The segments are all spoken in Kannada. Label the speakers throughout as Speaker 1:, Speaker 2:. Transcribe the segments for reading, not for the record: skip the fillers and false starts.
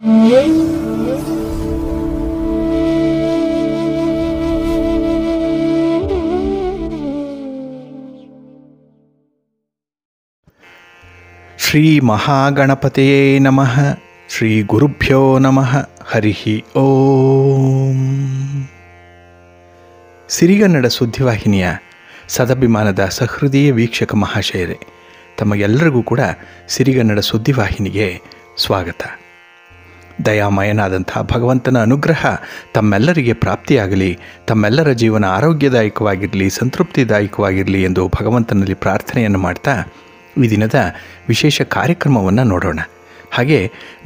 Speaker 1: ಶ್ರೀ ಮಹಾಗಣಪತಿಯೇ ನಮಃ. ಶ್ರೀ ಗುರುಭ್ಯೋ ನಮಃ. ಹರಿ ಓಂ. ಸಿರಿಗನ್ನಡ ಸುದ್ದಿವಾಹಿನಿಯ ಸದಭಿಮಾನದ ಸಹೃದಯ ವೀಕ್ಷಕ ಮಹಾಶಯರೇ, ತಮಗೆಲ್ಲರಿಗೂ ಕೂಡ ಸಿರಿಗನ್ನಡ ಸುದ್ದಿವಾಹಿನಿಗೆ ಸ್ವಾಗತ. ದಯಾಮಯನಾದಂಥ ಭಗವಂತನ ಅನುಗ್ರಹ ತಮ್ಮೆಲ್ಲರಿಗೆ ಪ್ರಾಪ್ತಿಯಾಗಲಿ, ತಮ್ಮೆಲ್ಲರ ಜೀವನ ಆರೋಗ್ಯದಾಯಕವಾಗಿರಲಿ, ಸಂತೃಪ್ತಿದಾಯಕವಾಗಿರಲಿ ಎಂದು ಭಗವಂತನಲ್ಲಿ ಪ್ರಾರ್ಥನೆಯನ್ನು ಮಾಡ್ತಾ ಈ ದಿನದ ವಿಶೇಷ ಕಾರ್ಯಕ್ರಮವನ್ನು ನೋಡೋಣ. ಹಾಗೆ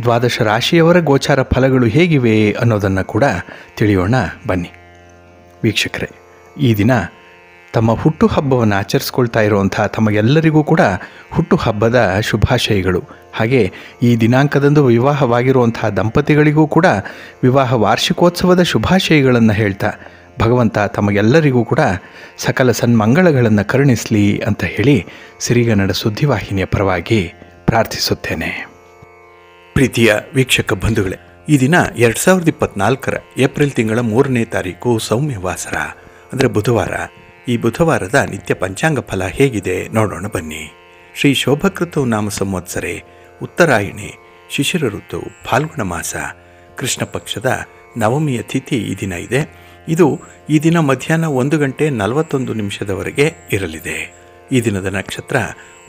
Speaker 1: ದ್ವಾದಶ ರಾಶಿಯವರ ಗೋಚಾರ ಫಲಗಳು ಹೇಗಿವೆ ಅನ್ನೋದನ್ನು ಕೂಡ ತಿಳಿಯೋಣ ಬನ್ನಿ. ವೀಕ್ಷಕರೇ, ಈ ದಿನ ತಮ್ಮ ಹುಟ್ಟುಹಬ್ಬವನ್ನು ಆಚರಿಸ್ಕೊಳ್ತಾ ಇರುವಂಥ ತಮಗೆಲ್ಲರಿಗೂ ಕೂಡ ಹುಟ್ಟುಹಬ್ಬದ ಶುಭಾಶಯಗಳು. ಹಾಗೆ ಈ ದಿನಾಂಕದಂದು ವಿವಾಹವಾಗಿರುವಂಥ ದಂಪತಿಗಳಿಗೂ ಕೂಡ ವಿವಾಹ ವಾರ್ಷಿಕೋತ್ಸವದ ಶುಭಾಶಯಗಳನ್ನು ಹೇಳ್ತಾ ಭಗವಂತ ತಮಗೆಲ್ಲರಿಗೂ ಕೂಡ ಸಕಲ ಸನ್ಮಂಗಳಗಳನ್ನು ಕರುಣಿಸಲಿ ಅಂತ ಹೇಳಿ ಸಿರಿಗನ್ನಡ ಸುದ್ದಿವಾಹಿನಿಯ ಪರವಾಗಿ ಪ್ರಾರ್ಥಿಸುತ್ತೇನೆ. ಪ್ರೀತಿಯ ವೀಕ್ಷಕ ಬಂಧುಗಳೇ, ಈ ದಿನ 2024 ಏಪ್ರಿಲ್ ತಿಂಗಳ 3ನೇ ತಾರೀಕು ಸೌಮ್ಯವಾಸರ ಅಂದರೆ ಬುಧವಾರ. ಈ ಬುಧವಾರದ ನಿತ್ಯ ಪಂಚಾಂಗ ಫಲ ಹೇಗಿದೆ ನೋಡೋಣ ಬನ್ನಿ. ಶ್ರೀ ಶೋಭಕೃತು ನಾಮ ಸಂವತ್ಸರೆ, ಉತ್ತರಾಯಣಿ, ಶಿಶಿರ ಋತು, ಫಾಲ್ಗುಣ ಮಾಸ, ಕೃಷ್ಣ ಪಕ್ಷದ ನವಮಿಯ ತಿಥಿ ಈ ದಿನ ಇದೆ. ಇದು ಈ ದಿನ ಮಧ್ಯಾಹ್ನ 1:41 ಇರಲಿದೆ. ಈ ದಿನದ ನಕ್ಷತ್ರ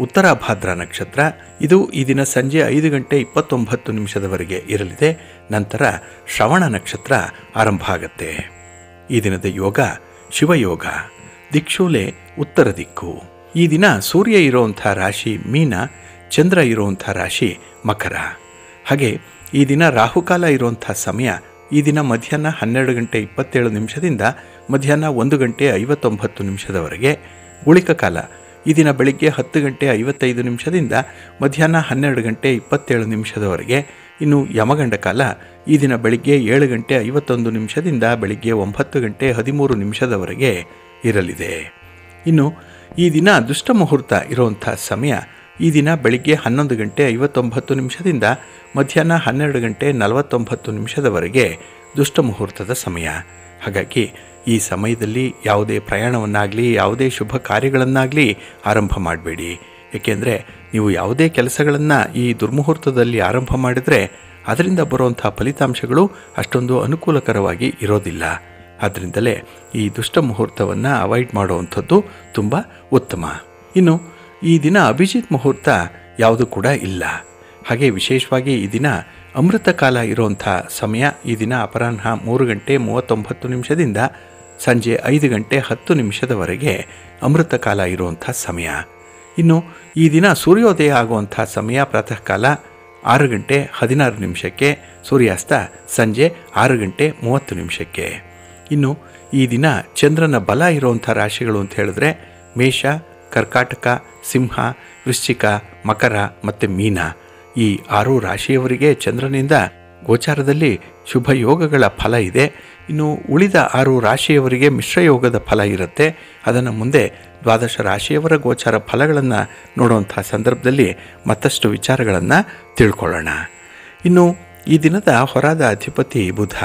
Speaker 1: ಉತ್ತರಾಭಾದ್ರ ನಕ್ಷತ್ರ. ಇದು ಈ ದಿನ ಸಂಜೆ 5:29 ಇರಲಿದೆ. ನಂತರ ಶ್ರವಣ ನಕ್ಷತ್ರ ಆರಂಭ ಆಗುತ್ತೆ. ಈ ದಿನದ ಯೋಗ ಶಿವಯೋಗ, ದಿಕ್ಷೂಲೆ ಉತ್ತರ ದಿಕ್ಕು. ಈ ದಿನ ಸೂರ್ಯ ಇರುವಂಥ ರಾಶಿ ಮೀನ, ಚಂದ್ರ ಇರುವಂಥ ರಾಶಿ ಮಕರ. ಹಾಗೆ ಈ ದಿನ ರಾಹುಕಾಲ ಇರುವಂಥ ಸಮಯ ಈ ದಿನ ಮಧ್ಯಾಹ್ನ 12:27 ಮಧ್ಯಾಹ್ನ 1:59 ಗುಳಿಕ ಕಾಲ ಈ ದಿನ ಬೆಳಿಗ್ಗೆ 10:55 ಮಧ್ಯಾಹ್ನ 12:27. ಇನ್ನು ಯಮಗಂಡ ಕಾಲ ಈ ದಿನ ಬೆಳಿಗ್ಗೆ 7:51 ಬೆಳಿಗ್ಗೆ 9:13 ಇರಲಿದೆ. ಇನ್ನು ಈ ದಿನ ದುಷ್ಟ ಮುಹೂರ್ತ ಇರುವಂಥ ಸಮಯ ಈ ದಿನ ಬೆಳಿಗ್ಗೆ 11:59 ಮಧ್ಯಾಹ್ನ 12:49 ದುಷ್ಟ ಮುಹೂರ್ತದ ಸಮಯ. ಹಾಗಾಗಿ ಈ ಸಮಯದಲ್ಲಿ ಯಾವುದೇ ಪ್ರಯಾಣವನ್ನಾಗಲಿ ಯಾವುದೇ ಶುಭ ಕಾರ್ಯಗಳನ್ನಾಗಲಿ ಆರಂಭ ಮಾಡಬೇಡಿ. ಏಕೆಂದರೆ ನೀವು ಯಾವುದೇ ಕೆಲಸಗಳನ್ನು ಈ ದುರ್ಮುಹೂರ್ತದಲ್ಲಿ ಆರಂಭ ಮಾಡಿದರೆ ಅದರಿಂದ ಬರುವಂಥ ಫಲಿತಾಂಶಗಳು ಅಷ್ಟೊಂದು ಅನುಕೂಲಕರವಾಗಿ ಇರೋದಿಲ್ಲ. ಆದ್ದರಿಂದಲೇ ಈ ದುಷ್ಟ ಮುಹೂರ್ತವನ್ನು ಅವಾಯ್ಡ್ ಮಾಡುವಂಥದ್ದು ತುಂಬ ಉತ್ತಮ. ಇನ್ನು ಈ ದಿನ ಅಭಿಜಿತ್ ಮುಹೂರ್ತ ಯಾವುದು ಕೂಡ ಇಲ್ಲ. ಹಾಗೆ ವಿಶೇಷವಾಗಿ ಈ ದಿನ ಅಮೃತ ಕಾಲ ಇರುವಂಥ ಸಮಯ ಈ ದಿನ ಅಪರಾಹ್ನ 3:39 ಸಂಜೆ 5:10 ಅಮೃತ ಕಾಲ ಇರುವಂಥ ಸಮಯ. ಇನ್ನು ಈ ದಿನ ಸೂರ್ಯೋದಯ ಆಗುವಂಥ ಸಮಯ ಪ್ರಾತಃ ಕಾಲ 6:16 ಸೂರ್ಯಾಸ್ತ ಸಂಜೆ 6:30. ಇನ್ನು ಈ ದಿನ ಚಂದ್ರನ ಬಲ ಇರುವಂಥ ರಾಶಿಗಳು ಅಂತ ಹೇಳಿದ್ರೆ ಮೇಷ, ಕರ್ಕಾಟಕ, ಸಿಂಹ, ವೃಶ್ಚಿಕ, ಮಕರ ಮತ್ತು ಮೀನ. ಈ 6 ರಾಶಿಯವರಿಗೆ ಚಂದ್ರನಿಂದ ಗೋಚಾರದಲ್ಲಿ ಶುಭ ಯೋಗಗಳ ಫಲ ಇದೆ. ಇನ್ನು ಉಳಿದ 6 ರಾಶಿಯವರಿಗೆ ಮಿಶ್ರಯೋಗದ ಫಲ ಇರುತ್ತೆ. ಅದನ್ನು ಮುಂದೆ ದ್ವಾದಶ ರಾಶಿಯವರ ಗೋಚಾರ ಫಲಗಳನ್ನು ನೋಡುವಂಥ ಸಂದರ್ಭದಲ್ಲಿ ಮತ್ತಷ್ಟು ವಿಚಾರಗಳನ್ನು ತಿಳ್ಕೊಳ್ಳೋಣ. ಇನ್ನು ಈ ದಿನದ ಹೊರಾದ ಅಧಿಪತಿ ಬುಧ.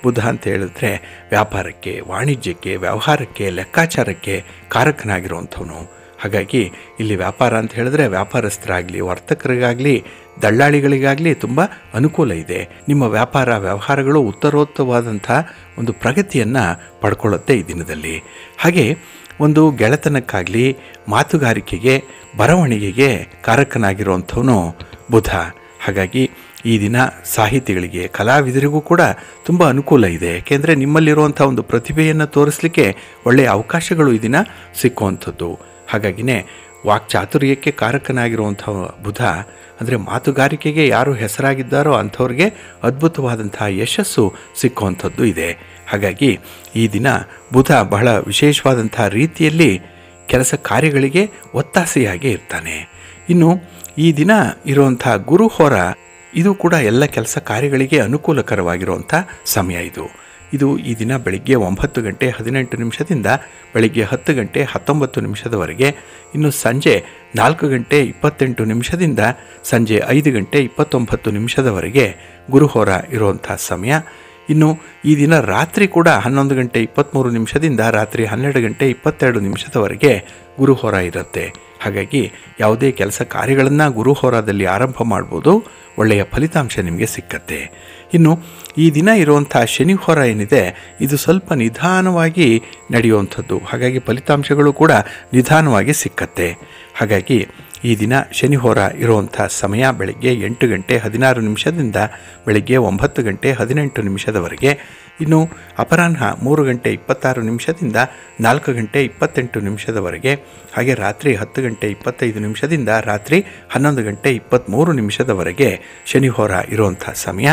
Speaker 1: ಬುಧ ಅಂತ ಹೇಳಿದ್ರೆ ವ್ಯಾಪಾರಕ್ಕೆ, ವಾಣಿಜ್ಯಕ್ಕೆ, ವ್ಯವಹಾರಕ್ಕೆ, ಲೆಕ್ಕಾಚಾರಕ್ಕೆ ಕಾರಕನಾಗಿರುವಂಥವನು. ಹಾಗಾಗಿ ಇಲ್ಲಿ ವ್ಯಾಪಾರ ಅಂತ ಹೇಳಿದ್ರೆ ವ್ಯಾಪಾರಸ್ಥರಾಗಲಿ, ವರ್ತಕರಿಗಾಗಲಿ, ದಳ್ಳಾಳಿಗಳಿಗಾಗಲಿ ತುಂಬ ಅನುಕೂಲ ಇದೆ. ನಿಮ್ಮ ವ್ಯಾಪಾರ ವ್ಯವಹಾರಗಳು ಉತ್ತರೋತ್ತರವಾದಂಥ ಒಂದು ಪ್ರಗತಿಯನ್ನು ಪಡ್ಕೊಳ್ಳುತ್ತೆ ಈ ದಿನದಲ್ಲಿ. ಹಾಗೆ ಒಂದು ಗೆಳೆತನಕ್ಕಾಗಲಿ, ಮಾತುಗಾರಿಕೆಗೆ, ಬರವಣಿಗೆಗೆ ಕಾರಕನಾಗಿರುವಂಥವನು ಬುಧ. ಹಾಗಾಗಿ ಈ ದಿನ ಸಾಹಿತಿಗಳಿಗೆ, ಕಲಾವಿದರಿಗೂ ಕೂಡ ತುಂಬ ಅನುಕೂಲ ಇದೆ. ಏಕೆಂದರೆ ನಿಮ್ಮಲ್ಲಿರುವಂಥ ಒಂದು ಪ್ರತಿಭೆಯನ್ನು ತೋರಿಸಲಿಕ್ಕೆ ಒಳ್ಳೆಯ ಅವಕಾಶಗಳು ಈ ದಿನ ಸಿಕ್ಕುವಂಥದ್ದು. ಹಾಗಾಗಿನೇ ವಾಕ್ಚಾತುರ್ಯಕ್ಕೆ ಕಾರಕನಾಗಿರುವಂಥ ಬುಧ ಅಂದರೆ ಮಾತುಗಾರಿಕೆಗೆ ಯಾರು ಹೆಸರಾಗಿದ್ದಾರೋ ಅಂಥವ್ರಿಗೆ ಅದ್ಭುತವಾದಂಥ ಯಶಸ್ಸು ಸಿಕ್ಕುವಂಥದ್ದು ಇದೆ. ಹಾಗಾಗಿ ಈ ದಿನ ಬುಧ ಬಹಳ ವಿಶೇಷವಾದಂಥ ರೀತಿಯಲ್ಲಿ ಕೆಲಸ ಕಾರ್ಯಗಳಿಗೆ ಒತ್ತಾಸೆಯಾಗಿ ಇರ್ತಾನೆ. ಇನ್ನು ಈ ದಿನ ಇರುವಂಥ ಗುರುಹೋರ ಇದು ಕೂಡ ಎಲ್ಲ ಕೆಲಸ ಕಾರ್ಯಗಳಿಗೆ ಅನುಕೂಲಕರವಾಗಿರುವಂಥ ಸಮಯ ಇದು ಈ ದಿನ ಬೆಳಿಗ್ಗೆ 9:18 ಬೆಳಿಗ್ಗೆ 10:19 ಇನ್ನು ಸಂಜೆ 4:28 ಸಂಜೆ 5:29 ಗುರುಹೋರ ಇರುವಂಥ ಸಮಯ. ಇನ್ನು ಈ ದಿನ ರಾತ್ರಿ ಕೂಡ 11 ಗಂಟೆ 23 ನಿಮಿಷದಿಂದ ರಾತ್ರಿ 12 ಗಂಟೆ 22 ನಿಮಿಷದವರೆಗೆ ಗುರುಹೋರ ಇರುತ್ತೆ. ಹಾಗಾಗಿ ಯಾವುದೇ ಕೆಲಸ ಕಾರ್ಯಗಳನ್ನು ಗುರುಹೋರದಲ್ಲಿ ಆರಂಭ ಮಾಡ್ಬೋದು, ಒಳ್ಳೆಯ ಫಲಿತಾಂಶ ನಿಮಗೆ ಸಿಕ್ಕತ್ತೆ. ಇನ್ನು ಈ ದಿನ ಇರುವಂಥ ಶನಿಹೋರ ಏನಿದೆ ಇದು ಸ್ವಲ್ಪ ನಿಧಾನವಾಗಿ ನಡೆಯುವಂಥದ್ದು, ಹಾಗಾಗಿ ಫಲಿತಾಂಶಗಳು ಕೂಡ ನಿಧಾನವಾಗಿ ಸಿಕ್ಕತ್ತೆ. ಹಾಗಾಗಿ ಈ ದಿನ ಶನಿಹೋರ ಇರುವಂಥ ಸಮಯ ಬೆಳಗ್ಗೆ 8 ಗಂಟೆ 16 ನಿಮಿಷದಿಂದ ಬೆಳಗ್ಗೆ 9 ಗಂಟೆ 18 ನಿಮಿಷದವರೆಗೆ. ಇನ್ನು ಅಪರಾಹ್ನ 3 ಗಂಟೆ 26 ನಿಮಿಷದಿಂದ 4 ಗಂಟೆ 28 ನಿಮಿಷದವರೆಗೆ. ಹಾಗೆ ರಾತ್ರಿ 10 ಗಂಟೆ 25 ನಿಮಿಷದಿಂದ ರಾತ್ರಿ 11 ಗಂಟೆ 23 ನಿಮಿಷದವರೆಗೆ ಶನಿಹೋರ ಇರುವಂಥ ಸಮಯ.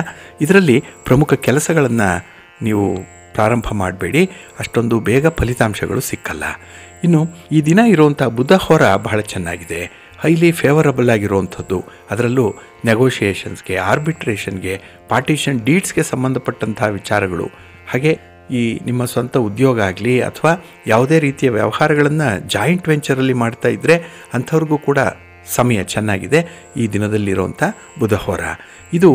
Speaker 1: ಇದರಲ್ಲಿ ಪ್ರಮುಖ ಕೆಲಸಗಳನ್ನು ನೀವು ಪ್ರಾರಂಭ ಮಾಡಬೇಡಿ, ಅಷ್ಟೊಂದು ಬೇಗ ಫಲಿತಾಂಶಗಳು ಸಿಕ್ಕಲ್ಲ. ಇನ್ನು ಈ ದಿನ ಇರುವಂಥ ಬುಧಹೋರ ಬಹಳ ಚೆನ್ನಾಗಿದೆ, ಹೈಲಿ ಫೇವರಬಲ್ ಆಗಿರುವಂಥದ್ದು. ಅದರಲ್ಲೂ ನೆಗೋಷಿಯೇಷನ್ಸ್ಗೆ, ಆರ್ಬಿಟ್ರೇಷನ್ಗೆ, ಪಾರ್ಟಿಷನ್ ಡೀಡ್ಸ್ಗೆ ಸಂಬಂಧಪಟ್ಟಂಥ ವಿಚಾರಗಳು, ಹಾಗೆ ಈ ನಿಮ್ಮ ಸ್ವಂತ ಉದ್ಯೋಗ ಆಗಲಿ ಅಥವಾ ಯಾವುದೇ ರೀತಿಯ ವ್ಯವಹಾರಗಳನ್ನು ಜಾಯಿಂಟ್ ವೆಂಚರಲ್ಲಿ ಮಾಡ್ತಾ ಇದ್ದರೆ ಅಂಥವ್ರಿಗೂ ಕೂಡ ಸಮಯ ಚೆನ್ನಾಗಿದೆ ಈ ದಿನದಲ್ಲಿರುವಂಥ ಬುಧಹೋರ. ಇದು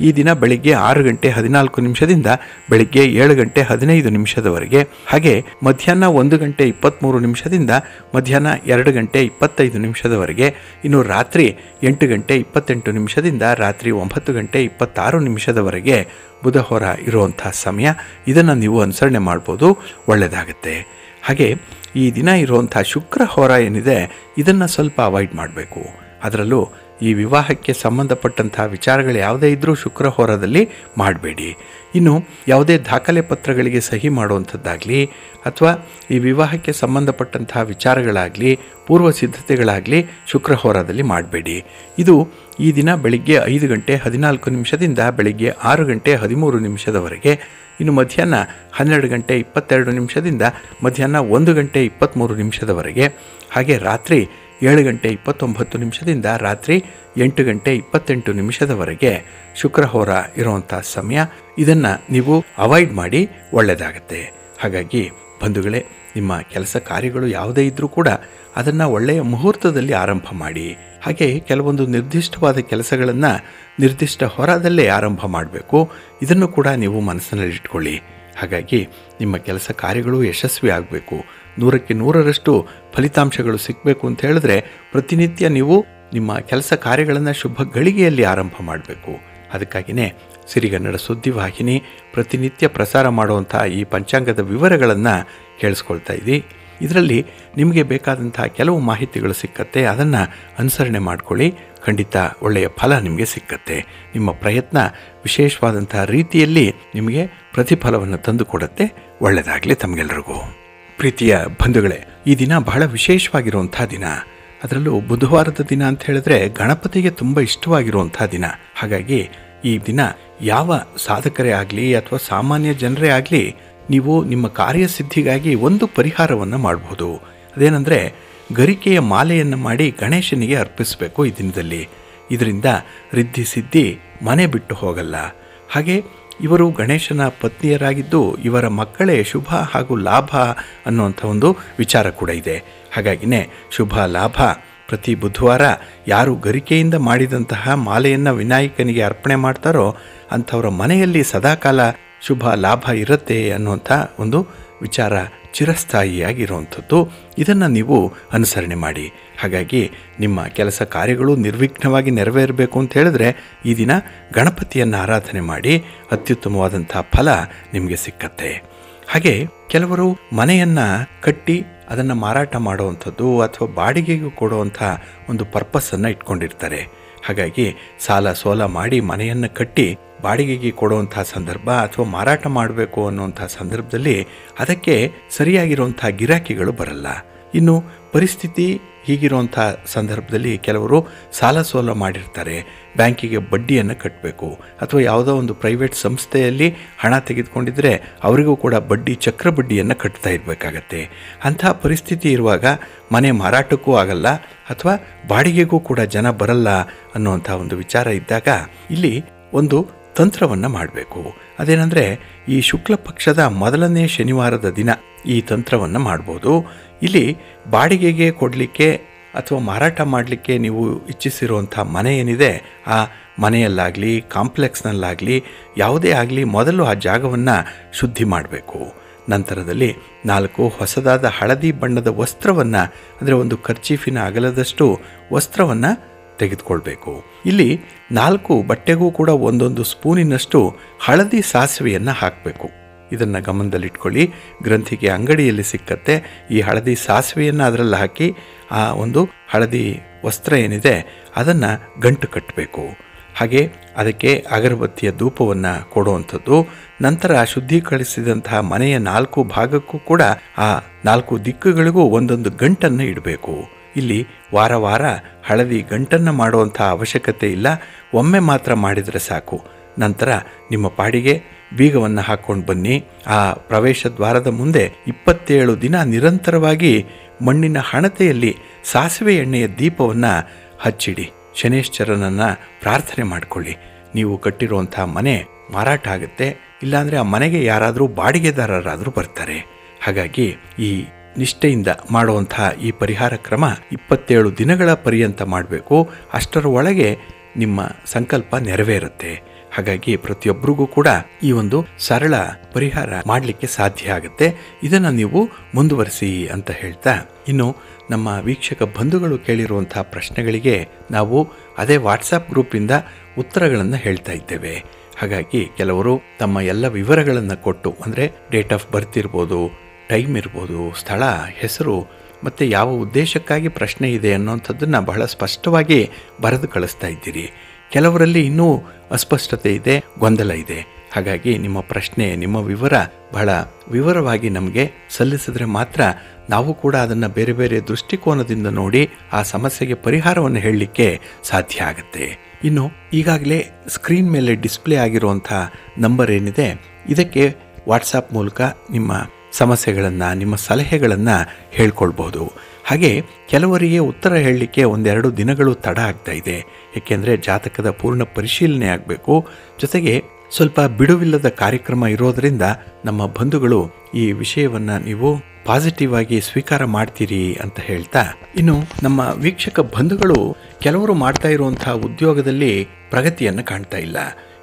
Speaker 1: ಈ ದಿನ ಬೆಳಿಗ್ಗೆ 6 ಗಂಟೆ 14 ನಿಮಿಷದಿಂದ ಬೆಳಿಗ್ಗೆ 7 ಗಂಟೆ 15 ನಿಮಿಷದವರೆಗೆ. ಹಾಗೆ ಮಧ್ಯಾಹ್ನ 1 ಗಂಟೆ 23 ನಿಮಿಷದಿಂದ ಮಧ್ಯಾಹ್ನ 2 ಗಂಟೆ 25 ನಿಮಿಷದವರೆಗೆ. ಇನ್ನು ರಾತ್ರಿ 8 ಗಂಟೆ 28 ನಿಮಿಷದಿಂದ ರಾತ್ರಿ 9 ಗಂಟೆ 26 ನಿಮಿಷದವರೆಗೆ ಬುಧಹೋರ ಇರುವಂಥ ಸಮಯ. ಇದನ್ನು ನೀವು ಅನುಸರಣೆ ಮಾಡ್ಬೋದು, ಒಳ್ಳೆಯದಾಗುತ್ತೆ. ಹಾಗೆ ಈ ದಿನ ಇರುವಂಥ ಶುಕ್ರಹೋರ ಏನಿದೆ ಇದನ್ನು ಸ್ವಲ್ಪ ಅವಾಯ್ಡ್ ಮಾಡಬೇಕು. ಅದರಲ್ಲೂ ಈ ವಿವಾಹಕ್ಕೆ ಸಂಬಂಧಪಟ್ಟಂಥ ವಿಚಾರಗಳು ಯಾವುದೇ ಇದ್ದರೂ ಶುಕ್ರಹೋರದಲ್ಲಿ ಮಾಡಬೇಡಿ. ಇನ್ನು ಯಾವುದೇ ದಾಖಲೆ ಪತ್ರಗಳಿಗೆ ಸಹಿ ಮಾಡುವಂಥದ್ದಾಗಲಿ ಅಥವಾ ಈ ವಿವಾಹಕ್ಕೆ ಸಂಬಂಧಪಟ್ಟಂಥ ವಿಚಾರಗಳಾಗಲಿ ಪೂರ್ವ ಸಿದ್ಧತೆಗಳಾಗಲಿ ಶುಕ್ರಹೋರದಲ್ಲಿ ಮಾಡಬೇಡಿ. ಇದು ಈ ದಿನ ಬೆಳಿಗ್ಗೆ 5 ಗಂಟೆ 14 ನಿಮಿಷದಿಂದ ಬೆಳಿಗ್ಗೆ 6 ಗಂಟೆ 13 ನಿಮಿಷದವರೆಗೆ. ಇನ್ನು ಮಧ್ಯಾಹ್ನ 12 ಗಂಟೆ 22 ನಿಮಿಷದಿಂದ ಮಧ್ಯಾಹ್ನ 1 ಗಂಟೆ 23 ನಿಮಿಷದವರೆಗೆ. ಹಾಗೆ ರಾತ್ರಿ 7 ಗಂಟೆ 29 ನಿಮಿಷದಿಂದ ರಾತ್ರಿ 8 ಗಂಟೆ 28 ನಿಮಿಷದವರೆಗೆ ಶುಕ್ರಹೋರ ಇರುವಂಥ ಸಮಯ. ಇದನ್ನು ನೀವು ಅವಾಯ್ಡ್ ಮಾಡಿ, ಒಳ್ಳೆಯದಾಗತ್ತೆ. ಹಾಗಾಗಿ ಬಂಧುಗಳೇ, ನಿಮ್ಮ ಕೆಲಸ ಕಾರ್ಯಗಳು ಯಾವುದೇ ಇದ್ದರೂ ಕೂಡ ಅದನ್ನು ಒಳ್ಳೆಯ ಮುಹೂರ್ತದಲ್ಲಿ ಆರಂಭ ಮಾಡಿ. ಹಾಗೆ ಕೆಲವೊಂದು ನಿರ್ದಿಷ್ಟವಾದ ಕೆಲಸಗಳನ್ನು ನಿರ್ದಿಷ್ಟ ಹೊರದಲ್ಲೇ ಆರಂಭ ಮಾಡಬೇಕು. ಇದನ್ನು ಕೂಡ ನೀವು ಮನಸ್ಸಿನಲ್ಲಿಟ್ಕೊಳ್ಳಿ. ಹಾಗಾಗಿ ನಿಮ್ಮ ಕೆಲಸ ಕಾರ್ಯಗಳು ಯಶಸ್ವಿ ಆಗಬೇಕು, 100ಕ್ಕೆ 100ರಷ್ಟು ಫಲಿತಾಂಶಗಳು ಸಿಗಬೇಕು ಅಂತ ಹೇಳಿದ್ರೆ ಪ್ರತಿನಿತ್ಯ ನೀವು ನಿಮ್ಮ ಕೆಲಸ ಕಾರ್ಯಗಳನ್ನು ಶುಭ ಗಳಿಗೆಯಲ್ಲಿ ಆರಂಭ ಮಾಡಬೇಕು. ಅದಕ್ಕಾಗಿಯೇ ಸಿರಿಗನ್ನಡ ಸುದ್ದಿವಾಹಿನಿ ಪ್ರತಿನಿತ್ಯ ಪ್ರಸಾರ ಮಾಡುವಂಥ ಈ ಪಂಚಾಂಗದ ವಿವರಗಳನ್ನು ಕೇಳಿಸ್ಕೊಳ್ತಾ ಇದ್ದೀವಿ. ಇದರಲ್ಲಿ ನಿಮಗೆ ಬೇಕಾದಂಥ ಕೆಲವು ಮಾಹಿತಿಗಳು ಸಿಕ್ಕತ್ತೆ, ಅದನ್ನು ಅನುಸರಣೆ ಮಾಡಿಕೊಳ್ಳಿ. ಖಂಡಿತ ಒಳ್ಳೆಯ ಫಲ ನಿಮಗೆ ಸಿಕ್ಕತ್ತೆ. ನಿಮ್ಮ ಪ್ರಯತ್ನ ವಿಶೇಷವಾದಂಥ ರೀತಿಯಲ್ಲಿ ನಿಮಗೆ ಪ್ರತಿಫಲವನ್ನು ತಂದುಕೊಡುತ್ತೆ. ಒಳ್ಳೆಯದಾಗಲಿ ತಮಗೆಲ್ಲರಿಗೂ. ಪ್ರೀತಿಯ ಬಂಧುಗಳೇ, ಈ ದಿನ ಬಹಳ ವಿಶೇಷವಾಗಿರುವಂಥ ದಿನ. ಅದರಲ್ಲೂ ಬುಧವಾರದ ದಿನ ಅಂತ ಹೇಳಿದ್ರೆ ಗಣಪತಿಗೆ ತುಂಬ ಇಷ್ಟವಾಗಿರುವಂಥ ದಿನ. ಹಾಗಾಗಿ ಈ ದಿನ ಯಾವ ಸಾಧಕರೇ ಆಗಲಿ ಅಥವಾ ಸಾಮಾನ್ಯ ಜನರೇ ಆಗಲಿ ನೀವು ನಿಮ್ಮ ಕಾರ್ಯಸಿದ್ಧಿಗಾಗಿ ಒಂದು ಪರಿಹಾರವನ್ನು ಮಾಡಬಹುದು. ಅದೇನೆಂದರೆ ಗರಿಕೆಯ ಮಾಲೆಯನ್ನು ಮಾಡಿ ಗಣೇಶನಿಗೆ ಅರ್ಪಿಸಬೇಕು ಈ ದಿನದಲ್ಲಿ. ಇದರಿಂದ ರಿದ್ಧಿ ಸಿದ್ಧಿ ಮನೆ ಬಿಟ್ಟು ಹೋಗಲ್ಲ. ಹಾಗೆ ಇವರು ಗಣೇಶನ ಪತ್ನಿಯರಾಗಿದ್ದು ಇವರ ಮಕ್ಕಳೇ ಶುಭ ಹಾಗೂ ಲಾಭ ಅನ್ನುವಂಥ ಒಂದು ವಿಚಾರ ಕೂಡ ಇದೆ. ಹಾಗಾಗಿನೇ ಶುಭ ಲಾಭ ಪ್ರತಿ ಬುಧವಾರ ಯಾರು ಗರಿಕೆಯಿಂದ ಮಾಡಿದಂತಹ ಮಾಲೆಯನ್ನು ವಿನಾಯಕನಿಗೆ ಅರ್ಪಣೆ ಮಾಡ್ತಾರೋ ಅಂಥವರ ಮನೆಯಲ್ಲಿ ಸದಾಕಾಲ ಶುಭ ಲಾಭ ಇರುತ್ತೆ ಅನ್ನುವಂಥ ಒಂದು ವಿಚಾರ ಚಿರಸ್ಥಾಯಿಯಾಗಿರುವಂಥದ್ದು. ಇದನ್ನು ನೀವು ಅನುಸರಣೆ ಮಾಡಿ. ಹಾಗಾಗಿ ನಿಮ್ಮ ಕೆಲಸ ಕಾರ್ಯಗಳು ನಿರ್ವಿಘ್ನವಾಗಿ ನೆರವೇರಬೇಕು ಅಂತ ಹೇಳಿದ್ರೆ ಈ ದಿನ ಗಣಪತಿಯನ್ನು ಆರಾಧನೆ ಮಾಡಿ, ಅತ್ಯುತ್ತಮವಾದಂಥ ಫಲ ನಿಮಗೆ ಸಿಕ್ಕತ್ತೆ. ಹಾಗೆ ಕೆಲವರು ಮನೆಯನ್ನು ಕಟ್ಟಿ ಅದನ್ನು ಮಾರಾಟ ಮಾಡುವಂಥದ್ದು ಅಥವಾ ಬಾಡಿಗೆಗೂ ಕೊಡುವಂಥ ಒಂದು ಪರ್ಪಸ್ಸನ್ನು ಇಟ್ಕೊಂಡಿರ್ತಾರೆ. ಹಾಗಾಗಿ ಸಾಲ ಸೋಲ ಮಾಡಿ ಮನೆಯನ್ನು ಕಟ್ಟಿ ಬಾಡಿಗೆಗೆ ಕೊಡುವಂಥ ಸಂದರ್ಭ ಅಥವಾ ಮಾರಾಟ ಮಾಡಬೇಕು ಅನ್ನುವಂಥ ಸಂದರ್ಭದಲ್ಲಿ ಅದಕ್ಕೆ ಸರಿಯಾಗಿರುವಂಥ ಗಿರಾಕಿಗಳು ಬರಲ್ಲ. ಇನ್ನು ಪರಿಸ್ಥಿತಿ ಹೀಗಿರುವಂಥ ಸಂದರ್ಭದಲ್ಲಿ ಕೆಲವರು ಸಾಲ ಸೋಲ ಮಾಡಿರ್ತಾರೆ, ಬ್ಯಾಂಕಿಗೆ ಬಡ್ಡಿಯನ್ನು ಕಟ್ಟಬೇಕು ಅಥವಾ ಯಾವುದೋ ಒಂದು ಪ್ರೈವೇಟ್ ಸಂಸ್ಥೆಯಲ್ಲಿ ಹಣ ತೆಗೆದುಕೊಂಡಿದ್ದರೆ ಅವರಿಗೂ ಕೂಡ ಬಡ್ಡಿ ಚಕ್ರ ಬಡ್ಡಿಯನ್ನು ಕಟ್ತಾ ಇರಬೇಕಾಗತ್ತೆ. ಅಂಥ ಪರಿಸ್ಥಿತಿ ಇರುವಾಗ ಮನೆ ಮಾರಾಟಕ್ಕೂ ಆಗಲ್ಲ ಅಥವಾ ಬಾಡಿಗೆಗೂ ಕೂಡ ಜನ ಬರಲ್ಲ ಅನ್ನುವಂಥ ಒಂದು ವಿಚಾರ ಇದ್ದಾಗ ಇಲ್ಲಿ ಒಂದು ತಂತ್ರವನ್ನು ಮಾಡಬೇಕು. ಅದೇನೆಂದರೆ ಈ ಶುಕ್ಲ ಪಕ್ಷದ ಮೊದಲನೇ ಶನಿವಾರದ ದಿನ ಈ ತಂತ್ರವನ್ನು ಮಾಡ್ಬೋದು. ಇಲ್ಲಿ ಬಾಡಿಗೆಗೆ ಕೊಡಲಿಕ್ಕೆ ಅಥವಾ ಮಾರಾಟ ಮಾಡಲಿಕ್ಕೆ ನೀವು ಇಚ್ಛಿಸಿರುವಂಥ ಮನೆ ಏನಿದೆ ಆ ಮನೆಯಲ್ಲಾಗಲಿ ಕಾಂಪ್ಲೆಕ್ಸ್ನಲ್ಲಾಗಲಿ ಯಾವುದೇ ಆಗಲಿ ಮೊದಲು ಆ ಜಾಗವನ್ನು ಶುದ್ಧಿ ಮಾಡಬೇಕು. ನಂತರದಲ್ಲಿ 4 ಹೊಸದಾದ ಹಳದಿ ಬಣ್ಣದ ವಸ್ತ್ರವನ್ನು, ಅಂದರೆ ಒಂದು ಕರ್ಚೀಫಿನ ಅಗಲದಷ್ಟು ವಸ್ತ್ರವನ್ನು ತೆಗೆದುಕೊಳ್ಬೇಕು. ಇಲ್ಲಿ 4 ಬಟ್ಟೆಗೂ ಕೂಡ ಒಂದೊಂದು ಸ್ಪೂನಿನಷ್ಟು ಹಳದಿ ಸಾಸಿವೆಯನ್ನು ಹಾಕಬೇಕು. ಇದನ್ನು ಗಮನದಲ್ಲಿಟ್ಕೊಳ್ಳಿ. ಗ್ರಂಥಿಗೆ ಅಂಗಡಿಯಲ್ಲಿ ಸಿಕ್ಕತ್ತೆ. ಈ ಹಳದಿ ಸಾಸಿವೆಯನ್ನು ಅದರಲ್ಲಿ ಹಾಕಿ ಆ ಒಂದು ಹಳದಿ ವಸ್ತ್ರ ಏನಿದೆ ಅದನ್ನು ಗಂಟು ಕಟ್ಟಬೇಕು. ಹಾಗೆ ಅದಕ್ಕೆ ಅಗರಬತ್ತಿಯ ಧೂಪವನ್ನು ಕೊಡುವಂಥದ್ದು. ನಂತರ ಶುದ್ಧೀಕರಿಸಿದಂತಹ ಮನೆಯ 4 ಭಾಗಕ್ಕೂ ಕೂಡ ಆ 4 ದಿಕ್ಕುಗಳಿಗೂ ಒಂದೊಂದು ಗಂಟನ್ನು ಇಡಬೇಕು. ಇಲ್ಲಿ ವಾರ ವಾರ ಹಳದಿ ಗಂಟನ್ನು ಮಾಡುವಂಥ ಅವಶ್ಯಕತೆ ಇಲ್ಲ. ಒಮ್ಮೆ ಮಾತ್ರ ಮಾಡಿದರೆ ಸಾಕು. ನಂತರ ನಿಮ್ಮ ಪಾಡಿಗೆ ಬೀಗವನ್ನು ಹಾಕ್ಕೊಂಡು ಬನ್ನಿ. ಆ ಪ್ರವೇಶ ದ್ವಾರದ ಮುಂದೆ 27 ದಿನ ನಿರಂತರವಾಗಿ ಮಣ್ಣಿನ ಹಣತೆಯಲ್ಲಿ ಸಾಸಿವೆ ಎಣ್ಣೆಯ ದೀಪವನ್ನು ಹಚ್ಚಿಡಿ. ಶನೇಶ್ವರನನ್ನು ಪ್ರಾರ್ಥನೆ ಮಾಡಿಕೊಳ್ಳಿ. ನೀವು ಕಟ್ಟಿರುವಂಥ ಮನೆ ಮಾರಾಟ ಆಗುತ್ತೆ, ಇಲ್ಲಾಂದರೆ ಆ ಮನೆಗೆ ಯಾರಾದರೂ ಬಾಡಿಗೆದಾರರಾದರೂ ಬರ್ತಾರೆ. ಹಾಗಾಗಿ ಈ ನಿಷ್ಠೆಯಿಂದ ಮಾಡುವಂಥ ಈ ಪರಿಹಾರ ಕ್ರಮ 27 ದಿನಗಳ ಪರ್ಯಂತ ಮಾಡಬೇಕು. ಅಷ್ಟರ ಒಳಗೆ ನಿಮ್ಮ ಸಂಕಲ್ಪ ನೆರವೇರುತ್ತೆ. ಹಾಗಾಗಿ ಪ್ರತಿಯೊಬ್ಬರಿಗೂ ಕೂಡ ಈ ಒಂದು ಸರಳ ಪರಿಹಾರ ಮಾಡಲಿಕ್ಕೆ ಸಾಧ್ಯ ಆಗುತ್ತೆ. ಇದನ್ನು ನೀವು ಮುಂದುವರಿಸಿ ಅಂತ ಹೇಳ್ತಾ, ಇನ್ನು ನಮ್ಮ ವೀಕ್ಷಕ ಬಂಧುಗಳು ಕೇಳಿರುವಂಥ ಪ್ರಶ್ನೆಗಳಿಗೆ ನಾವು ಅದೇ ವಾಟ್ಸಪ್ ಗ್ರೂಪಿಂದ ಉತ್ತರಗಳನ್ನು ಹೇಳ್ತಾ ಇದ್ದೇವೆ. ಹಾಗಾಗಿ ಕೆಲವರು ತಮ್ಮ ಎಲ್ಲ ವಿವರಗಳನ್ನು ಕೊಟ್ಟು, ಅಂದರೆ ಡೇಟ್ ಆಫ್ ಬರ್ತ್ ಇರ್ಬೋದು, ಟೈಮ್ ಇರ್ಬೋದು, ಸ್ಥಳ, ಹೆಸರು ಮತ್ತು ಯಾವ ಉದ್ದೇಶಕ್ಕಾಗಿ ಪ್ರಶ್ನೆ ಇದೆ ಅನ್ನೋಂಥದ್ದನ್ನು ಬಹಳ ಸ್ಪಷ್ಟವಾಗಿ ಬರೆದು ಕಳಿಸ್ತಾ ಇದ್ದೀರಿ. ಕೆಲವರಲ್ಲಿ ಇನ್ನೂ ಅಸ್ಪಷ್ಟತೆ ಇದೆ, ಗೊಂದಲ ಇದೆ. ಹಾಗಾಗಿ ನಿಮ್ಮ ಪ್ರಶ್ನೆ, ನಿಮ್ಮ ವಿವರ ಬಹಳ ವಿವರವಾಗಿ ನಮಗೆ ಸಲ್ಲಿಸಿದ್ರೆ ಮಾತ್ರ ನಾವು ಕೂಡ ಅದನ್ನು ಬೇರೆ ಬೇರೆ ದೃಷ್ಟಿಕೋನದಿಂದ ನೋಡಿ ಆ ಸಮಸ್ಯೆಗೆ ಪರಿಹಾರವನ್ನು ಹೇಳಲಿಕ್ಕೆ ಸಾಧ್ಯ ಆಗುತ್ತೆ. ಇನ್ನು ಈಗಾಗಲೇ ಸ್ಕ್ರೀನ್ ಮೇಲೆ ಡಿಸ್ಪ್ಲೇ ಆಗಿರುವಂಥ ನಂಬರ್ ಏನಿದೆ, ಇದಕ್ಕೆ ವಾಟ್ಸಪ್ ಮೂಲಕ ನಿಮ್ಮ ಸಮಸ್ಯೆಗಳನ್ನು, ನಿಮ್ಮ ಸಲಹೆಗಳನ್ನು ಹೇಳ್ಕೊಳ್ಬೋದು. ಹಾಗೆ ಕೆಲವರಿಗೆ ಉತ್ತರ ಹೇಳಲಿಕ್ಕೆ 1-2 ದಿನಗಳು ತಡ ಆಗ್ತಾ ಇದೆ. ಏಕೆಂದರೆ ಜಾತಕದ ಪೂರ್ಣ ಪರಿಶೀಲನೆ ಆಗಬೇಕು. ಜೊತೆಗೆ ಸ್ವಲ್ಪ ಬಿಡುವಿಲ್ಲದ ಕಾರ್ಯಕ್ರಮ ಇರೋದರಿಂದ ನಮ್ಮ ಬಂಧುಗಳು ಈ ವಿಷಯವನ್ನು ನೀವು ಪಾಸಿಟಿವ್ ಆಗಿ ಸ್ವೀಕಾರ ಮಾಡ್ತೀರಿ ಅಂತ ಹೇಳ್ತಾ, ಇನ್ನು ನಮ್ಮ ವೀಕ್ಷಕ ಬಂಧುಗಳು ಕೆಲವರು ಮಾಡ್ತಾ ಇರುವಂಥ ಉದ್ಯೋಗದಲ್ಲಿ ಪ್ರಗತಿಯನ್ನು ಕಾಣ್ತಾ ಇಲ್ಲ.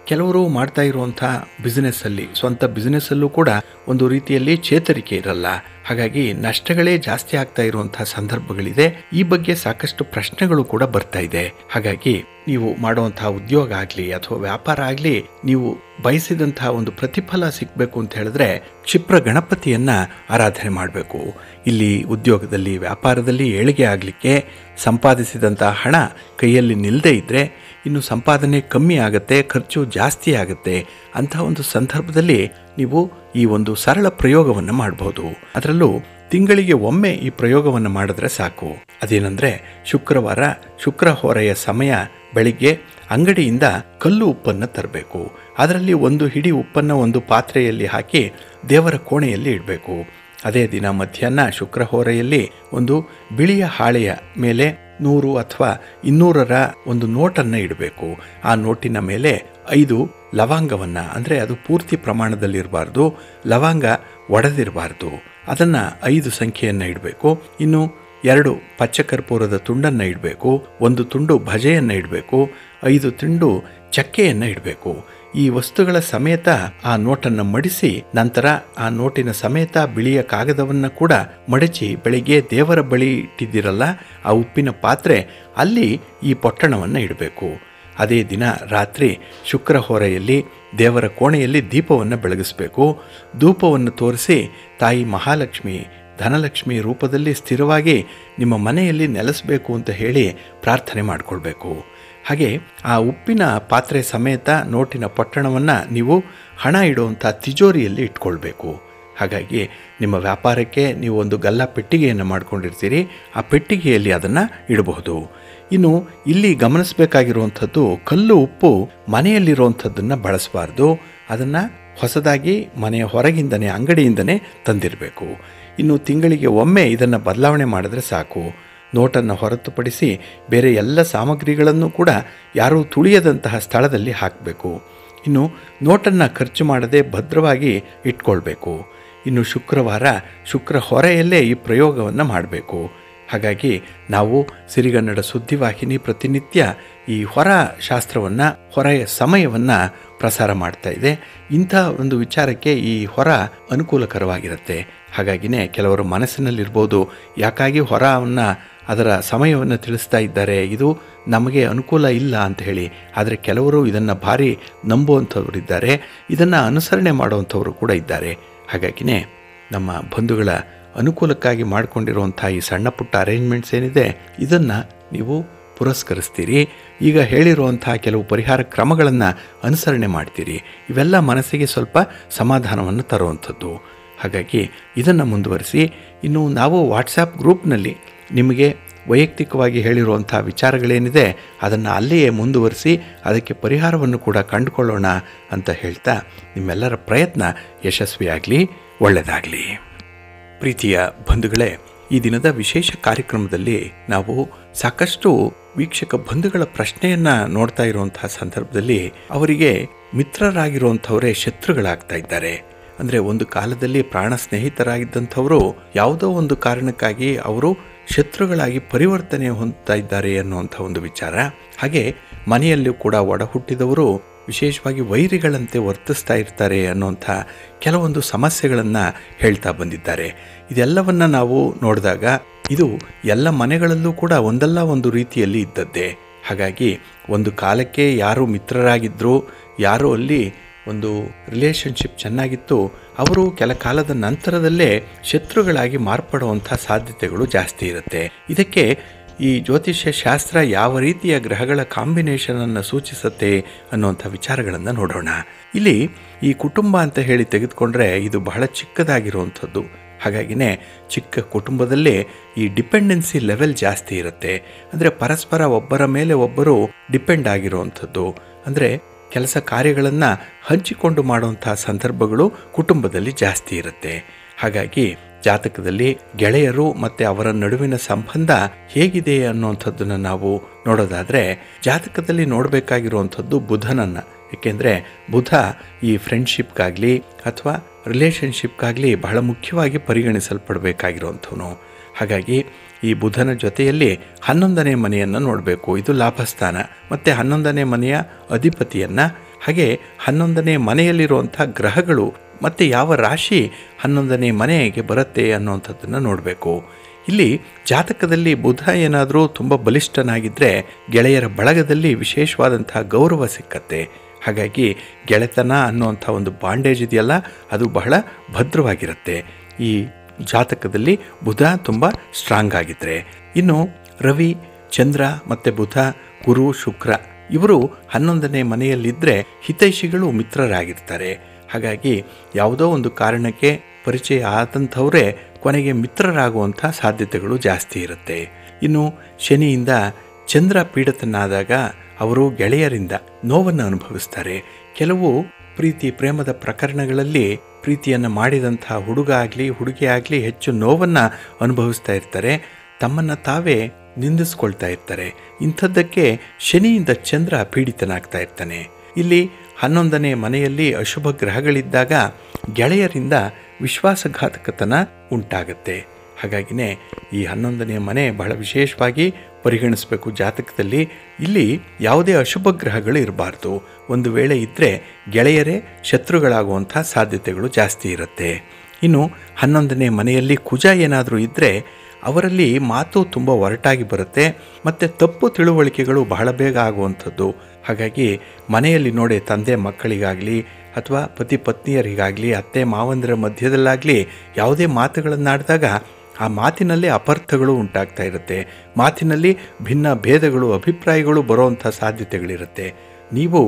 Speaker 1: ಕೆಲವರು ಮಾಡ್ತಾ ಇರುವಂಥ ಬಿಸ್ನೆಸ್ಸಲ್ಲಿ, ಸ್ವಂತ ಬಿಸ್ನೆಸ್ಸಲ್ಲೂ ಕೂಡ ಒಂದು ರೀತಿಯಲ್ಲಿ ಚೇತರಿಕೆ ಇರಲ್ಲ. ಹಾಗಾಗಿ ನಷ್ಟಗಳೇ ಜಾಸ್ತಿ ಆಗ್ತಾ ಇರುವಂಥ ಸಂದರ್ಭಗಳಿದೆ. ಈ ಬಗ್ಗೆ ಸಾಕಷ್ಟು ಪ್ರಶ್ನೆಗಳು ಕೂಡ ಬರ್ತಾ ಇದೆ. ಹಾಗಾಗಿ ನೀವು ಮಾಡುವಂತಹ ಉದ್ಯೋಗ ಆಗಲಿ ಅಥವಾ ವ್ಯಾಪಾರ ಆಗಲಿ, ನೀವು ಬಯಸಿದಂತಹ ಒಂದು ಪ್ರತಿಫಲ ಸಿಗಬೇಕು ಅಂತ ಹೇಳಿದ್ರೆ ಕ್ಷಿಪ್ರ ಗಣಪತಿಯನ್ನು ಆರಾಧನೆ ಮಾಡಬೇಕು. ಇಲ್ಲಿ ಉದ್ಯೋಗದಲ್ಲಿ, ವ್ಯಾಪಾರದಲ್ಲಿ ಏಳಿಗೆ ಆಗಲಿಕ್ಕೆ ಸಂಪಾದಿಸಿದಂತಹ ಹಣ ಕೈಯಲ್ಲಿ ನಿಲ್ಲದೇ ಇದ್ದರೆ ಇನ್ನು ಸಂಪಾದನೆ ಕಮ್ಮಿ ಆಗುತ್ತೆ, ಖರ್ಚು ಜಾಸ್ತಿ ಆಗುತ್ತೆ. ಅಂತಹ ಒಂದು ಸಂದರ್ಭದಲ್ಲಿ ನೀವು ಈ ಒಂದು ಸರಳ ಪ್ರಯೋಗವನ್ನು ಮಾಡಬಹುದು. ಅದರಲ್ಲೂ ತಿಂಗಳಿಗೆ ಒಮ್ಮೆ ಈ ಪ್ರಯೋಗವನ್ನು ಮಾಡಿದ್ರೆ ಸಾಕು. ಅದೇನೆಂದರೆ ಶುಕ್ರವಾರ ಶುಕ್ರ ಹೊರೆಯ ಸಮಯ ಬೆಳಿಗ್ಗೆ ಅಂಗಡಿಯಿಂದ ಕಲ್ಲು ಉಪ್ಪನ್ನು ತರಬೇಕು. ಅದರಲ್ಲಿ 1 ಹಿಡಿ ಉಪ್ಪನ್ನು ಒಂದು ಪಾತ್ರೆಯಲ್ಲಿ ಹಾಕಿ ದೇವರ ಕೋಣೆಯಲ್ಲಿ ಇಡಬೇಕು. ಅದೇ ದಿನ ಮಧ್ಯಾಹ್ನ ಶುಕ್ರ ಹೊರೆಯಲ್ಲಿ ಒಂದು ಬಿಳಿಯ ಹಾಳೆಯ ಮೇಲೆ 100 ಅಥವಾ 200ರ ಒಂದು ನೋಟನ್ನು ಇಡಬೇಕು. ಆ ನೋಟಿನ ಮೇಲೆ 5 ಲವಂಗವನ್ನು, ಅಂದರೆ ಅದು ಪೂರ್ತಿ ಪ್ರಮಾಣದಲ್ಲಿರಬಾರ್ದು, ಲವಂಗ ಒಡೆದಿರಬಾರ್ದು, ಅದನ್ನು 5 ಸಂಖ್ಯೆಯನ್ನು ಇಡಬೇಕು. ಇನ್ನು 2 ಪಚ್ಚಕರ್ಪೂರದ ತುಂಡನ್ನು ಇಡಬೇಕು, 1 ತುಂಡು ಭಜೆಯನ್ನು ಇಡಬೇಕು, 5 ತುಂಡು ಚಕ್ಕೆಯನ್ನು ಇಡಬೇಕು. ಈ ವಸ್ತುಗಳ ಸಮೇತ ಆ ನೋಟನ್ನು ಮಡಿಸಿ, ನಂತರ ಆ ನೋಟಿನ ಸಮೇತ ಬಿಳಿಯ ಕಾಗದವನ್ನು ಕೂಡ ಮಡಚಿ ಬೆಳಿಗ್ಗೆ ದೇವರ ಬಳಿ ಇಟ್ಟಿದ್ದಿರಲ್ಲ ಆ ಉಪ್ಪಿನ ಪಾತ್ರೆ, ಅಲ್ಲಿ ಈ ಪೊಟ್ಟಣವನ್ನು ಇಡಬೇಕು. ಅದೇ ದಿನ ರಾತ್ರಿ ಶುಕ್ರ ಹೊರೆಯಲ್ಲಿ ದೇವರ ಕೋಣೆಯಲ್ಲಿ ದೀಪವನ್ನು ಬೆಳಗಿಸಬೇಕು. ಧೂಪವನ್ನು ತೋರಿಸಿ ತಾಯಿ ಮಹಾಲಕ್ಷ್ಮಿ, ಧನಲಕ್ಷ್ಮಿ ರೂಪದಲ್ಲಿ ಸ್ಥಿರವಾಗಿ ನಿಮ್ಮ ಮನೆಯಲ್ಲಿ ನೆಲೆಸಬೇಕು ಅಂತ ಹೇಳಿ ಪ್ರಾರ್ಥನೆ ಮಾಡಿಕೊಳ್ಬೇಕು. ಹಾಗೆ ಆ ಉಪ್ಪಿನ ಪಾತ್ರೆ ಸಮೇತ ನೋಟಿನ ಪೊಟ್ಟಣವನ್ನು ನೀವು ಹಣ ಇಡುವಂಥ ತಿಜೋರಿಯಲ್ಲಿ ಇಟ್ಕೊಳ್ಬೇಕು. ಹಾಗಾಗಿ ನಿಮ್ಮ ವ್ಯಾಪಾರಕ್ಕೆ ನೀವು ಒಂದು ಗಲ್ಲ ಪೆಟ್ಟಿಗೆಯನ್ನು ಮಾಡ್ಕೊಂಡಿರ್ತೀರಿ, ಆ ಪೆಟ್ಟಿಗೆಯಲ್ಲಿ ಅದನ್ನು ಇಡಬಹುದು. ಇನ್ನು ಇಲ್ಲಿ ಗಮನಿಸಬೇಕಾಗಿರುವಂಥದ್ದು, ಕಲ್ಲು ಉಪ್ಪು ಮನೆಯಲ್ಲಿರುವಂಥದ್ದನ್ನು ಬಳಸಬಾರ್ದು. ಅದನ್ನು ಹೊಸದಾಗಿ ಮನೆಯ ಹೊರಗಿಂದನೇ, ಅಂಗಡಿಯಿಂದನೇ ತಂದಿರಬೇಕು. ಇನ್ನು ತಿಂಗಳಿಗೆ ಒಮ್ಮೆ ಇದನ್ನು ಬದಲಾವಣೆ ಮಾಡಿದ್ರೆ ಸಾಕು. ನೋಟನ್ನು ಹೊರತುಪಡಿಸಿ ಬೇರೆ ಎಲ್ಲ ಸಾಮಗ್ರಿಗಳನ್ನು ಕೂಡ ಯಾರೂ ತುಳಿಯದಂತಹ ಸ್ಥಳದಲ್ಲಿ ಹಾಕಬೇಕು. ಇನ್ನು ನೋಟನ್ನು ಖರ್ಚು ಮಾಡದೆ ಭದ್ರವಾಗಿ ಇಟ್ಕೊಳ್ಬೇಕು. ಇನ್ನು ಶುಕ್ರವಾರ ಶುಕ್ರ ಹೊರೆಯಲ್ಲೇ ಈ ಪ್ರಯೋಗವನ್ನು ಮಾಡಬೇಕು. ಹಾಗಾಗಿ ನಾವು ಸಿರಿಗನ್ನಡ ಸುದ್ದಿವಾಹಿನಿ ಪ್ರತಿನಿತ್ಯ ಈ ಹೊರ ಶಾಸ್ತ್ರವನ್ನು, ಹೊರೆಯ ಸಮಯವನ್ನು ಪ್ರಸಾರ ಮಾಡ್ತಾ ಇದೆ. ಇಂಥ ಒಂದು ವಿಚಾರಕ್ಕೆ ಈ ಹೊರ ಅನುಕೂಲಕರವಾಗಿರುತ್ತೆ. ಹಾಗಾಗಿನೇ ಕೆಲವರ ಮನಸ್ಸಿನಲ್ಲಿರ್ಬೋದು, ಯಾಕಾಗಿ ಹೊರವನ್ನು ಅದರ ಸಮಯವನ್ನು ತಿಳಿಸ್ತಾ ಇದ್ದಾರೆ, ಇದು ನಮಗೆ ಅನುಕೂಲ ಇಲ್ಲ ಅಂತ ಹೇಳಿ. ಆದರೆ ಕೆಲವರು ಇದನ್ನು ಭಾರಿ ನಂಬುವಂಥವ್ರು ಇದ್ದಾರೆ, ಇದನ್ನು ಅನುಸರಣೆ ಮಾಡುವಂಥವರು ಕೂಡ ಇದ್ದಾರೆ. ಹಾಗಾಗಿನೇ ನಮ್ಮ ಬಂಧುಗಳ ಅನುಕೂಲಕ್ಕಾಗಿ ಮಾಡಿಕೊಂಡಿರುವಂಥ ಈ ಸಣ್ಣ ಪುಟ್ಟ ಅರೇಂಜ್ಮೆಂಟ್ಸ್ ಏನಿದೆ, ಇದನ್ನು ನೀವು ಪುರಸ್ಕರಿಸ್ತೀರಿ. ಈಗ ಹೇಳಿರುವಂಥ ಕೆಲವು ಪರಿಹಾರ ಕ್ರಮಗಳನ್ನು ಅನುಸರಣೆ ಮಾಡ್ತೀರಿ. ಇವೆಲ್ಲ ಮನಸ್ಸಿಗೆ ಸ್ವಲ್ಪ ಸಮಾಧಾನವನ್ನು ತರುವಂಥದ್ದು. ಹಾಗಾಗಿ ಇದನ್ನು ಮುಂದುವರಿಸಿ, ಇನ್ನು ನಾವು ವಾಟ್ಸಪ್ ಗ್ರೂಪ್ನಲ್ಲಿ ನಿಮಗೆ ವೈಯಕ್ತಿಕವಾಗಿ ಹೇಳಿರುವಂಥ ವಿಚಾರಗಳೇನಿದೆ ಅದನ್ನು ಅಲ್ಲಿಯೇ ಮುಂದುವರಿಸಿ ಅದಕ್ಕೆ ಪರಿಹಾರವನ್ನು ಕೂಡ ಕಂಡುಕೊಳ್ಳೋಣ ಅಂತ ಹೇಳ್ತಾ, ನಿಮ್ಮೆಲ್ಲರ ಪ್ರಯತ್ನ ಯಶಸ್ವಿಯಾಗಲಿ, ಒಳ್ಳೆಯದಾಗಲಿ. ಪ್ರೀತಿಯ ಬಂಧುಗಳೇ, ಈ ದಿನದ ವಿಶೇಷ ಕಾರ್ಯಕ್ರಮದಲ್ಲಿ ನಾವು ಸಾಕಷ್ಟು ವೀಕ್ಷಕ ಬಂಧುಗಳ ಪ್ರಶ್ನೆಯನ್ನು ನೋಡ್ತಾ ಇರುವಂತಹ ಸಂದರ್ಭದಲ್ಲಿ ಅವರಿಗೆ ಮಿತ್ರರಾಗಿರುವಂಥವರೇ ಶತ್ರುಗಳಾಗ್ತಾ ಇದ್ದಾರೆ. ಅಂದರೆ ಒಂದು ಕಾಲದಲ್ಲಿ ಪ್ರಾಣ ಸ್ನೇಹಿತರಾಗಿದ್ದಂಥವರು ಯಾವುದೋ ಒಂದು ಕಾರಣಕ್ಕಾಗಿ ಅವರು ಶತ್ರುಗಳಾಗಿ ಪರಿವರ್ತನೆ ಹೊಂದ್ತಾ ಇದ್ದಾರೆ ಅನ್ನುವಂಥ ಒಂದು ವಿಚಾರ. ಹಾಗೆ ಮನೆಯಲ್ಲೂ ಕೂಡ ಒಡ ಹುಟ್ಟಿದವರು ವಿಶೇಷವಾಗಿ ವೈರಿಗಳಂತೆ ವರ್ತಿಸ್ತಾ ಇರ್ತಾರೆ ಅನ್ನುವಂಥ ಕೆಲವೊಂದು ಸಮಸ್ಯೆಗಳನ್ನು ಹೇಳ್ತಾ ಬಂದಿದ್ದಾರೆ. ಇದೆಲ್ಲವನ್ನು ನಾವು ನೋಡಿದಾಗ ಇದು ಎಲ್ಲ ಮನೆಗಳಲ್ಲೂ ಕೂಡ ಒಂದಲ್ಲ ಒಂದು ರೀತಿಯಲ್ಲಿ ಇದ್ದದ್ದೇ. ಹಾಗಾಗಿ ಒಂದು ಕಾಲಕ್ಕೆ ಯಾರು ಮಿತ್ರರಾಗಿದ್ದರು, ಯಾರು ಅಲ್ಲಿ ಒಂದು ರಿಲೇಷನ್ಶಿಪ್ ಚೆನ್ನಾಗಿತ್ತು, ಅವರು ಕೆಲ ಕಾಲದ ನಂತರದಲ್ಲೇ ಶತ್ರುಗಳಾಗಿ ಮಾರ್ಪಡುವಂಥ ಸಾಧ್ಯತೆಗಳು ಜಾಸ್ತಿ ಇರುತ್ತೆ. ಇದಕ್ಕೆ ಈ ಜ್ಯೋತಿಷ್ಯ ಶಾಸ್ತ್ರ ಯಾವ ರೀತಿಯ ಗ್ರಹಗಳ ಕಾಂಬಿನೇಷನನ್ನು ಸೂಚಿಸುತ್ತೆ ಅನ್ನುವಂಥ ವಿಚಾರಗಳನ್ನು ನೋಡೋಣ. ಇಲ್ಲಿ ಈ ಕುಟುಂಬ ಅಂತ ಹೇಳಿ ತೆಗೆದುಕೊಂಡ್ರೆ ಇದು ಬಹಳ ಚಿಕ್ಕದಾಗಿರುವಂಥದ್ದು. ಹಾಗಾಗಿನೇ ಚಿಕ್ಕ ಕುಟುಂಬದಲ್ಲೇ ಈ ಡಿಪೆಂಡೆನ್ಸಿ ಲೆವೆಲ್ ಜಾಸ್ತಿ ಇರುತ್ತೆ. ಅಂದರೆ ಪರಸ್ಪರ ಒಬ್ಬರ ಮೇಲೆ ಒಬ್ಬರು ಡಿಪೆಂಡ್ ಆಗಿರುವಂಥದ್ದು. ಅಂದರೆ ಕೆಲಸ ಕಾರ್ಯಗಳನ್ನು ಹಂಚಿಕೊಂಡು ಮಾಡುವಂಥ ಸಂದರ್ಭಗಳು ಕುಟುಂಬದಲ್ಲಿ ಜಾಸ್ತಿ ಇರುತ್ತೆ. ಹಾಗಾಗಿ ಜಾತಕದಲ್ಲಿ ಗೆಳೆಯರು ಮತ್ತು ಅವರ ನಡುವಿನ ಸಂಬಂಧ ಹೇಗಿದೆ ಅನ್ನುವಂಥದ್ದನ್ನು ನಾವು ನೋಡೋದಾದರೆ, ಜಾತಕದಲ್ಲಿ ನೋಡಬೇಕಾಗಿರುವಂಥದ್ದು ಬುಧನನ್ನು. ಏಕೆಂದರೆ ಬುಧ ಈ ಫ್ರೆಂಡ್ಶಿಪ್ಗಾಗಲಿ ಅಥವಾ ರಿಲೇಷನ್ಶಿಪ್ಗಾಗಲಿ ಬಹಳ ಮುಖ್ಯವಾಗಿ ಪರಿಗಣಿಸಲ್ಪಡಬೇಕಾಗಿರುವಂಥವನು. ಹಾಗಾಗಿ ಈ ಬುಧನ ಜೊತೆಯಲ್ಲಿ 11ನೇ ಮನೆಯನ್ನು ನೋಡಬೇಕು. ಇದು ಲಾಭಸ್ಥಾನ. ಮತ್ತು 11ನೇ ಮನೆಯ ಅಧಿಪತಿಯನ್ನು, ಹಾಗೆ 11ನೇ ಮನೆಯಲ್ಲಿರುವಂಥ ಗ್ರಹಗಳು ಮತ್ತು ಯಾವ ರಾಶಿ 11ನೇ ಮನೆಗೆ ಬರುತ್ತೆ ಅನ್ನುವಂಥದ್ದನ್ನು ನೋಡಬೇಕು. ಇಲ್ಲಿ ಜಾತಕದಲ್ಲಿ ಬುಧ ಏನಾದರೂ ತುಂಬ ಬಲಿಷ್ಠನಾಗಿದ್ದರೆ ಗೆಳೆಯರ ಬಳಗದಲ್ಲಿ ವಿಶೇಷವಾದಂಥ ಗೌರವ ಸಿಕ್ಕತ್ತೆ. ಹಾಗಾಗಿ ಗೆಳೆತನ ಅನ್ನುವಂಥ ಒಂದು ಬಾಂಡೇಜ್ ಇದೆಯಲ್ಲ, ಅದು ಬಹಳ ಭದ್ರವಾಗಿರುತ್ತೆ ಈ ಜಾತಕದಲ್ಲಿ ಬುಧ ತುಂಬ ಸ್ಟ್ರಾಂಗ್ ಆಗಿದ್ದರೆ. ಇನ್ನು ರವಿ, ಚಂದ್ರ ಮತ್ತು ಬುಧ, ಗುರು, ಶುಕ್ರ ಇವರು 11ನೇ ಮನೆಯಲ್ಲಿದ್ದರೆ ಹಿತೈಷಿಗಳು ಮಿತ್ರರಾಗಿರ್ತಾರೆ. ಹಾಗಾಗಿ ಯಾವುದೋ ಒಂದು ಕಾರಣಕ್ಕೆ ಪರಿಚಯ ಆದಂಥವರೇ ಕೊನೆಗೆ ಮಿತ್ರರಾಗುವಂಥ ಸಾಧ್ಯತೆಗಳು ಜಾಸ್ತಿ ಇರುತ್ತೆ. ಇನ್ನು ಶನಿಯಿಂದ ಚಂದ್ರ ಪೀಡಿತನಾದಾಗ ಅವರು ಗೆಳೆಯರಿಂದ ನೋವನ್ನು ಅನುಭವಿಸ್ತಾರೆ. ಕೆಲವು ಪ್ರೀತಿ ಪ್ರೇಮದ ಪ್ರಕರಣಗಳಲ್ಲಿ ಪ್ರೀತಿಯನ್ನು ಮಾಡಿದಂಥ ಹುಡುಗ ಆಗಲಿ ಹುಡುಗಿ ಆಗಲಿ ಹೆಚ್ಚು ನೋವನ್ನು ಅನುಭವಿಸ್ತಾ ಇರ್ತಾರೆ, ತಮ್ಮನ್ನು ತಾವೇ ನಿಂದಿಸ್ಕೊಳ್ತಾ ಇರ್ತಾರೆ. ಇಂಥದ್ದಕ್ಕೆ ಶನಿಯಿಂದ ಚಂದ್ರ ಪೀಡಿತನಾಗ್ತಾ ಇರ್ತಾನೆ. ಇಲ್ಲಿ 11ನೇ ಮನೆಯಲ್ಲಿ ಅಶುಭ ಗ್ರಹಗಳಿದ್ದಾಗ ಗೆಳೆಯರಿಂದ ವಿಶ್ವಾಸಘಾತಕತನ ಉಂಟಾಗತ್ತೆ. ಹಾಗಾಗಿನೇ ಈ 11ನೇ ಮನೆ ಬಹಳ ವಿಶೇಷವಾಗಿ ಪರಿಗಣಿಸಬೇಕು ಜಾತಕದಲ್ಲಿ. ಇಲ್ಲಿ ಯಾವುದೇ ಅಶುಭ ಗ್ರಹಗಳು ಇರಬಾರ್ದು. ಒಂದು ವೇಳೆ ಇದ್ದರೆ ಗೆಳೆಯರೇ ಶತ್ರುಗಳಾಗುವಂಥ ಸಾಧ್ಯತೆಗಳು ಜಾಸ್ತಿ ಇರುತ್ತೆ. ಇನ್ನು 11ನೇ ಮನೆಯಲ್ಲಿ ಕುಜ ಏನಾದರೂ ಇದ್ದರೆ ಅವರಲ್ಲಿ ಮಾತು ತುಂಬ ಒರಟಾಗಿ ಬರುತ್ತೆ ಮತ್ತು ತಪ್ಪು ತಿಳುವಳಿಕೆಗಳು ಬಹಳ ಬೇಗ ಆಗುವಂಥದ್ದು. ಹಾಗಾಗಿ ಮನೆಯಲ್ಲಿ ನೋಡಿ ತಂದೆ ಮಕ್ಕಳಿಗಾಗಲಿ ಅಥವಾ ಪತಿ ಪತ್ನಿಯರಿಗಾಗಲಿ ಅತ್ತೆ ಮಾವಂದಿರ ಮಧ್ಯದಲ್ಲಾಗಲಿ ಯಾವುದೇ ಮಾತುಗಳನ್ನಾಡಿದಾಗ ಆ ಮಾತಿನಲ್ಲೇ ಅಪಾರ್ಥಗಳು ಉಂಟಾಗ್ತಾ ಇರುತ್ತೆ. ಮಾತಿನಲ್ಲಿ ಭಿನ್ನ ಭೇದಗಳು ಅಭಿಪ್ರಾಯಗಳು ಬರುವಂಥ ಸಾಧ್ಯತೆಗಳಿರುತ್ತೆ. ನೀವು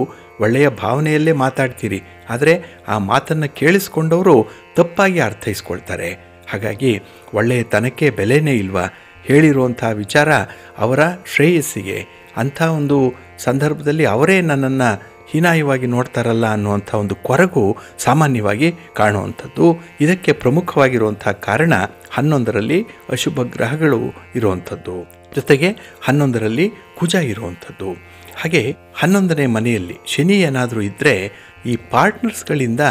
Speaker 1: ಒಳ್ಳೆಯ ಭಾವನೆಯಲ್ಲೇ ಮಾತಾಡ್ತೀರಿ, ಆದರೆ ಆ ಮಾತನ್ನು ಕೇಳಿಸ್ಕೊಂಡವರು ತಪ್ಪಾಗಿ ಅರ್ಥೈಸ್ಕೊಳ್ತಾರೆ. ಹಾಗಾಗಿ ಒಳ್ಳೆಯ ತನಕ್ಕೆ ಬೆಲೆನೇ ಇಲ್ವಾ, ಹೇಳಿರುವಂಥ ವಿಚಾರ ಅವರ ಶ್ರೇಯಸ್ಸಿಗೆ, ಅಂಥ ಒಂದು ಸಂದರ್ಭದಲ್ಲಿ ಅವರೇ ನನ್ನನ್ನು ಹೀನಾಯವಾಗಿ ನೋಡ್ತಾರಲ್ಲ ಅನ್ನುವಂಥ ಒಂದು ಕೊರಗು ಸಾಮಾನ್ಯವಾಗಿ ಕಾಣುವಂಥದ್ದು. ಇದಕ್ಕೆ ಪ್ರಮುಖವಾಗಿರುವಂಥ ಕಾರಣ 11ರಲ್ಲಿ ಅಶುಭ ಗ್ರಹಗಳು ಇರುವಂಥದ್ದು, ಜೊತೆಗೆ 11ರಲ್ಲಿ ಕುಜ ಇರುವಂಥದ್ದು. ಹಾಗೆ 11ನೇ ಮನೆಯಲ್ಲಿ ಶನಿ ಏನಾದರೂ ಇದ್ದರೆ ಈ ಪಾರ್ಟ್ನರ್ಸ್ಗಳಿಂದ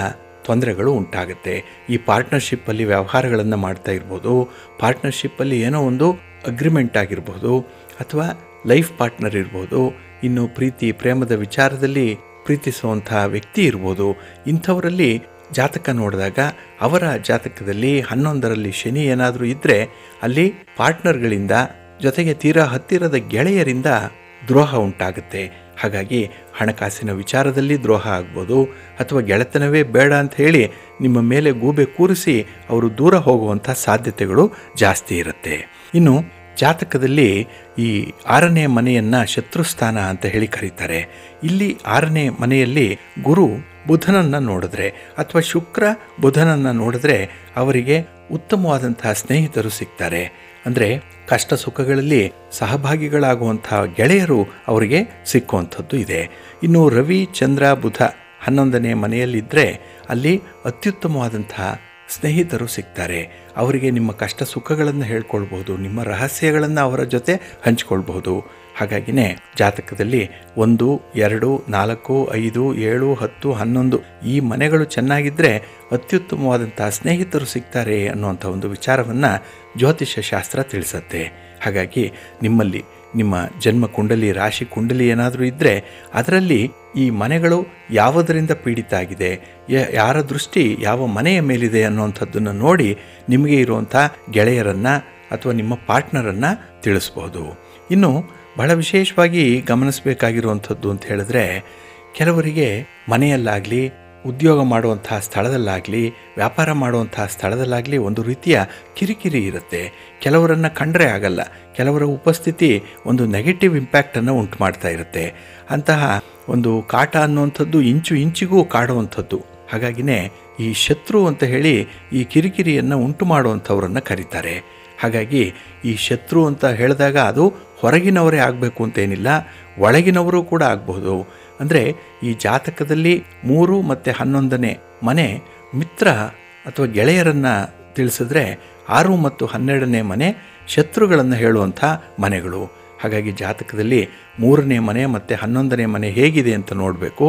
Speaker 1: ತೊಂದರೆಗಳು ಉಂಟಾಗುತ್ತೆ. ಈ ಪಾರ್ಟ್ನರ್ಶಿಪ್ಪಲ್ಲಿ ವ್ಯವಹಾರಗಳನ್ನು ಮಾಡ್ತಾ ಇರ್ಬೋದು, ಪಾರ್ಟ್ನರ್ಶಿಪ್ಪಲ್ಲಿ ಏನೋ ಒಂದು ಅಗ್ರಿಮೆಂಟ್ ಆಗಿರ್ಬೋದು, ಅಥವಾ ಲೈಫ್ ಪಾರ್ಟ್ನರ್ ಇರ್ಬೋದು, ಇನ್ನು ಪ್ರೀತಿ ಪ್ರೇಮದ ವಿಚಾರದಲ್ಲಿ ಪ್ರೀತಿಸುವಂಥ ವ್ಯಕ್ತಿ ಇರ್ಬೋದು. ಇಂಥವರಲ್ಲಿ ಜಾತಕ ನೋಡಿದಾಗ ಅವರ ಜಾತಕದಲ್ಲಿ 11ರಲ್ಲಿ ಶನಿ ಏನಾದರೂ ಇದ್ದರೆ ಅಲ್ಲಿ ಪಾರ್ಟ್ನರ್ಗಳಿಂದ, ಜೊತೆಗೆ ತೀರಾ ಹತ್ತಿರದ ಗೆಳೆಯರಿಂದ ದ್ರೋಹ ಉಂಟಾಗುತ್ತೆ. ಹಾಗಾಗಿ ಹಣಕಾಸಿನ ವಿಚಾರದಲ್ಲಿ ದ್ರೋಹ ಆಗ್ಬೋದು, ಅಥವಾ ಗೆಳೆತನವೇ ಬೇಡ ಅಂತ ಹೇಳಿ ನಿಮ್ಮ ಮೇಲೆ ಗೂಬೆ ಕೂರಿಸಿ ಅವರು ದೂರ ಹೋಗುವಂಥ ಸಾಧ್ಯತೆಗಳು ಜಾಸ್ತಿ ಇರುತ್ತೆ. ಇನ್ನು ಜಾತಕದಲ್ಲಿ ಈ 6ನೇ ಮನೆಯನ್ನು ಶತ್ರುಸ್ಥಾನ ಅಂತ ಹೇಳಿ ಕರೀತಾರೆ. ಇಲ್ಲಿ 6ನೇ ಮನೆಯಲ್ಲಿ ಗುರು ಬುಧನನ್ನು ನೋಡಿದ್ರೆ ಅಥವಾ ಶುಕ್ರ ಬುಧನನ್ನು ನೋಡಿದ್ರೆ ಅವರಿಗೆ ಉತ್ತಮವಾದಂತಹ ಸ್ನೇಹಿತರು ಸಿಗ್ತಾರೆ. ಅಂದರೆ ಕಷ್ಟ ಸುಖಗಳಲ್ಲಿ ಸಹಭಾಗಿಗಳಾಗುವಂಥ ಗೆಳೆಯರು ಅವರಿಗೆ ಸಿಕ್ಕುವಂಥದ್ದು ಇದೆ. ಇನ್ನು ರವಿ ಚಂದ್ರ ಬುಧ 11ನೇ ಮನೆಯಲ್ಲಿದ್ದರೆ ಅಲ್ಲಿ ಅತ್ಯುತ್ತಮವಾದಂತಹ ಸ್ನೇಹಿತರು ಸಿಗ್ತಾರೆ. ಅವರಿಗೆ ನಿಮ್ಮ ಕಷ್ಟ ಸುಖಗಳನ್ನು ಹೇಳ್ಕೊಳ್ಬೋದು, ನಿಮ್ಮ ರಹಸ್ಯಗಳನ್ನು ಅವರ ಜೊತೆ ಹಂಚ್ಕೊಳ್ಬಹುದು. ಹಾಗಾಗಿನೇ ಜಾತಕದಲ್ಲಿ 1, 2, 4, 5, 7, 10, 11 ಈ ಮನೆಗಳು ಚೆನ್ನಾಗಿದ್ದರೆ ಅತ್ಯುತ್ತಮವಾದಂಥ ಸ್ನೇಹಿತರು ಸಿಗ್ತಾರೆ ಅನ್ನುವಂಥ ಒಂದು ವಿಚಾರವನ್ನು ಜ್ಯೋತಿಷ್ಯ ಶಾಸ್ತ್ರ ತಿಳಿಸುತ್ತೆ. ಹಾಗಾಗಿ ನಿಮ್ಮಲ್ಲಿ ನಿಮ್ಮ ಜನ್ಮ ಕುಂಡಲಿ, ರಾಶಿ ಕುಂಡಲಿ ಏನಾದರೂ ಇದ್ದರೆ ಅದರಲ್ಲಿ ಈ ಮನೆಗಳು ಯಾವುದರಿಂದ ಪೀಡಿತ ಆಗಿದೆ, ಯಾರ ದೃಷ್ಟಿ ಯಾವ ಮನೆಯ ಮೇಲಿದೆ ಅನ್ನುವಂಥದ್ದನ್ನು ನೋಡಿ ನಿಮಗೆ ಇರುವಂಥ ಗೆಳೆಯರನ್ನು ಅಥವಾ ನಿಮ್ಮ ಪಾರ್ಟ್ನರನ್ನು ತಿಳಿಸ್ಬೋದು. ಇನ್ನು ಬಹಳ ವಿಶೇಷವಾಗಿ ಗಮನಿಸಬೇಕಾಗಿರುವಂಥದ್ದು ಅಂತ ಹೇಳಿದ್ರೆ, ಕೆಲವರಿಗೆ ಮನೆಯಲ್ಲಾಗಲಿ, ಉದ್ಯೋಗ ಮಾಡುವಂತಹ ಸ್ಥಳದಲ್ಲಾಗಲಿ, ವ್ಯಾಪಾರ ಮಾಡುವಂತಹ ಸ್ಥಳದಲ್ಲಾಗಲಿ ಒಂದು ರೀತಿಯ ಕಿರಿಕಿರಿ ಇರುತ್ತೆ. ಕೆಲವರನ್ನು ಕಂಡರೆ ಆಗಲ್ಲ, ಕೆಲವರ ಉಪಸ್ಥಿತಿ ಒಂದು ನೆಗೆಟಿವ್ ಇಂಪ್ಯಾಕ್ಟನ್ನು ಉಂಟು ಮಾಡ್ತಾ ಇರುತ್ತೆ. ಅಂತಹ ಒಂದು ಕಾಟ ಅನ್ನುವಂಥದ್ದು ಇಂಚು ಇಂಚಿಗೂ ಕಾಡುವಂಥದ್ದು. ಹಾಗಾಗಿನೇ ಈ ಶತ್ರು ಅಂತ ಹೇಳಿ ಈ ಕಿರಿಕಿರಿಯನ್ನು ಉಂಟು ಮಾಡುವಂಥವ್ರನ್ನು ಕರೀತಾರೆ. ಹಾಗಾಗಿ ಈ ಶತ್ರು ಅಂತ ಹೇಳಿದಾಗ ಅದು ಹೊರಗಿನವರೇ ಆಗಬೇಕು ಅಂತೇನಿಲ್ಲ, ಒಳಗಿನವರು ಕೂಡ ಆಗಬಹುದು. ಅಂದರೆ ಈ ಜಾತಕದಲ್ಲಿ 3 ಮತ್ತು 11ನೇ ಮನೆ ಮಿತ್ರ ಅಥವಾ ಗೆಳೆಯರನ್ನು ತಿಳಿಸಿದ್ರೆ 6 ಮತ್ತು 12ನೇ ಮನೆ ಶತ್ರುಗಳನ್ನು ಹೇಳುವಂಥ ಮನೆಗಳು. ಹಾಗಾಗಿ ಜಾತಕದಲ್ಲಿ 3ನೇ ಮನೆ ಮತ್ತು 11ನೇ ಮನೆ ಹೇಗಿದೆ ಅಂತ ನೋಡಬೇಕು.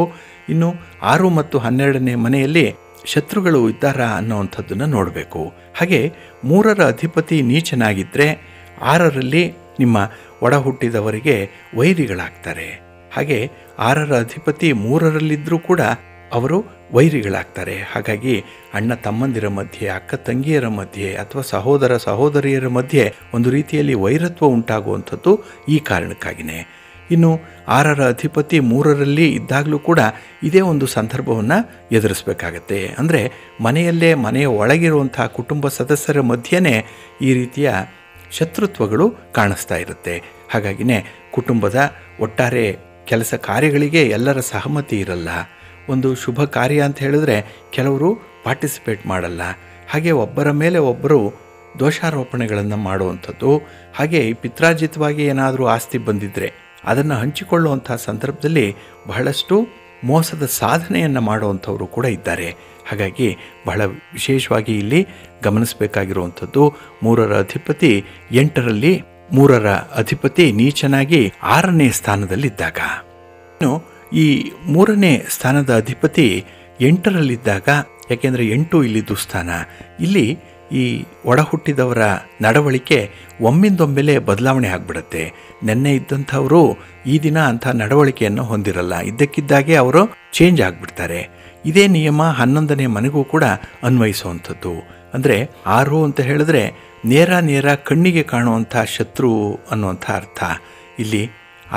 Speaker 1: ಇನ್ನು 6 ಮತ್ತು 12ನೇ ಮನೆಯಲ್ಲಿ ಶತ್ರುಗಳು ಇದ್ದಾರಾ ಅನ್ನೋವಂಥದ್ದನ್ನು ನೋಡಬೇಕು. ಹಾಗೆ 3ರ ಅಧಿಪತಿ ನೀಚನಾಗಿದ್ದರೆ 6ರಲ್ಲಿ ನಿಮ್ಮ ಒಡ ಹುಟ್ಟಿದವರಿಗೆ ವೈರಿಗಳಾಗ್ತಾರೆ. ಹಾಗೆ 6ರ ಅಧಿಪತಿ 3ರಲ್ಲಿದ್ದರೂ ಕೂಡ ಅವರು ವೈರಿಗಳಾಗ್ತಾರೆ. ಹಾಗಾಗಿ ಅಣ್ಣ ತಮ್ಮಂದಿರ ಮಧ್ಯೆ, ಅಕ್ಕ ತಂಗಿಯರ ಮಧ್ಯೆ ಅಥವಾ ಸಹೋದರ ಸಹೋದರಿಯರ ಮಧ್ಯೆ ಒಂದು ರೀತಿಯಲ್ಲಿ ವೈರತ್ವ ಉಂಟಾಗುವಂಥದ್ದು ಈ ಕಾರಣಕ್ಕಾಗಿಯೇ. ಇನ್ನು 6ರ ಅಧಿಪತಿ 3ರಲ್ಲಿ ಇದ್ದಾಗಲೂ ಕೂಡ ಇದೇ ಒಂದು ಸಂದರ್ಭವನ್ನು ಎದುರಿಸಬೇಕಾಗತ್ತೆ. ಅಂದರೆ ಮನೆಯ ಒಳಗಿರುವಂಥ ಕುಟುಂಬ ಸದಸ್ಯರ ಮಧ್ಯೆಯೇ ಈ ರೀತಿಯ ಶತ್ರುತ್ವಗಳು ಕಾಣಿಸ್ತಾ ಇರುತ್ತೆ. ಹಾಗಾಗಿನೇ ಕುಟುಂಬದ ಒಟ್ಟಾರೆ ಕೆಲಸ ಕಾರ್ಯಗಳಿಗೆ ಎಲ್ಲರ ಸಹಮತಿ ಇರಲ್ಲ. ಒಂದು ಶುಭ ಕಾರ್ಯ ಅಂತ ಹೇಳಿದ್ರೆ ಕೆಲವರು ಪಾರ್ಟಿಸಿಪೇಟ್ ಮಾಡಲ್ಲ. ಹಾಗೆ ಒಬ್ಬರ ಮೇಲೆ ಒಬ್ಬರು ದೋಷಾರೋಪಣೆಗಳನ್ನು ಮಾಡುವಂಥದ್ದು. ಹಾಗೆ ಪಿತ್ರಾರ್ಜಿತವಾಗಿ ಏನಾದರೂ ಆಸ್ತಿ ಬಂದಿದ್ದರೆ ಅದನ್ನು ಹಂಚಿಕೊಳ್ಳುವಂಥ ಸಂದರ್ಭದಲ್ಲಿ ಬಹಳಷ್ಟು ಮೋಸದ ಸಾಧನೆಯನ್ನು ಮಾಡುವಂಥವರು ಕೂಡ ಇದ್ದಾರೆ. ಹಾಗಾಗಿ ಬಹಳ ವಿಶೇಷವಾಗಿ ಇಲ್ಲಿ ಗಮನಿಸಬೇಕಾಗಿರುವಂಥದ್ದು 3ರ ಅಧಿಪತಿ 8ರಲ್ಲಿ 3ರ ಅಧಿಪತಿ ನೀಚನಾಗಿ 6ನೇ ಸ್ಥಾನದಲ್ಲಿದ್ದಾಗ, ಇನ್ನು ಈ 3ನೇ ಸ್ಥಾನದ ಅಧಿಪತಿ 8ರಲ್ಲಿದ್ದಾಗ, ಯಾಕೆಂದರೆ 8 ಇಲ್ಲಿ ದುಸ್ಥಾನ, ಇಲ್ಲಿ ಈ ಒಡ ಹುಟ್ಟಿದವರ ನಡವಳಿಕೆ ಒಮ್ಮಿಂದೊಮ್ಮೆಲೆ ಬದಲಾವಣೆ ಆಗಿಬಿಡುತ್ತೆ. ನೆನ್ನೆ ಇದ್ದಂಥವರು ಈ ದಿನ ಅಂಥ ನಡವಳಿಕೆಯನ್ನು ಹೊಂದಿರಲ್ಲ, ಇದ್ದಕ್ಕಿದ್ದಾಗೆ ಅವರು ಚೇಂಜ್ ಆಗಿಬಿಡ್ತಾರೆ. ಇದೇ ನಿಯಮ 11ನೇ ಮನೆಗೂ ಕೂಡ ಅನ್ವಯಿಸುವಂಥದ್ದು. ಅಂದರೆ 6 ಅಂತ ಹೇಳಿದ್ರೆ ನೇರ ಕಣ್ಣಿಗೆ ಕಾಣುವಂಥ ಶತ್ರು ಅನ್ನುವಂಥ ಅರ್ಥ. ಇಲ್ಲಿ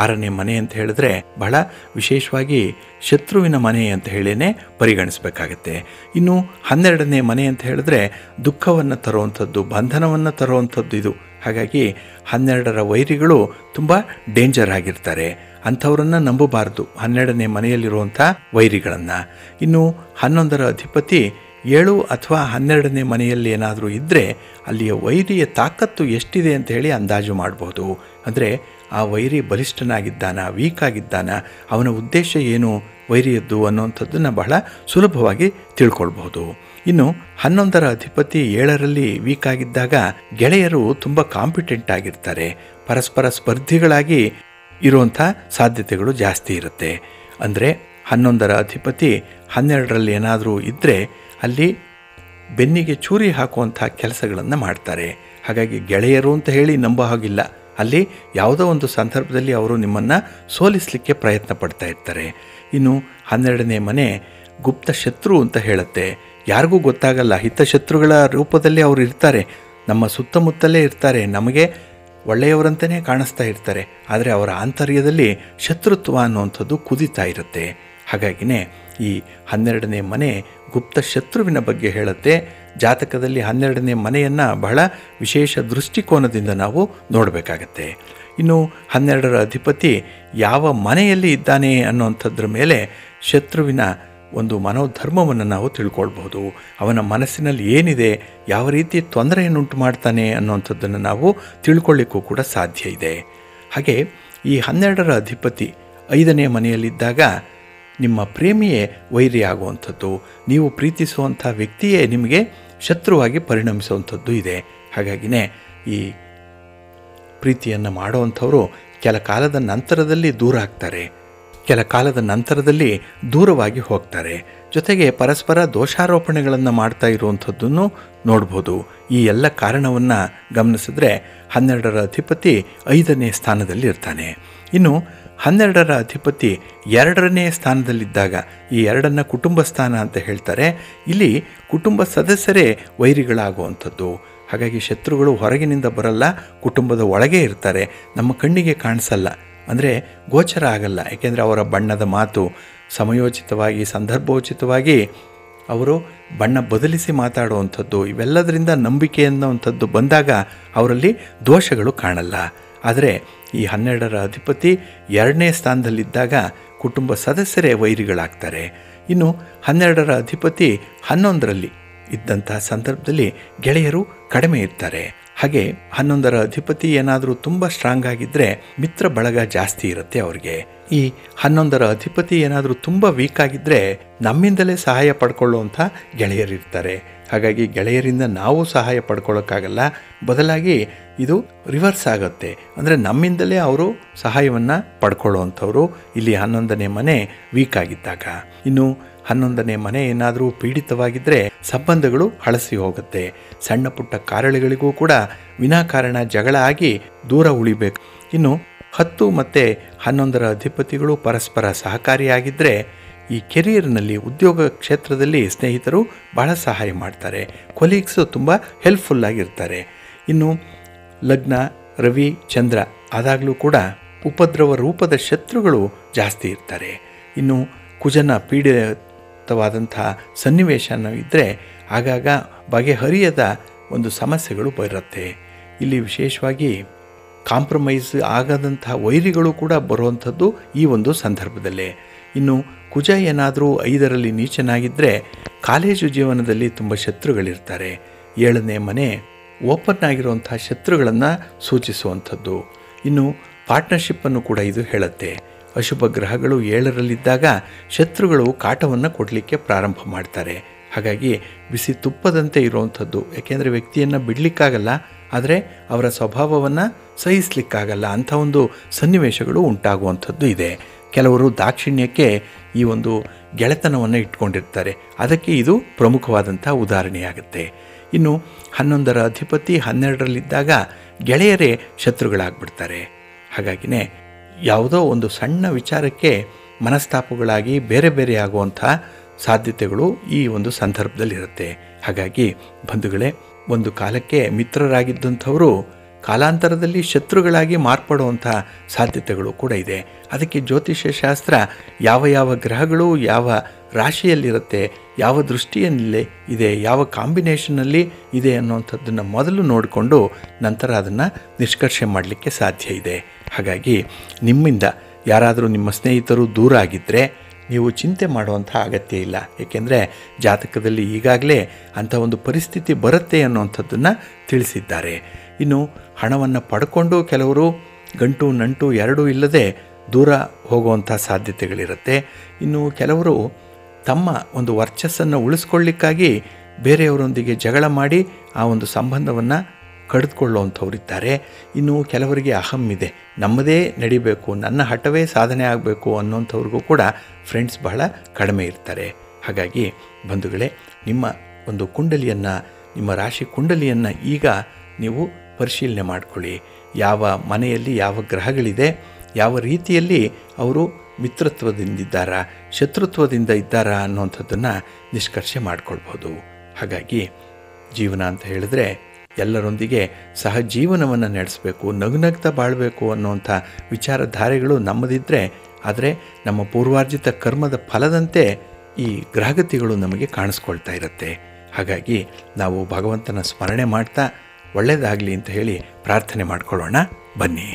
Speaker 1: 6ನೇ ಮನೆ ಅಂತ ಹೇಳಿದ್ರೆ ಬಹಳ ವಿಶೇಷವಾಗಿ ಶತ್ರುವಿನ ಮನೆ ಅಂತ ಹೇಳಿನೇ ಪರಿಗಣಿಸಬೇಕಾಗತ್ತೆ. ಇನ್ನು 12ನೇ ಮನೆ ಅಂತ ಹೇಳಿದ್ರೆ ದುಃಖವನ್ನು ತರುವಂಥದ್ದು, ಬಂಧನವನ್ನು ತರುವಂಥದ್ದು ಇದು. ಹಾಗಾಗಿ 12ರ ವೈರಿಗಳು ತುಂಬ ಡೇಂಜರ್ ಆಗಿರ್ತಾರೆ. ಅಂಥವ್ರನ್ನು ನಂಬಬಾರ್ದು, 12ನೇ ಮನೆಯಲ್ಲಿರುವಂಥ ವೈರಿಗಳನ್ನು. ಇನ್ನು 11ರ ಅಧಿಪತಿ 7 ಅಥವಾ 12ನೇ ಮನೆಯಲ್ಲಿ ಏನಾದರೂ ಇದ್ದರೆ ಅಲ್ಲಿಯ ವೈರಿಯ ತಾಕತ್ತು ಎಷ್ಟಿದೆ ಅಂತ ಹೇಳಿ ಅಂದಾಜು ಮಾಡ್ಬೋದು. ಅಂದರೆ ಆ ವೈರಿ ಬಲಿಷ್ಠನಾಗಿದ್ದಾನ, ವೀಕ್ ಆಗಿದ್ದಾನ, ಅವನ ಉದ್ದೇಶ ಏನು ವೈರಿಯದ್ದು ಅನ್ನೋಂಥದ್ದನ್ನು ಬಹಳ ಸುಲಭವಾಗಿ ತಿಳ್ಕೊಳ್ಬಹುದು. ಇನ್ನು 11ರ ಅಧಿಪತಿ 7ರಲ್ಲಿ ವೀಕ್ ಆಗಿದ್ದಾಗ ಗೆಳೆಯರು ತುಂಬ ಕಾಂಪಿಟೆಂಟ್ ಆಗಿರ್ತಾರೆ, ಪರಸ್ಪರ ಸ್ಪರ್ಧಿಗಳಾಗಿ ಇರುವಂಥ ಸಾಧ್ಯತೆಗಳು ಜಾಸ್ತಿ ಇರುತ್ತೆ. ಅಂದರೆ 11ರ ಅಧಿಪತಿ 12ರಲ್ಲಿ ಏನಾದರೂ ಇದ್ದರೆ ಅಲ್ಲಿ ಬೆನ್ನಿಗೆ ಚೂರಿ ಹಾಕುವಂಥ ಕೆಲಸಗಳನ್ನು ಮಾಡ್ತಾರೆ. ಹಾಗಾಗಿ ಗೆಳೆಯರು ಅಂತ ಹೇಳಿ ನಂಬೋ ಹಾಗಿಲ್ಲ. ಅಲ್ಲಿ ಯಾವುದೋ ಒಂದು ಸಂದರ್ಭದಲ್ಲಿ ಅವರು ನಿಮ್ಮನ್ನು ಸೋಲಿಸಲಿಕ್ಕೆ ಪ್ರಯತ್ನ ಪಡ್ತಾ ಇರ್ತಾರೆ. ಇನ್ನು 12ನೇ ಮನೆ ಗುಪ್ತ ಶತ್ರು ಅಂತ ಹೇಳುತ್ತೆ. ಯಾರಿಗೂ ಗೊತ್ತಾಗಲ್ಲ, ಹಿತಶತ್ರುಗಳ ರೂಪದಲ್ಲಿ ಅವರು ಇರ್ತಾರೆ, ನಮ್ಮ ಸುತ್ತಮುತ್ತಲೇ ಇರ್ತಾರೆ, ನಮಗೆ ಒಳ್ಳೆಯವರಂತಲೇ ಕಾಣಿಸ್ತಾ ಇರ್ತಾರೆ, ಆದರೆ ಅವರ ಆಂತರ್ಯದಲ್ಲಿ ಶತ್ರುತ್ವ ಅನ್ನುವಂಥದ್ದು ಕುದೀತಾ ಇರುತ್ತೆ. ಹಾಗಾಗಿನೇ ಈ 12ನೇ ಮನೆ ಗುಪ್ತ ಶತ್ರುವಿನ ಬಗ್ಗೆ ಹೇಳುತ್ತೆ. ಜಾತಕದಲ್ಲಿ 12ನೇ ಮನೆಯನ್ನು ಬಹಳ ವಿಶೇಷ ದೃಷ್ಟಿಕೋನದಿಂದ ನಾವು ನೋಡಬೇಕಾಗತ್ತೆ. ಇನ್ನು 12ರ ಅಧಿಪತಿ ಯಾವ ಮನೆಯಲ್ಲಿ ಇದ್ದಾನೆ ಅನ್ನುವಂಥದ್ರ ಮೇಲೆ ಶತ್ರುವಿನ ಒಂದು ಮನೋಧರ್ಮವನ್ನು ನಾವು ತಿಳ್ಕೊಳ್ಬಹುದು. ಅವನ ಮನಸ್ಸಿನಲ್ಲಿ ಏನಿದೆ, ಯಾವ ರೀತಿ ತೊಂದರೆಯನ್ನುಂಟು ಮಾಡ್ತಾನೆ ಅನ್ನುವಂಥದ್ದನ್ನು ನಾವು ತಿಳ್ಕೊಳ್ಳಿಕ್ಕೂ ಕೂಡ ಸಾಧ್ಯ ಇದೆ. ಹಾಗೆ ಈ 12ರ ಅಧಿಪತಿ 5ನೇ ಮನೆಯಲ್ಲಿದ್ದಾಗ ನಿಮ್ಮ ಪ್ರೇಮಿಯೇ ವೈರಿ ಆಗುವಂಥದ್ದು, ನೀವು ಪ್ರೀತಿಸುವಂಥ ವ್ಯಕ್ತಿಯೇ ನಿಮಗೆ ಶತ್ರುವಾಗಿ ಪರಿಣಮಿಸುವಂಥದ್ದು ಇದೆ. ಹಾಗಾಗಿನೇ ಈ ಪ್ರೀತಿಯನ್ನು ಮಾಡುವಂಥವರು ಕೆಲ ಕಾಲದ ನಂತರದಲ್ಲಿ ದೂರ ಆಗ್ತಾರೆ, ಕೆಲ ಕಾಲದ ನಂತರದಲ್ಲಿ ದೂರವಾಗಿ ಹೋಗ್ತಾರೆ. ಜೊತೆಗೆ ಪರಸ್ಪರ ದೋಷಾರೋಪಣೆಗಳನ್ನು ಮಾಡ್ತಾ ಇರುವಂಥದ್ದನ್ನು ನೋಡ್ಬೋದು. ಈ ಎಲ್ಲ ಕಾರಣವನ್ನು ಗಮನಿಸಿದ್ರೆ 12ರ ಅಧಿಪತಿ 5ನೇ ಸ್ಥಾನದಲ್ಲಿ ಇರ್ತಾನೆ. ಇನ್ನು 12ರ ಅಧಿಪತಿ 2ನೇ ಸ್ಥಾನದಲ್ಲಿದ್ದಾಗ, ಈ 2ನ್ನು ಕುಟುಂಬ ಸ್ಥಾನ ಅಂತ ಹೇಳ್ತಾರೆ, ಇಲ್ಲಿ ಕುಟುಂಬ ಸದಸ್ಯರೇ ವೈರಿಗಳಾಗುವಂಥದ್ದು. ಹಾಗಾಗಿ ಶತ್ರುಗಳು ಹೊರಗಿನಿಂದ ಬರಲ್ಲ, ಕುಟುಂಬದ ಒಳಗೆ ಇರ್ತಾರೆ, ನಮ್ಮ ಕಣ್ಣಿಗೆ ಕಾಣಿಸಲ್ಲ, ಅಂದರೆ ಗೋಚರ ಆಗಲ್ಲ. ಏಕೆಂದರೆ ಅವರ ಬಣ್ಣದ ಮಾತು ಸಮಯೋಚಿತವಾಗಿ ಸಂದರ್ಭೋಚಿತವಾಗಿ ಅವರು ಬಣ್ಣ ಬದಲಿಸಿ ಮಾತಾಡುವಂಥದ್ದು, ಇವೆಲ್ಲದರಿಂದ ನಂಬಿಕೆ ಅನ್ನುವಂಥದ್ದು ಬಂದಾಗ ಅವರಲ್ಲಿ ದೋಷಗಳು ಕಾಣಲ್ಲ. ಆದರೆ ಈ 12ರ ಅಧಿಪತಿ 2ನೇ ಸ್ಥಾನದಲ್ಲಿದ್ದಾಗ ಕುಟುಂಬ ಸದಸ್ಯರೇ ವೈರಿಗಳಾಗ್ತಾರೆ. ಇನ್ನು 12ರ ಅಧಿಪತಿ 11ರಲ್ಲಿ ಇದ್ದಂಥ ಸಂದರ್ಭದಲ್ಲಿ ಗೆಳೆಯರು ಕಡಿಮೆ ಇರ್ತಾರೆ. ಹಾಗೆ 11ರ ಅಧಿಪತಿ ಏನಾದರೂ ತುಂಬ ಸ್ಟ್ರಾಂಗ್ ಆಗಿದ್ದರೆ ಮಿತ್ರ ಬಳಗ ಜಾಸ್ತಿ ಇರುತ್ತೆ ಅವ್ರಿಗೆ. ಈ 11ರ ಅಧಿಪತಿ ಏನಾದರೂ ತುಂಬ ವೀಕ್ ಆಗಿದ್ದರೆ ನಮ್ಮಿಂದಲೇ ಸಹಾಯ ಪಡ್ಕೊಳ್ಳುವಂಥ ಗೆಳೆಯರಿರ್ತಾರೆ. ಹಾಗಾಗಿ ಗೆಳೆಯರಿಂದ ನಾವು ಸಹಾಯ ಪಡ್ಕೊಳ್ಳೋಕ್ಕಾಗಲ್ಲ, ಬದಲಾಗಿ ಇದು ರಿವರ್ಸ್ ಆಗುತ್ತೆ, ಅಂದರೆ ನಮ್ಮಿಂದಲೇ ಅವರು ಸಹಾಯವನ್ನು ಪಡ್ಕೊಳ್ಳುವಂಥವ್ರು ಇಲ್ಲಿ 11ನೇ ಮನೆ ವೀಕ್ ಆಗಿದ್ದಾಗ. ಇನ್ನು 11ನೇ ಮನೆ ಏನಾದರೂ ಪೀಡಿತವಾಗಿದ್ದರೆ ಸಂಬಂಧಗಳು ಹಳಸಿ ಹೋಗುತ್ತೆ. ಸಣ್ಣ ಪುಟ್ಟ ಕಾರಣಗಳಿಗೂ ಕೂಡ ವಿನಾಕಾರಣ ಜಗಳ ಆಗಿ ದೂರ ಉಳಿಬೇಕು. ಇನ್ನು 10 ಮತ್ತು 11ರ ಅಧಿಪತಿಗಳು ಪರಸ್ಪರ ಸಹಕಾರಿಯಾಗಿದ್ದರೆ ಈ ಕೆರಿಯರ್ನಲ್ಲಿ, ಉದ್ಯೋಗ ಕ್ಷೇತ್ರದಲ್ಲಿ ಸ್ನೇಹಿತರು ಬಹಳ ಸಹಾಯ ಮಾಡ್ತಾರೆ, ಕೊಲೀಗ್ಸು ತುಂಬ ಹೆಲ್ಪ್ಫುಲ್ಲಾಗಿರ್ತಾರೆ. ಇನ್ನು ಲಗ್ನ ರವಿ ಚಂದ್ರ ಆದಾಗಲೂ ಕೂಡ ಉಪದ್ರವ ರೂಪದ ಶತ್ರುಗಳು ಜಾಸ್ತಿ ಇರ್ತಾರೆ. ಇನ್ನು ಕುಜನ ಪೀಡಿತವಾದಂಥ ಸನ್ನಿವೇಶನ ಇದ್ದರೆ ಆಗಾಗ ಬಗೆಹರಿಯದ ಒಂದು ಸಮಸ್ಯೆಗಳು ಬರುತ್ತೆ. ಇಲ್ಲಿ ವಿಶೇಷವಾಗಿ ಕಾಂಪ್ರಮೈಸ್ ಆಗದಂಥ ವೈರಿಗಳು ಕೂಡ ಬರುವಂಥದ್ದು ಈ ಒಂದು ಸಂದರ್ಭದಲ್ಲೇ. ಇನ್ನು ಕುಜ ಏನಾದರೂ 5ರಲ್ಲಿ ನೀಚನಾಗಿದ್ದರೆ ಕಾಲೇಜು ಜೀವನದಲ್ಲಿ ತುಂಬ ಶತ್ರುಗಳಿರ್ತಾರೆ. 7ನೇ ಮನೆ ಓಪನ್ ಆಗಿರುವಂಥ ಶತ್ರುಗಳನ್ನು ಸೂಚಿಸುವಂಥದ್ದು. ಇನ್ನು ಪಾರ್ಟ್ನರ್ಶಿಪ್ಪನ್ನು ಕೂಡ ಇದು ಹೇಳುತ್ತೆ. ಅಶುಭ ಗ್ರಹಗಳು 7ರಲ್ಲಿದ್ದಾಗ ಶತ್ರುಗಳು ಕಾಟವನ್ನು ಕೊಡಲಿಕ್ಕೆ ಪ್ರಾರಂಭ ಮಾಡ್ತಾರೆ. ಹಾಗಾಗಿ ಬಿಸಿ ತುಪ್ಪದಂತೆ ಇರುವಂಥದ್ದು, ಏಕೆಂದರೆ ವ್ಯಕ್ತಿಯನ್ನು ಬಿಡಲಿಕ್ಕಾಗಲ್ಲ, ಆದರೆ ಅವರ ಸ್ವಭಾವವನ್ನು ಸಹಿಸಲಿಕ್ಕಾಗಲ್ಲ, ಅಂಥ ಒಂದು ಸನ್ನಿವೇಶಗಳು ಉಂಟಾಗುವಂಥದ್ದು ಇದೆ. ಕೆಲವರು ದಾಕ್ಷಿಣ್ಯಕ್ಕೆ ಈ ಒಂದು ಗೆಳೆತನವನ್ನು ಇಟ್ಕೊಂಡಿರ್ತಾರೆ, ಅದಕ್ಕೆ ಇದು ಪ್ರಮುಖವಾದಂಥ ಉದಾಹರಣೆಯಾಗುತ್ತೆ. ಇನ್ನು 11ರ ಅಧಿಪತಿ 12ರಲ್ಲಿದ್ದಾಗ ಗೆಳೆಯರೇ ಶತ್ರುಗಳಾಗ್ಬಿಡ್ತಾರೆ. ಹಾಗಾಗಿನೇ ಯಾವುದೋ ಒಂದು ಸಣ್ಣ ವಿಚಾರಕ್ಕೆ ಮನಸ್ತಾಪಗಳಾಗಿ ಬೇರೆ ಬೇರೆ ಆಗುವಂಥ ಸಾಧ್ಯತೆಗಳು ಈ ಒಂದು ಸಂದರ್ಭದಲ್ಲಿರುತ್ತೆ. ಹಾಗಾಗಿ ಬಂಧುಗಳೇ, ಒಂದು ಕಾಲಕ್ಕೆ ಮಿತ್ರರಾಗಿದ್ದಂಥವರು ಕಾಲಾಂತರದಲ್ಲಿ ಶತ್ರುಗಳಾಗಿ ಮಾರ್ಪಡುವಂಥ ಸಾಧ್ಯತೆಗಳು ಕೂಡ ಇದೆ. ಅದಕ್ಕೆ ಜ್ಯೋತಿಷ್ಯ ಶಾಸ್ತ್ರ ಯಾವ ಯಾವ ಗ್ರಹಗಳು ಯಾವ ರಾಶಿಯಲ್ಲಿರುತ್ತೆ, ಯಾವ ದೃಷ್ಟಿಯಲ್ಲಿ ಇದೆ, ಯಾವ ಕಾಂಬಿನೇಷನ್ನಲ್ಲಿ ಇದೆ ಅನ್ನುವಂಥದ್ದನ್ನು ಮೊದಲು ನೋಡಿಕೊಂಡು ನಂತರ ಅದನ್ನು ನಿಷ್ಕರ್ಷೆ ಮಾಡಲಿಕ್ಕೆ ಸಾಧ್ಯ ಇದೆ. ಹಾಗಾಗಿ ನಿಮ್ಮಿಂದ ಯಾರಾದರೂ ನಿಮ್ಮ ಸ್ನೇಹಿತರು ದೂರ ಆಗಿದ್ದರೆ ನೀವು ಚಿಂತೆ ಮಾಡುವಂಥ ಅಗತ್ಯ ಇಲ್ಲ. ಏಕೆಂದರೆ ಜಾತಕದಲ್ಲಿ ಈಗಾಗಲೇ ಅಂಥ ಒಂದು ಪರಿಸ್ಥಿತಿ ಬರುತ್ತೆ ಅನ್ನುವಂಥದ್ದನ್ನು ತಿಳಿಸಿದ್ದಾರೆ. ಇನ್ನು ಹಣವನ್ನು ಪಡ್ಕೊಂಡು ಕೆಲವರು ಗಂಟು ನಂಟು ಎರಡೂ ಇಲ್ಲದೆ ದೂರ ಹೋಗುವಂಥ ಸಾಧ್ಯತೆಗಳಿರುತ್ತೆ. ಇನ್ನು ಕೆಲವರು ತಮ್ಮ ಒಂದು ವರ್ಚಸ್ಸನ್ನು ಉಳಿಸ್ಕೊಳ್ಳಿಕ್ಕಾಗಿ ಬೇರೆಯವರೊಂದಿಗೆ ಜಗಳ ಮಾಡಿ ಆ ಒಂದು ಸಂಬಂಧವನ್ನು ಕಡಿದುಕೊಳ್ಳುವಂಥವರಿದ್ದಾರೆ. ಇನ್ನು ಕೆಲವರಿಗೆ ಅಹಂ ಇದೆ, ನಮ್ಮದೇ ನಡಿಬೇಕು, ನನ್ನ ಹಠವೇ ಸಾಧನೆ ಆಗಬೇಕು ಅನ್ನೋಂಥವ್ರಿಗೂ ಕೂಡ ಫ್ರೆಂಡ್ಸ್ ಬಹಳ ಕಡಿಮೆ ಇರ್ತಾರೆ. ಹಾಗಾಗಿ ಬಂಧುಗಳೇ, ನಿಮ್ಮ ಒಂದು ಕುಂಡಲಿಯನ್ನು, ನಿಮ್ಮ ರಾಶಿ ಕುಂಡಲಿಯನ್ನು ಈಗ ನೀವು ಪರಿಶೀಲನೆ ಮಾಡಿಕೊಳ್ಳಿ. ಯಾವ ಮನೆಯಲ್ಲಿ ಯಾವ ಗ್ರಹಗಳಿದೆ, ಯಾವ ರೀತಿಯಲ್ಲಿ ಅವರು ಮಿತ್ರತ್ವದಿಂದಿದ್ದಾರಾ, ಶತ್ರುತ್ವದಿಂದ ಇದ್ದಾರಾ ಅನ್ನುವಂಥದ್ದನ್ನು ನಿಷ್ಕರ್ಷೆ ಮಾಡಿಕೊಳ್ಬೋದು. ಹಾಗಾಗಿ ಜೀವನ ಅಂತ ಹೇಳಿದ್ರೆ ಎಲ್ಲರೊಂದಿಗೆ ಸಹಜೀವನವನ್ನು ನಡೆಸಬೇಕು, ನಗುನಗ್ತಾ ಬಾಳಬೇಕು ಅನ್ನುವಂಥ ವಿಚಾರಧಾರೆಗಳು ನಮ್ಮದಿದ್ದರೆ, ಆದರೆ ನಮ್ಮ ಪೂರ್ವಾರ್ಜಿತ ಕರ್ಮದ ಫಲದಂತೆ ಈ ಗ್ರಹಗತಿಗಳು ನಮಗೆ ಕಾಣಿಸ್ಕೊಳ್ತಾ ಇರುತ್ತೆ. ಹಾಗಾಗಿ ನಾವು ಭಗವಂತನ ಸ್ಮರಣೆ ಮಾಡ್ತಾ ಒಳ್ಳೆಯದಾಗಲಿ ಅಂತ ಹೇಳಿ ಪ್ರಾರ್ಥನೆ ಮಾಡಿಕೊಳ್ಳೋಣ. ಬನ್ನಿ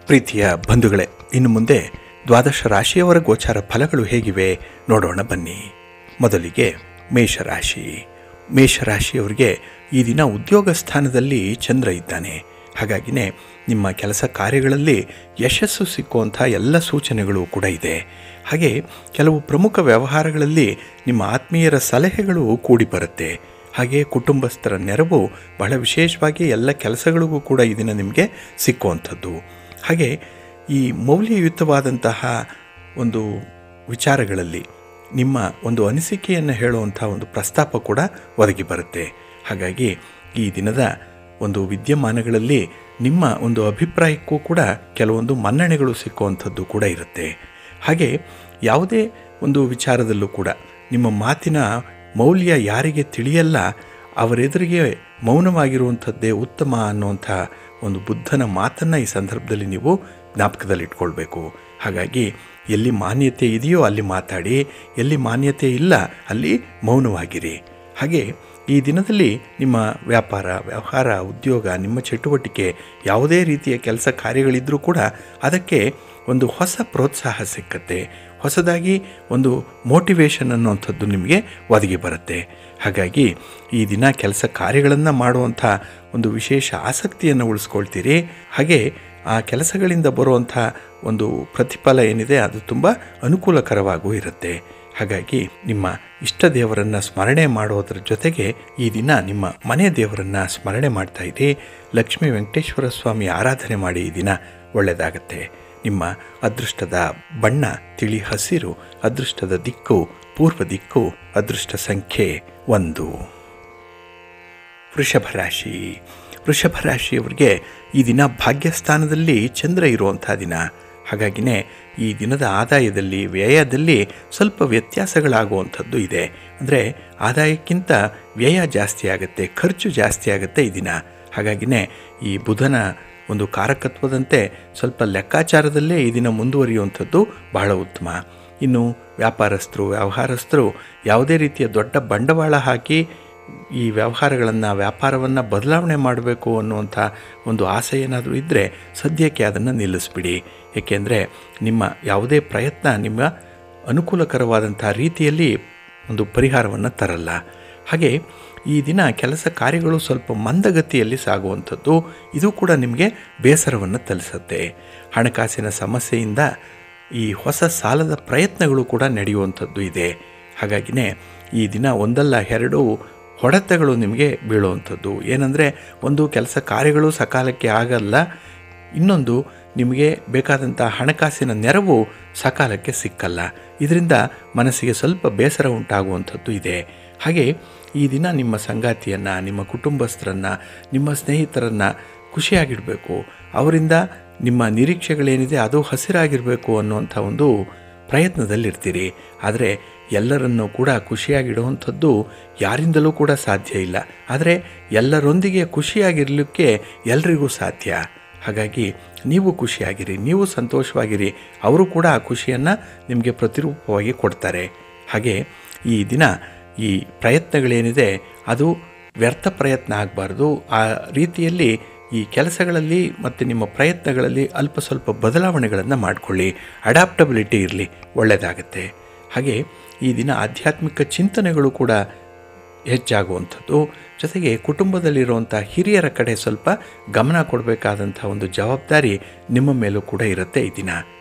Speaker 1: ಪ್ರೀತಿಯ ಬಂಧುಗಳೇ, ಇನ್ನು ಮುಂದೆ ದ್ವಾದಶ ರಾಶಿಯವರ ಗೋಚಾರ ಫಲಗಳು ಹೇಗಿವೆ ನೋಡೋಣ ಬನ್ನಿ. ಮೊದಲಿಗೆ ಮೇಷರಾಶಿ. ಮೇಷರಾಶಿಯವರಿಗೆ ಈ ದಿನ ಉದ್ಯೋಗ ಸ್ಥಾನದಲ್ಲಿ ಚಂದ್ರ ಇದ್ದಾನೆ. ಹಾಗಾಗಿನೇ ನಿಮ್ಮ ಕೆಲಸ ಕಾರ್ಯಗಳಲ್ಲಿ ಯಶಸ್ಸು ಸಿಕ್ಕುವಂಥ ಎಲ್ಲ ಸೂಚನೆಗಳು ಕೂಡ ಇದೆ. ಹಾಗೆ ಕೆಲವು ಪ್ರಮುಖ ವ್ಯವಹಾರಗಳಲ್ಲಿ ನಿಮ್ಮ ಆತ್ಮೀಯರ ಸಲಹೆಗಳು ಕೂಡಿ ಬರುತ್ತೆ. ಹಾಗೆ ಕುಟುಂಬಸ್ಥರ ನೆರವು ಬಹಳ ವಿಶೇಷವಾಗಿ ಎಲ್ಲ ಕೆಲಸಗಳಿಗೂ ಕೂಡ ಈ ದಿನ ನಿಮಗೆ ಸಿಕ್ಕುವಂಥದ್ದು. ಹಾಗೆ ಈ ಮೌಲ್ಯಯುತವಾದಂತಹ ಒಂದು ವಿಚಾರಗಳಲ್ಲಿ ನಿಮ್ಮ ಒಂದು ಅನಿಸಿಕೆಯನ್ನು ಹೇಳುವಂಥ ಒಂದು ಪ್ರಸ್ತಾಪ ಕೂಡ ಒದಗಿ ಬರುತ್ತೆ. ಹಾಗಾಗಿ ಈ ದಿನದ ಒಂದು ವಿದ್ಯಮಾನಗಳಲ್ಲಿ ನಿಮ್ಮ ಒಂದು ಅಭಿಪ್ರಾಯಕ್ಕೂ ಕೂಡ ಕೆಲವೊಂದು ಮನ್ನಣೆಗಳು ಸಿಕ್ಕುವಂಥದ್ದು ಕೂಡ ಇರುತ್ತೆ. ಹಾಗೆ ಯಾವುದೇ ಒಂದು ವಿಚಾರದಲ್ಲೂ ಕೂಡ ನಿಮ್ಮ ಮಾತಿನ ಮೌಲ್ಯ ಯಾರಿಗೆ ತಿಳಿಯಲ್ಲ ಅವರೆದುರಿಗೆ ಮೌನವಾಗಿರುವಂಥದ್ದೇ ಉತ್ತಮ ಅನ್ನುವಂಥ ಒಂದು ಬುದ್ಧನ ಮಾತನ್ನು ಈ ಸಂದರ್ಭದಲ್ಲಿ ನೀವು ಜ್ಞಾಪಕದಲ್ಲಿಟ್ಕೊಳ್ಬೇಕು. ಹಾಗಾಗಿ ಎಲ್ಲಿ ಮಾನ್ಯತೆ ಇದೆಯೋ ಅಲ್ಲಿ ಮಾತಾಡಿ, ಎಲ್ಲಿ ಮಾನ್ಯತೆ ಇಲ್ಲ ಅಲ್ಲಿ ಮೌನವಾಗಿರಿ. ಹಾಗೆ ಈ ದಿನದಲ್ಲಿ ನಿಮ್ಮ ವ್ಯಾಪಾರ, ವ್ಯವಹಾರ, ಉದ್ಯೋಗ, ನಿಮ್ಮ ಚಟುವಟಿಕೆ ಯಾವುದೇ ರೀತಿಯ ಕೆಲಸ ಕಾರ್ಯಗಳಿದ್ದರೂ ಕೂಡ ಅದಕ್ಕೆ ಒಂದು ಹೊಸ ಪ್ರೋತ್ಸಾಹ ಸಿಕ್ಕತ್ತೆ. ಹೊಸದಾಗಿ ಒಂದು ಮೋಟಿವೇಶನ್ ಅನ್ನುವಂಥದ್ದು ನಿಮಗೆ ಒದಗಿ ಬರುತ್ತೆ. ಹಾಗಾಗಿ ಈ ದಿನ ಕೆಲಸ ಕಾರ್ಯಗಳನ್ನು ಮಾಡುವಂಥ ಒಂದು ವಿಶೇಷ ಆಸಕ್ತಿಯನ್ನು ಉಳಿಸ್ಕೊಳ್ತೀರಿ. ಹಾಗೆ ಆ ಕೆಲಸಗಳಿಂದ ಬರುವಂಥ ಒಂದು ಪ್ರತಿಫಲ ಏನಿದೆ ಅದು ತುಂಬ ಅನುಕೂಲಕರವಾಗೂ ಇರುತ್ತೆ. ಹಾಗಾಗಿ ನಿಮ್ಮ ಇಷ್ಟ ದೇವರನ್ನು ಸ್ಮರಣೆ ಮಾಡೋದ್ರ ಜೊತೆಗೆ ಈ ದಿನ ನಿಮ್ಮ ಮನೆ ದೇವರನ್ನು ಸ್ಮರಣೆ ಮಾಡ್ತಾ ಇರಿ. ಲಕ್ಷ್ಮೀ ವೆಂಕಟೇಶ್ವರ ಸ್ವಾಮಿ ಆರಾಧನೆ ಮಾಡಿ ಈ ದಿನ ಒಳ್ಳೆಯದಾಗತ್ತೆ. ನಿಮ್ಮ ಅದೃಷ್ಟದ ಬಣ್ಣ ತಿಳಿ ಹಸಿರು, ಅದೃಷ್ಟದ ದಿಕ್ಕು ಪೂರ್ವ ದಿಕ್ಕು, ಅದೃಷ್ಟ ಸಂಖ್ಯೆ 1. ವೃಷಭ ರಾಶಿ. ವೃಷಭ ರಾಶಿಯವರಿಗೆ ಈ ದಿನ ಭಾಗ್ಯಸ್ಥಾನದಲ್ಲಿ ಚಂದ್ರ ಇರುವಂಥ ದಿನ. ಹಾಗಾಗಿನೇ ಈ ದಿನದ ಆದಾಯದಲ್ಲಿ ವ್ಯಯದಲ್ಲಿ ಸ್ವಲ್ಪ ವ್ಯತ್ಯಾಸಗಳಾಗುವಂಥದ್ದು ಇದೆ. ಅಂದರೆ ಆದಾಯಕ್ಕಿಂತ ವ್ಯಯ ಜಾಸ್ತಿ ಆಗುತ್ತೆ, ಖರ್ಚು ಜಾಸ್ತಿ ಆಗುತ್ತೆ ಈ ದಿನ. ಹಾಗಾಗಿನೇ ಈ ಬುಧನ ಒಂದು ಕಾರಕತ್ವದಂತೆ ಸ್ವಲ್ಪ ಲೆಕ್ಕಾಚಾರದಲ್ಲೇ ಈ ದಿನ ಮುಂದುವರಿಯುವಂಥದ್ದು ಬಹಳ ಉತ್ತಮ. ಇನ್ನು ವ್ಯಾಪಾರಸ್ಥರು, ವ್ಯವಹಾರಸ್ಥರು ಯಾವುದೇ ರೀತಿಯ ದೊಡ್ಡ ಬಂಡವಾಳ ಹಾಕಿ ಈ ವ್ಯಾಪಾರವನ್ನು ಬದಲಾವಣೆ ಮಾಡಬೇಕು ಅನ್ನುವಂಥ ಒಂದು ಆಸೆ ಏನಾದರೂ ಇದ್ದರೆ ಸದ್ಯಕ್ಕೆ ಅದನ್ನು ನಿಲ್ಲಿಸ್ಬಿಡಿ. ಏಕೆಂದರೆ ನಿಮ್ಮ ಯಾವುದೇ ಪ್ರಯತ್ನ ನಿಮ್ಮ ಅನುಕೂಲಕರವಾದಂಥ ರೀತಿಯಲ್ಲಿ ಒಂದು ಪರಿಹಾರವನ್ನು ತರಲ್ಲ. ಹಾಗೆ ಈ ದಿನ ಕೆಲಸ ಕಾರ್ಯಗಳು ಸ್ವಲ್ಪ ಮಂದಗತಿಯಲ್ಲಿ ಸಾಗುವಂಥದ್ದು, ಇದು ಕೂಡ ನಿಮಗೆ ಬೇಸರವನ್ನು ತಲಿಸುತ್ತೆ. ಹಣಕಾಸಿನ ಸಮಸ್ಯೆಯಿಂದ ಈ ಹೊಸ ಸಾಲದ ಪ್ರಯತ್ನಗಳು ಕೂಡ ನಡೆಯುವಂಥದ್ದು ಇದೆ. ಹಾಗಾಗಿನೇ ಈ ದಿನ ಒಂದಲ್ಲ ಎರಡು ಹೊಡೆತಗಳು ನಿಮಗೆ ಬೀಳುವಂಥದ್ದು. ಏನಂದರೆ ಒಂದು ಕೆಲಸ ಕಾರ್ಯಗಳು ಸಕಾಲಕ್ಕೆ ಆಗಲ್ಲ, ಇನ್ನೊಂದು ನಿಮಗೆ ಬೇಕಾದಂಥ ಹಣಕಾಸಿನ ನೆರವು ಸಕಾಲಕ್ಕೆ ಸಿಕ್ಕಲ್ಲ. ಇದರಿಂದ ಮನಸ್ಸಿಗೆ ಸ್ವಲ್ಪ ಬೇಸರ ಉಂಟಾಗುವಂಥದ್ದು ಇದೆ. ಹಾಗೆ ಈ ದಿನ ನಿಮ್ಮ ಸಂಗಾತಿಯನ್ನು, ನಿಮ್ಮ ಕುಟುಂಬಸ್ಥರನ್ನು, ನಿಮ್ಮ ಸ್ನೇಹಿತರನ್ನು ಖುಷಿಯಾಗಿಡಬೇಕು. ಅವರಿಂದ ನಿಮ್ಮ ನಿರೀಕ್ಷೆಗಳೇನಿದೆ ಅದು ಹಸಿರಾಗಿರಬೇಕು ಅನ್ನುವಂಥ ಒಂದು ಪ್ರಯತ್ನದಲ್ಲಿರ್ತೀರಿ. ಆದರೆ ಎಲ್ಲರನ್ನೂ ಕೂಡ ಖುಷಿಯಾಗಿಡುವಂಥದ್ದು ಯಾರಿಂದಲೂ ಕೂಡ ಸಾಧ್ಯ ಇಲ್ಲ. ಆದರೆ ಎಲ್ಲರೊಂದಿಗೆ ಖುಷಿಯಾಗಿರಲಿಕ್ಕೆ ಎಲ್ರಿಗೂ ಸಾಧ್ಯ. ಹಾಗಾಗಿ ನೀವು ಖುಷಿಯಾಗಿರಿ, ನೀವು ಸಂತೋಷವಾಗಿರಿ, ಅವರು ಕೂಡ ಆ ಖುಷಿಯನ್ನು ನಿಮಗೆ ಪ್ರತಿರೂಪವಾಗಿ ಕೊಡ್ತಾರೆ. ಹಾಗೆ ಈ ದಿನ ಈ ಪ್ರಯತ್ನಗಳೇನಿದೆ ಅದು ವ್ಯರ್ಥ ಪ್ರಯತ್ನ ಆಗಬಾರ್ದು. ಆ ರೀತಿಯಲ್ಲಿ ಈ ಕೆಲಸಗಳಲ್ಲಿ ಮತ್ತು ನಿಮ್ಮ ಪ್ರಯತ್ನಗಳಲ್ಲಿ ಅಲ್ಪ ಸ್ವಲ್ಪ ಬದಲಾವಣೆಗಳನ್ನು ಮಾಡಿಕೊಳ್ಳಿ. ಅಡ್ಯಾಪ್ಟಬಿಲಿಟಿ ಇರಲಿ, ಒಳ್ಳೆಯದಾಗತ್ತೆ. ಹಾಗೆ ಈ ದಿನ ಆಧ್ಯಾತ್ಮಿಕ ಚಿಂತನೆಗಳು ಕೂಡ ಹೆಚ್ಚಾಗುವಂಥದ್ದು. ಜೊತೆಗೆ ಕುಟುಂಬದಲ್ಲಿರುವಂಥ ಹಿರಿಯರ ಕಡೆ ಸ್ವಲ್ಪ ಗಮನ ಕೊಡಬೇಕಾದಂಥ ಒಂದು ಜವಾಬ್ದಾರಿ ನಿಮ್ಮ ಮೇಲೂ ಕೂಡ ಇರುತ್ತೆ. ಈ ದಿನ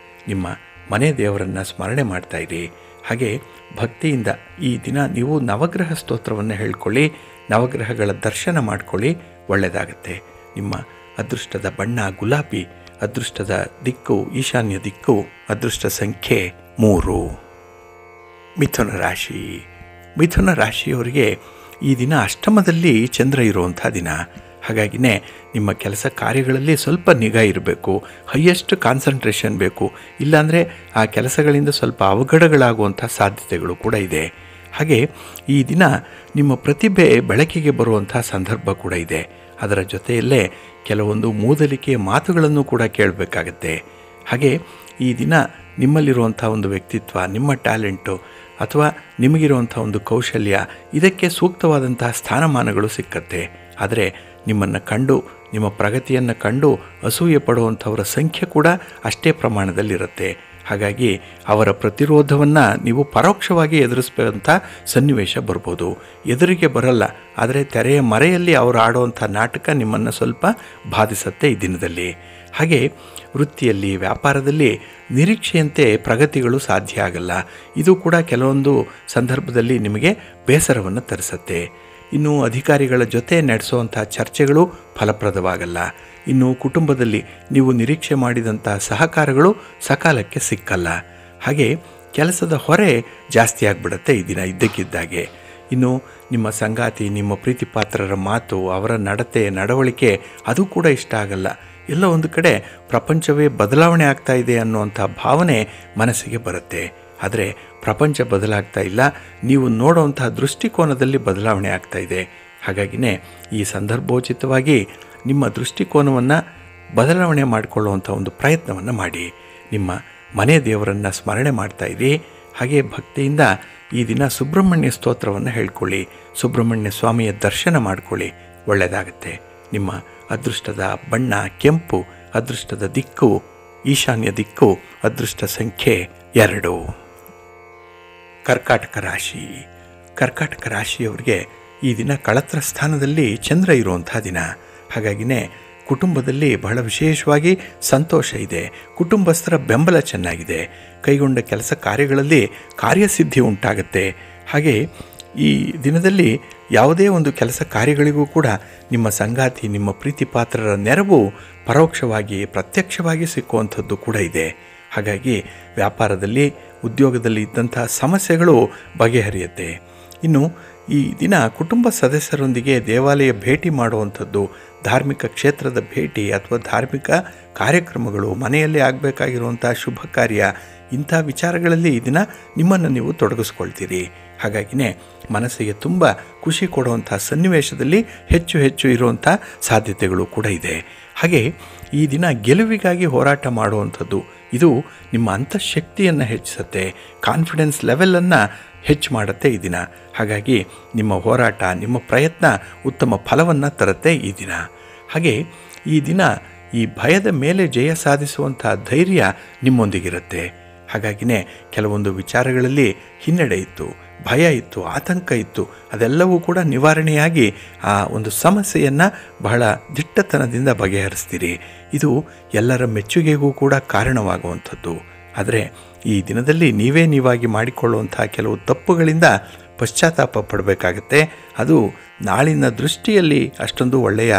Speaker 1: ನಿಮ್ಮ ಮನೆ ದೇವರನ್ನು ಸ್ಮರಣೆ ಮಾಡ್ತಾಯಿರಿ. ಹಾಗೆ ಭಕ್ತಿಯಿಂದ ಈ ದಿನ ನೀವು ನವಗ್ರಹ ಸ್ತೋತ್ರವನ್ನು ಹೇಳ್ಕೊಳ್ಳಿ, ನವಗ್ರಹಗಳ ದರ್ಶನ ಮಾಡಿಕೊಳ್ಳಿ, ಒಳ್ಳೆಯದಾಗತ್ತೆ. ನಿಮ್ಮ ಅದೃಷ್ಟದ ಬಣ್ಣ ಗುಲಾಬಿ, ಅದೃಷ್ಟದ ದಿಕ್ಕು ಈಶಾನ್ಯ ದಿಕ್ಕು, ಅದೃಷ್ಟ ಸಂಖ್ಯೆ 3. ಮಿಥುನ ರಾಶಿ. ಮಿಥುನ ರಾಶಿಯವರಿಗೆ ಈ ದಿನ ಅಷ್ಟಮದಲ್ಲಿ ಚಂದ್ರ ಇರುವಂಥ ದಿನ. ಹಾಗಾಗಿನೇ ನಿಮ್ಮ ಕೆಲಸ ಕಾರ್ಯಗಳಲ್ಲಿ ಸ್ವಲ್ಪ ನಿಗಾ ಇರಬೇಕು, ಹೈಯೆಸ್ಟ್ ಕಾನ್ಸಂಟ್ರೇಷನ್ ಬೇಕು. ಇಲ್ಲಾಂದರೆ ಆ ಕೆಲಸಗಳಿಂದ ಸ್ವಲ್ಪ ಅವಘಡಗಳಾಗುವಂಥ ಸಾಧ್ಯತೆಗಳು ಕೂಡ ಇದೆ. ಹಾಗೆ ಈ ದಿನ ನಿಮ್ಮ ಪ್ರತಿಭೆ ಬೆಳಕಿಗೆ ಬರುವಂಥ ಸಂದರ್ಭ ಕೂಡ ಇದೆ. ಅದರ ಜೊತೆಯಲ್ಲೇ ಕೆಲವೊಂದು ಮೂದಲಿಕೆಯ ಮಾತುಗಳನ್ನು ಕೂಡ ಕೇಳಬೇಕಾಗತ್ತೆ. ಹಾಗೆ ಈ ದಿನ ನಿಮ್ಮಲ್ಲಿರುವಂಥ ಒಂದು ವ್ಯಕ್ತಿತ್ವ, ನಿಮ್ಮ ಟ್ಯಾಲೆಂಟು ಅಥವಾ ನಿಮಗಿರುವಂಥ ಒಂದು ಕೌಶಲ್ಯ, ಇದಕ್ಕೆ ಸೂಕ್ತವಾದಂತಹ ಸ್ಥಾನಮಾನಗಳು ಸಿಕ್ಕತ್ತೆ. ಆದರೆ ನಿಮ್ಮನ್ನು ಕಂಡು, ನಿಮ್ಮ ಪ್ರಗತಿಯನ್ನು ಕಂಡು ಅಸೂಯೆ ಪಡುವಂಥವರ ಸಂಖ್ಯೆ ಕೂಡ ಅಷ್ಟೇ ಪ್ರಮಾಣದಲ್ಲಿರುತ್ತೆ. ಹಾಗಾಗಿ ಅವರ ಪ್ರತಿರೋಧವನ್ನು ನೀವು ಪರೋಕ್ಷವಾಗಿ ಎದುರಿಸುವಂಥ ಸನ್ನಿವೇಶ ಬರ್ಬೋದು. ಎದುರಿಗೆ ಬರಲ್ಲ, ಆದರೆ ತೆರೆಯ ಮರೆಯಲ್ಲಿ ಅವರು ಆಡುವಂಥ ನಾಟಕ ನಿಮ್ಮನ್ನು ಸ್ವಲ್ಪ ಬಾಧಿಸುತ್ತೆ ಈ ದಿನದಲ್ಲಿ. ಹಾಗೆ ವೃತ್ತಿಯಲ್ಲಿ, ವ್ಯಾಪಾರದಲ್ಲಿ ನಿರೀಕ್ಷೆಯಂತೆ ಪ್ರಗತಿಗಳು ಸಾಧ್ಯ ಆಗಲ್ಲ. ಇದು ಕೂಡ ಕೆಲವೊಂದು ಸಂದರ್ಭದಲ್ಲಿ ನಿಮಗೆ ಬೇಸರವನ್ನು ತರಿಸುತ್ತೆ. ಇನ್ನು ಅಧಿಕಾರಿಗಳ ಜೊತೆ ನಡೆಸುವಂಥ ಚರ್ಚೆಗಳು ಫಲಪ್ರದವಾಗಲ್ಲ. ಇನ್ನು ಕುಟುಂಬದಲ್ಲಿ ನೀವು ನಿರೀಕ್ಷೆ ಮಾಡಿದಂಥ ಸಹಕಾರಗಳು ಸಕಾಲಕ್ಕೆ ಸಿಕ್ಕಲ್ಲ. ಹಾಗೆ ಕೆಲಸದ ಹೊರೆ ಜಾಸ್ತಿ ಆಗಿಬಿಡುತ್ತೆ ಈ ದಿನ ಇದ್ದಕ್ಕಿದ್ದಾಗೆ. ಇನ್ನು ನಿಮ್ಮ ಸಂಗಾತಿ, ನಿಮ್ಮ ಪ್ರೀತಿ ಪಾತ್ರರ ಮಾತು, ಅವರ ನಡತೆ, ನಡವಳಿಕೆ ಅದು ಕೂಡ ಇಷ್ಟ ಆಗಲ್ಲ. ಎಲ್ಲ ಒಂದು ಕಡೆ ಪ್ರಪಂಚವೇ ಬದಲಾವಣೆ ಆಗ್ತಾ ಇದೆ ಅನ್ನುವಂಥ ಭಾವನೆ ಮನಸ್ಸಿಗೆ ಬರುತ್ತೆ. ಆದರೆ ಪ್ರಪಂಚ ಬದಲಾಗ್ತಾ ಇಲ್ಲ, ನೀವು ನೋಡುವಂಥ ದೃಷ್ಟಿಕೋನದಲ್ಲಿ ಬದಲಾವಣೆ ಆಗ್ತಾ ಇದೆ. ಹಾಗಾಗಿನೇ ಈ ಸಂದರ್ಭೋಚಿತವಾಗಿ ನಿಮ್ಮ ದೃಷ್ಟಿಕೋನವನ್ನು ಬದಲಾವಣೆ ಮಾಡಿಕೊಳ್ಳುವಂಥ ಒಂದು ಪ್ರಯತ್ನವನ್ನು ಮಾಡಿ. ನಿಮ್ಮ ಮನೆ ದೇವರನ್ನು ಸ್ಮರಣೆ ಮಾಡ್ತಾಯಿರಿ. ಹಾಗೆ ಭಕ್ತಿಯಿಂದ ಈ ದಿನ ಸುಬ್ರಹ್ಮಣ್ಯ ಸ್ತೋತ್ರವನ್ನು ಹೇಳ್ಕೊಳ್ಳಿ, ಸುಬ್ರಹ್ಮಣ್ಯ ಸ್ವಾಮಿಯ ದರ್ಶನ ಮಾಡಿಕೊಳ್ಳಿ, ಒಳ್ಳೆಯದಾಗತ್ತೆ. ನಿಮ್ಮ ಅದೃಷ್ಟದ ಬಣ್ಣ ಕೆಂಪು, ಅದೃಷ್ಟದ ದಿಕ್ಕು ಈಶಾನ್ಯ ದಿಕ್ಕು, ಅದೃಷ್ಟ ಸಂಖ್ಯೆ 2. ಕರ್ಕಾಟಕ ರಾಶಿ. ಕರ್ಕಾಟಕ ರಾಶಿಯವರಿಗೆ ಈ ದಿನ ಕಳತ್ರ ಸ್ಥಾನದಲ್ಲಿ ಚಂದ್ರ ಇರುವಂಥ ದಿನ. ಹಾಗಾಗಿನೇ ಕುಟುಂಬದಲ್ಲಿ ಬಹಳ ವಿಶೇಷವಾಗಿ ಸಂತೋಷ ಇದೆ. ಕುಟುಂಬಸ್ಥರ ಬೆಂಬಲ ಚೆನ್ನಾಗಿದೆ. ಕೈಗೊಂಡ ಕೆಲಸ ಕಾರ್ಯಗಳಲ್ಲಿ ಕಾರ್ಯಸಿದ್ಧಿ ಉಂಟಾಗುತ್ತೆ. ಹಾಗೆ ಈ ದಿನದಲ್ಲಿ ಯಾವುದೇ ಒಂದು ಕೆಲಸ ಕಾರ್ಯಗಳಿಗೂ ಕೂಡ ನಿಮ್ಮ ಸಂಗಾತಿ, ನಿಮ್ಮ ಪ್ರೀತಿ ಪಾತ್ರರ ನೆರವು ಪರೋಕ್ಷವಾಗಿ ಪ್ರತ್ಯಕ್ಷವಾಗಿ ಸಿಕ್ಕುವಂಥದ್ದು ಕೂಡ ಇದೆ. ಹಾಗಾಗಿ ವ್ಯಾಪಾರದಲ್ಲಿ, ಉದ್ಯೋಗದಲ್ಲಿ ಇದ್ದಂಥ ಸಮಸ್ಯೆಗಳು ಬಗೆಹರಿಯುತ್ತೆ. ಇನ್ನು ಈ ದಿನ ಕುಟುಂಬ ಸದಸ್ಯರೊಂದಿಗೆ ದೇವಾಲಯ ಭೇಟಿ ಮಾಡುವಂಥದ್ದು, ಧಾರ್ಮಿಕ ಕ್ಷೇತ್ರದ ಭೇಟಿ ಅಥವಾ ಧಾರ್ಮಿಕ ಕಾರ್ಯಕ್ರಮಗಳು, ಮನೆಯಲ್ಲಿ ಆಗಬೇಕಾಗಿರುವಂಥ ಶುಭ ಕಾರ್ಯ, ಇಂಥ ವಿಚಾರಗಳಲ್ಲಿ ಈ ದಿನ ನಿಮ್ಮನ್ನು ನೀವು ತೊಡಗಿಸ್ಕೊಳ್ತೀರಿ. ಹಾಗಾಗಿನೇ ಮನಸ್ಸಿಗೆ ತುಂಬ ಖುಷಿ ಕೊಡುವಂಥ ಸನ್ನಿವೇಶದಲ್ಲಿ ಹೆಚ್ಚು ಹೆಚ್ಚು ಇರುವಂಥ ಸಾಧ್ಯತೆಗಳು ಕೂಡ ಇದೆ. ಹಾಗೆ ಈ ದಿನ ಗೆಲುವಿಗಾಗಿ ಹೋರಾಟ ಮಾಡುವಂಥದ್ದು, ಇದು ನಿಮ್ಮ ಅಂತಃಶಕ್ತಿಯನ್ನು ಹೆಚ್ಚಿಸುತ್ತೆ, ಕಾನ್ಫಿಡೆನ್ಸ್ ಲೆವೆಲನ್ನು ಹೆಚ್ಚು ಮಾಡುತ್ತೆ ಈ ದಿನ. ಹಾಗಾಗಿ ನಿಮ್ಮ ಹೋರಾಟ, ನಿಮ್ಮ ಪ್ರಯತ್ನ ಉತ್ತಮ ಫಲವನ್ನು ತರುತ್ತೆ ಈ ದಿನ. ಹಾಗೆ ಈ ದಿನ ಈ ಭಯದ ಮೇಲೆ ಜಯ ಸಾಧಿಸುವಂಥ ಧೈರ್ಯ ನಿಮ್ಮೊಂದಿಗಿರುತ್ತೆ. ಹಾಗಾಗಿನೇ ಕೆಲವೊಂದು ವಿಚಾರಗಳಲ್ಲಿ ಹಿನ್ನಡೆ ಇತ್ತು, ಭಯ ಇತ್ತು, ಆತಂಕ ಇತ್ತು, ಅದೆಲ್ಲವೂ ಕೂಡ ನಿವಾರಣೆಯಾಗಿ ಆ ಒಂದು ಸಮಸ್ಯೆಯನ್ನು ಬಹಳ ದಿಟ್ಟತನದಿಂದ ಬಗೆಹರಿಸ್ತೀರಿ. ಇದು ಎಲ್ಲರ ಮೆಚ್ಚುಗೆಗೂ ಕೂಡ ಕಾರಣವಾಗುವಂಥದ್ದು. ಆದರೆ ಈ ದಿನದಲ್ಲಿ ನೀವಾಗಿ ಮಾಡಿಕೊಳ್ಳುವಂಥ ಕೆಲವು ತಪ್ಪುಗಳಿಂದ ಪಶ್ಚಾತ್ತಾಪ ಪಡಬೇಕಾಗತ್ತೆ. ಅದು ನಾಳಿನ ದೃಷ್ಟಿಯಲ್ಲಿ ಅಷ್ಟೊಂದು ಒಳ್ಳೆಯ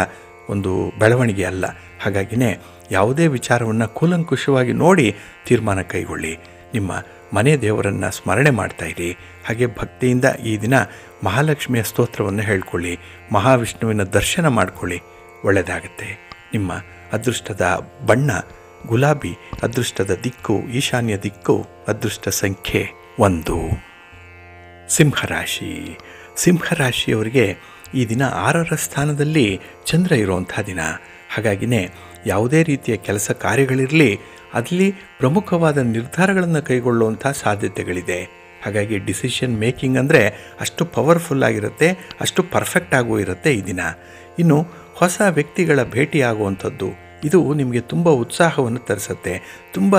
Speaker 1: ಒಂದು ಬೆಳವಣಿಗೆ ಅಲ್ಲ. ಹಾಗಾಗಿನೇ ಯಾವುದೇ ವಿಚಾರವನ್ನು ಕೂಲಂಕುಷವಾಗಿ ನೋಡಿ ತೀರ್ಮಾನ ಕೈಗೊಳ್ಳಿ. ನಿಮ್ಮ ಮನೆ ದೇವರನ್ನು ಸ್ಮರಣೆ ಮಾಡ್ತಾಯಿರಿ. ಹಾಗೆ ಭಕ್ತಿಯಿಂದ ಈ ದಿನ ಮಹಾಲಕ್ಷ್ಮಿಯ ಸ್ತೋತ್ರವನ್ನು ಹೇಳ್ಕೊಳ್ಳಿ, ಮಹಾವಿಷ್ಣುವಿನ ದರ್ಶನ ಮಾಡಿಕೊಳ್ಳಿ, ಒಳ್ಳೆಯದಾಗತ್ತೆ. ನಿಮ್ಮ ಅದೃಷ್ಟದ ಬಣ್ಣ ಗುಲಾಬಿ, ಅದೃಷ್ಟದ ದಿಕ್ಕು ಈಶಾನ್ಯ ದಿಕ್ಕು, ಅದೃಷ್ಟ ಸಂಖ್ಯೆ 1. ಸಿಂಹರಾಶಿ. ಸಿಂಹರಾಶಿಯವರಿಗೆ ಈ ದಿನ 6ರ ಸ್ಥಾನದಲ್ಲಿ ಚಂದ್ರ ಇರುವಂಥ ದಿನ. ಹಾಗಾಗಿನೇ ಯಾವುದೇ ರೀತಿಯ ಕೆಲಸ ಕಾರ್ಯಗಳಿರಲಿ, ಅಲ್ಲಿ ಪ್ರಮುಖವಾದ ನಿರ್ಧಾರಗಳನ್ನು ಕೈಗೊಳ್ಳುವಂಥ ಸಾಧ್ಯತೆಗಳಿದೆ. ಹಾಗಾಗಿ ಡಿಸಿಷನ್ ಮೇಕಿಂಗ್ ಅಂದರೆ ಅಷ್ಟು ಪವರ್ಫುಲ್ ಆಗಿರುತ್ತೆ, ಅಷ್ಟು ಪರ್ಫೆಕ್ಟ್ ಆಗೂ ಇರುತ್ತೆ ಈ ದಿನ. ಇನ್ನು ಹೊಸ ವ್ಯಕ್ತಿಗಳ ಭೇಟಿಯಾಗುವಂಥದ್ದು, ಇದು ನಿಮಗೆ ತುಂಬ ಉತ್ಸಾಹವನ್ನು ತರಿಸುತ್ತೆ, ತುಂಬ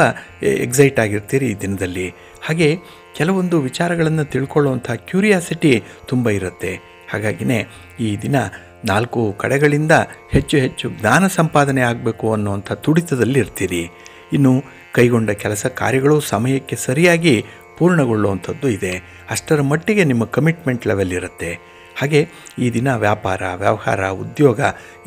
Speaker 1: ಎಕ್ಸೈಟ್ ಆಗಿರ್ತೀರಿ ಈ ದಿನದಲ್ಲಿ. ಹಾಗೆ ಕೆಲವೊಂದು ವಿಚಾರಗಳನ್ನು ತಿಳ್ಕೊಳ್ಳುವಂಥ ಕ್ಯೂರಿಯಾಸಿಟಿ ತುಂಬ ಇರುತ್ತೆ. ಹಾಗಾಗಿನೇ ಈ ದಿನ 4 ಕಡೆಗಳಿಂದ ಹೆಚ್ಚು ಹೆಚ್ಚು ಜ್ಞಾನ ಸಂಪಾದನೆ ಆಗಬೇಕು ಅನ್ನುವಂಥ ತುಡಿತದಲ್ಲಿ ಇರ್ತೀರಿ. ಇನ್ನು ಕೈಗೊಂಡ ಕೆಲಸ ಕಾರ್ಯಗಳು ಸಮಯಕ್ಕೆ ಸರಿಯಾಗಿ ಪೂರ್ಣಗೊಳ್ಳುವಂಥದ್ದು ಇದೆ. ಅಷ್ಟರ ಮಟ್ಟಿಗೆ ನಿಮ್ಮ ಕಮಿಟ್ಮೆಂಟ್ ಲೆವೆಲ್ ಇರುತ್ತೆ. ಹಾಗೆ ಈ ದಿನ ವ್ಯಾಪಾರ, ವ್ಯವಹಾರ, ಉದ್ಯೋಗ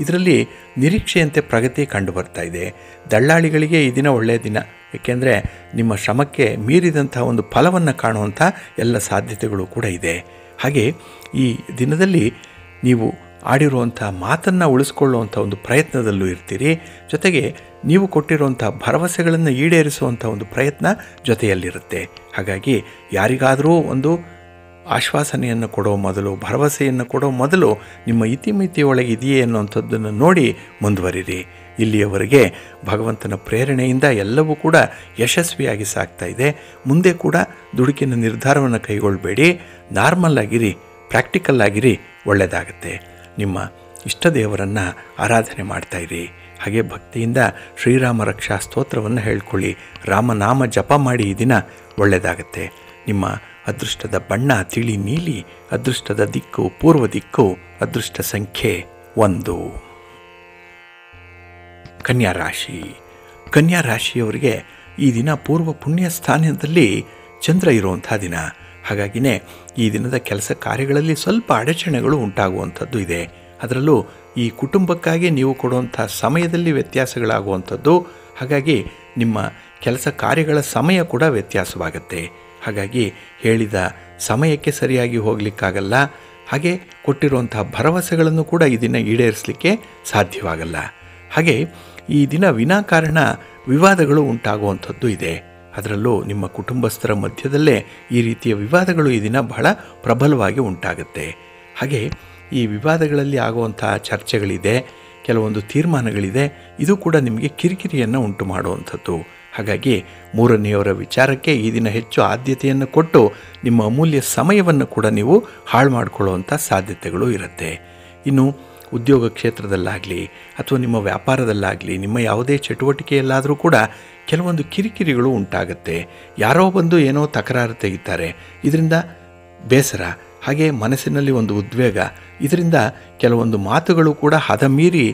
Speaker 1: ಇದರಲ್ಲಿ ನಿರೀಕ್ಷೆಯಂತೆ ಪ್ರಗತಿ ಕಂಡು ಬರ್ತಾ ಇದೆ. ದಳ್ಳಾಳಿಗಳಿಗೆ ಈ ದಿನ ಒಳ್ಳೆಯ ದಿನ. ಏಕೆಂದರೆ ನಿಮ್ಮ ಶ್ರಮಕ್ಕೆ ಮೀರಿದಂಥ ಒಂದು ಫಲವನ್ನು ಕಾಣುವಂಥ ಎಲ್ಲ ಸಾಧ್ಯತೆಗಳು ಕೂಡ ಇದೆ. ಹಾಗೆ ಈ ದಿನದಲ್ಲಿ ನೀವು ಆಡಿರುವಂಥ ಮಾತನ್ನು ಉಳಿಸ್ಕೊಳ್ಳುವಂಥ ಒಂದು ಪ್ರಯತ್ನದಲ್ಲೂ ಇರ್ತೀರಿ. ಜೊತೆಗೆ ನೀವು ಕೊಟ್ಟಿರುವಂಥ ಭರವಸೆಗಳನ್ನು ಈಡೇರಿಸುವಂಥ ಒಂದು ಪ್ರಯತ್ನ ಜೊತೆಯಲ್ಲಿರುತ್ತೆ. ಹಾಗಾಗಿ ಯಾರಿಗಾದರೂ ಒಂದು ಆಶ್ವಾಸನೆಯನ್ನು ಕೊಡೋ ಮೊದಲು, ಭರವಸೆಯನ್ನು ಕೊಡೋ ಮೊದಲು ನಿಮ್ಮ ಇತಿಮಿತಿಯೊಳಗೆ ಇದೆಯೇ ಅನ್ನುವಂಥದ್ದನ್ನು ನೋಡಿ ಮುಂದುವರಿರಿ. ಇಲ್ಲಿಯವರೆಗೆ ಭಗವಂತನ ಪ್ರೇರಣೆಯಿಂದ ಎಲ್ಲವೂ ಕೂಡ ಯಶಸ್ವಿಯಾಗಿ ಸಾಗ್ತಾ ಇದೆ. ಮುಂದೆ ಕೂಡ ದುಡುಕಿನ ನಿರ್ಧಾರವನ್ನು ಕೈಗೊಳ್ಳಬೇಡಿ. ನಾರ್ಮಲ್ ಆಗಿರಿ, ಪ್ರಾಕ್ಟಿಕಲ್ ಆಗಿರಿ, ಒಳ್ಳೆಯದಾಗುತ್ತೆ. ನಿಮ್ಮ ಇಷ್ಟ ದೇವರನ್ನು ಆರಾಧನೆ ಮಾಡ್ತಾಯಿರಿ. ಹಾಗೆ ಭಕ್ತಿಯಿಂದ ಶ್ರೀರಾಮ ರಕ್ಷಾ ಸ್ತೋತ್ರವನ್ನು ಹೇಳ್ಕೊಳ್ಳಿ. ರಾಮನಾಮ ಜಪ ಮಾಡಿ ಈ ದಿನ ಒಳ್ಳೆಯದಾಗುತ್ತೆ. ನಿಮ್ಮ ಅದೃಷ್ಟದ ಬಣ್ಣ ತಿಳಿ ನೀಲಿ, ಅದೃಷ್ಟದ ದಿಕ್ಕು ಪೂರ್ವ ದಿಕ್ಕು, ಅದೃಷ್ಟ ಸಂಖ್ಯೆ 1. ಕನ್ಯಾ ರಾಶಿ. ಕನ್ಯಾ ರಾಶಿಯವರಿಗೆ ಈ ದಿನ ಪೂರ್ವ ಪುಣ್ಯ ಸ್ಥಾನದಲ್ಲಿ ಚಂದ್ರ ಇರುವಂಥ ದಿನ. ಹಾಗಾಗಿನೇ ಈ ದಿನದ ಕೆಲಸ ಕಾರ್ಯಗಳಲ್ಲಿ ಸ್ವಲ್ಪ ಅಡಚಣೆಗಳು ಉಂಟಾಗುವಂಥದ್ದು ಇದೆ. ಅದರಲ್ಲೂ ಈ ಕುಟುಂಬಕ್ಕಾಗಿ ನೀವು ಕೊಡುವಂಥ ಸಮಯದಲ್ಲಿ ವ್ಯತ್ಯಾಸಗಳಾಗುವಂಥದ್ದು. ಹಾಗಾಗಿ ನಿಮ್ಮ ಕೆಲಸ ಕಾರ್ಯಗಳ ಸಮಯ ಕೂಡ ವ್ಯತ್ಯಾಸವಾಗುತ್ತೆ. ಹಾಗಾಗಿ ಹೇಳಿದ ಸಮಯಕ್ಕೆ ಸರಿಯಾಗಿ ಹೋಗಲಿಕ್ಕಾಗಲ್ಲ. ಹಾಗೆ ಕೊಟ್ಟಿರುವಂಥ ಭರವಸೆಗಳನ್ನು ಕೂಡ ಈ ದಿನ ಈಡೇರಿಸಲಿಕ್ಕೆ ಸಾಧ್ಯವಾಗಲ್ಲ. ಹಾಗೆ ಈ ದಿನ ವಿನಾಕಾರಣ ವಿವಾದಗಳು ಉಂಟಾಗುವಂಥದ್ದು ಇದೆ. ಅದರಲ್ಲೂ ನಿಮ್ಮ ಕುಟುಂಬಸ್ಥರ ಮಧ್ಯದಲ್ಲೇ ಈ ರೀತಿಯ ವಿವಾದಗಳು ಈ ದಿನ ಬಹಳ ಪ್ರಬಲವಾಗಿ ಉಂಟಾಗುತ್ತೆ. ಹಾಗೆ ಈ ವಿವಾದಗಳಲ್ಲಿ ಆಗುವಂಥ ಚರ್ಚೆಗಳಿದೆ, ಕೆಲವೊಂದು ತೀರ್ಮಾನಗಳಿದೆ. ಇದು ಕೂಡ ನಿಮಗೆ ಕಿರಿಕಿರಿಯನ್ನು ಉಂಟು ಮಾಡುವಂಥದ್ದು. ಹಾಗಾಗಿ ಮೂರನೆಯವರ ವಿಚಾರಕ್ಕೆ ಈ ದಿನ ಹೆಚ್ಚು ಆದ್ಯತೆಯನ್ನು ಕೊಟ್ಟು ನಿಮ್ಮ ಅಮೂಲ್ಯ ಸಮಯವನ್ನು ಕೂಡ ನೀವು ಹಾಳು ಮಾಡಿಕೊಳ್ಳುವಂಥ ಸಾಧ್ಯತೆಗಳು ಇರುತ್ತೆ. ಇನ್ನು ಉದ್ಯೋಗ ಕ್ಷೇತ್ರದಲ್ಲಾಗಲಿ ಅಥವಾ ನಿಮ್ಮ ವ್ಯಾಪಾರದಲ್ಲಾಗಲಿ, ನಿಮ್ಮ ಯಾವುದೇ ಚಟುವಟಿಕೆಯಲ್ಲಾದರೂ ಕೂಡ ಕೆಲವೊಂದು ಕಿರಿಕಿರಿಗಳು ಉಂಟಾಗುತ್ತೆ. ಯಾರೋ ಬಂದು ಏನೋ ತಕರಾರು ತೆಗಿತಾರೆ, ಇದರಿಂದ ಬೇಸರ, ಹಾಗೆ ಮನಸ್ಸಿನಲ್ಲಿ ಒಂದು ಉದ್ವೇಗ, ಇದರಿಂದ ಕೆಲವೊಂದು ಮಾತುಗಳು ಕೂಡ ಹದ ಮೀರಿ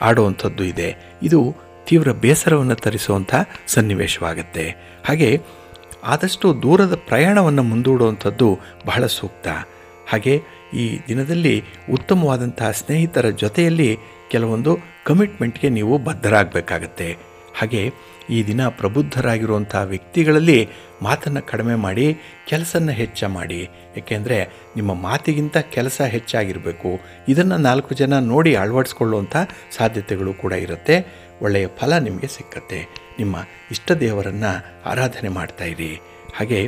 Speaker 1: ಆಡುವಂಥದ್ದು ಇದೆ. ಇದು ತೀವ್ರ ಬೇಸರವನ್ನು ತರಿಸುವಂಥ ಸನ್ನಿವೇಶವಾಗುತ್ತೆ. ಹಾಗೆ ಆದಷ್ಟು ದೂರದ ಪ್ರಯಾಣವನ್ನು ಮುಂದೂಡುವಂಥದ್ದು ಬಹಳ ಸೂಕ್ತ. ಹಾಗೆ ಈ ದಿನದಲ್ಲಿ ಉತ್ತಮವಾದಂತಹ ಸ್ನೇಹಿತರ ಜೊತೆಯಲ್ಲಿ ಕೆಲವೊಂದು ಕಮಿಟ್ಮೆಂಟ್ಗೆ ನೀವು ಬದ್ಧರಾಗಬೇಕಾಗತ್ತೆ. ಹಾಗೆ ಈ ದಿನ ಪ್ರಬುದ್ಧರಾಗಿರುವಂಥ ವ್ಯಕ್ತಿಗಳಲ್ಲಿ ಮಾತನ್ನು ಕಡಿಮೆ ಮಾಡಿ ಕೆಲಸನ ಹೆಚ್ಚ ಮಾಡಿ. ಏಕೆಂದರೆ ನಿಮ್ಮ ಮಾತಿಗಿಂತ ಕೆಲಸ ಹೆಚ್ಚಾಗಿರಬೇಕು. ಇದನ್ನು 4 ಜನ ನೋಡಿ ಅಳವಡಿಸ್ಕೊಳ್ಳುವಂಥ ಸಾಧ್ಯತೆಗಳು ಕೂಡ ಇರುತ್ತೆ. ಒಳ್ಳೆಯ ಫಲ ನಿಮಗೆ ಸಿಕ್ಕತ್ತೆ. ನಿಮ್ಮ ಇಷ್ಟ ದೇವರನ್ನು ಆರಾಧನೆ ಮಾಡ್ತಾಯಿರಿ. ಹಾಗೆ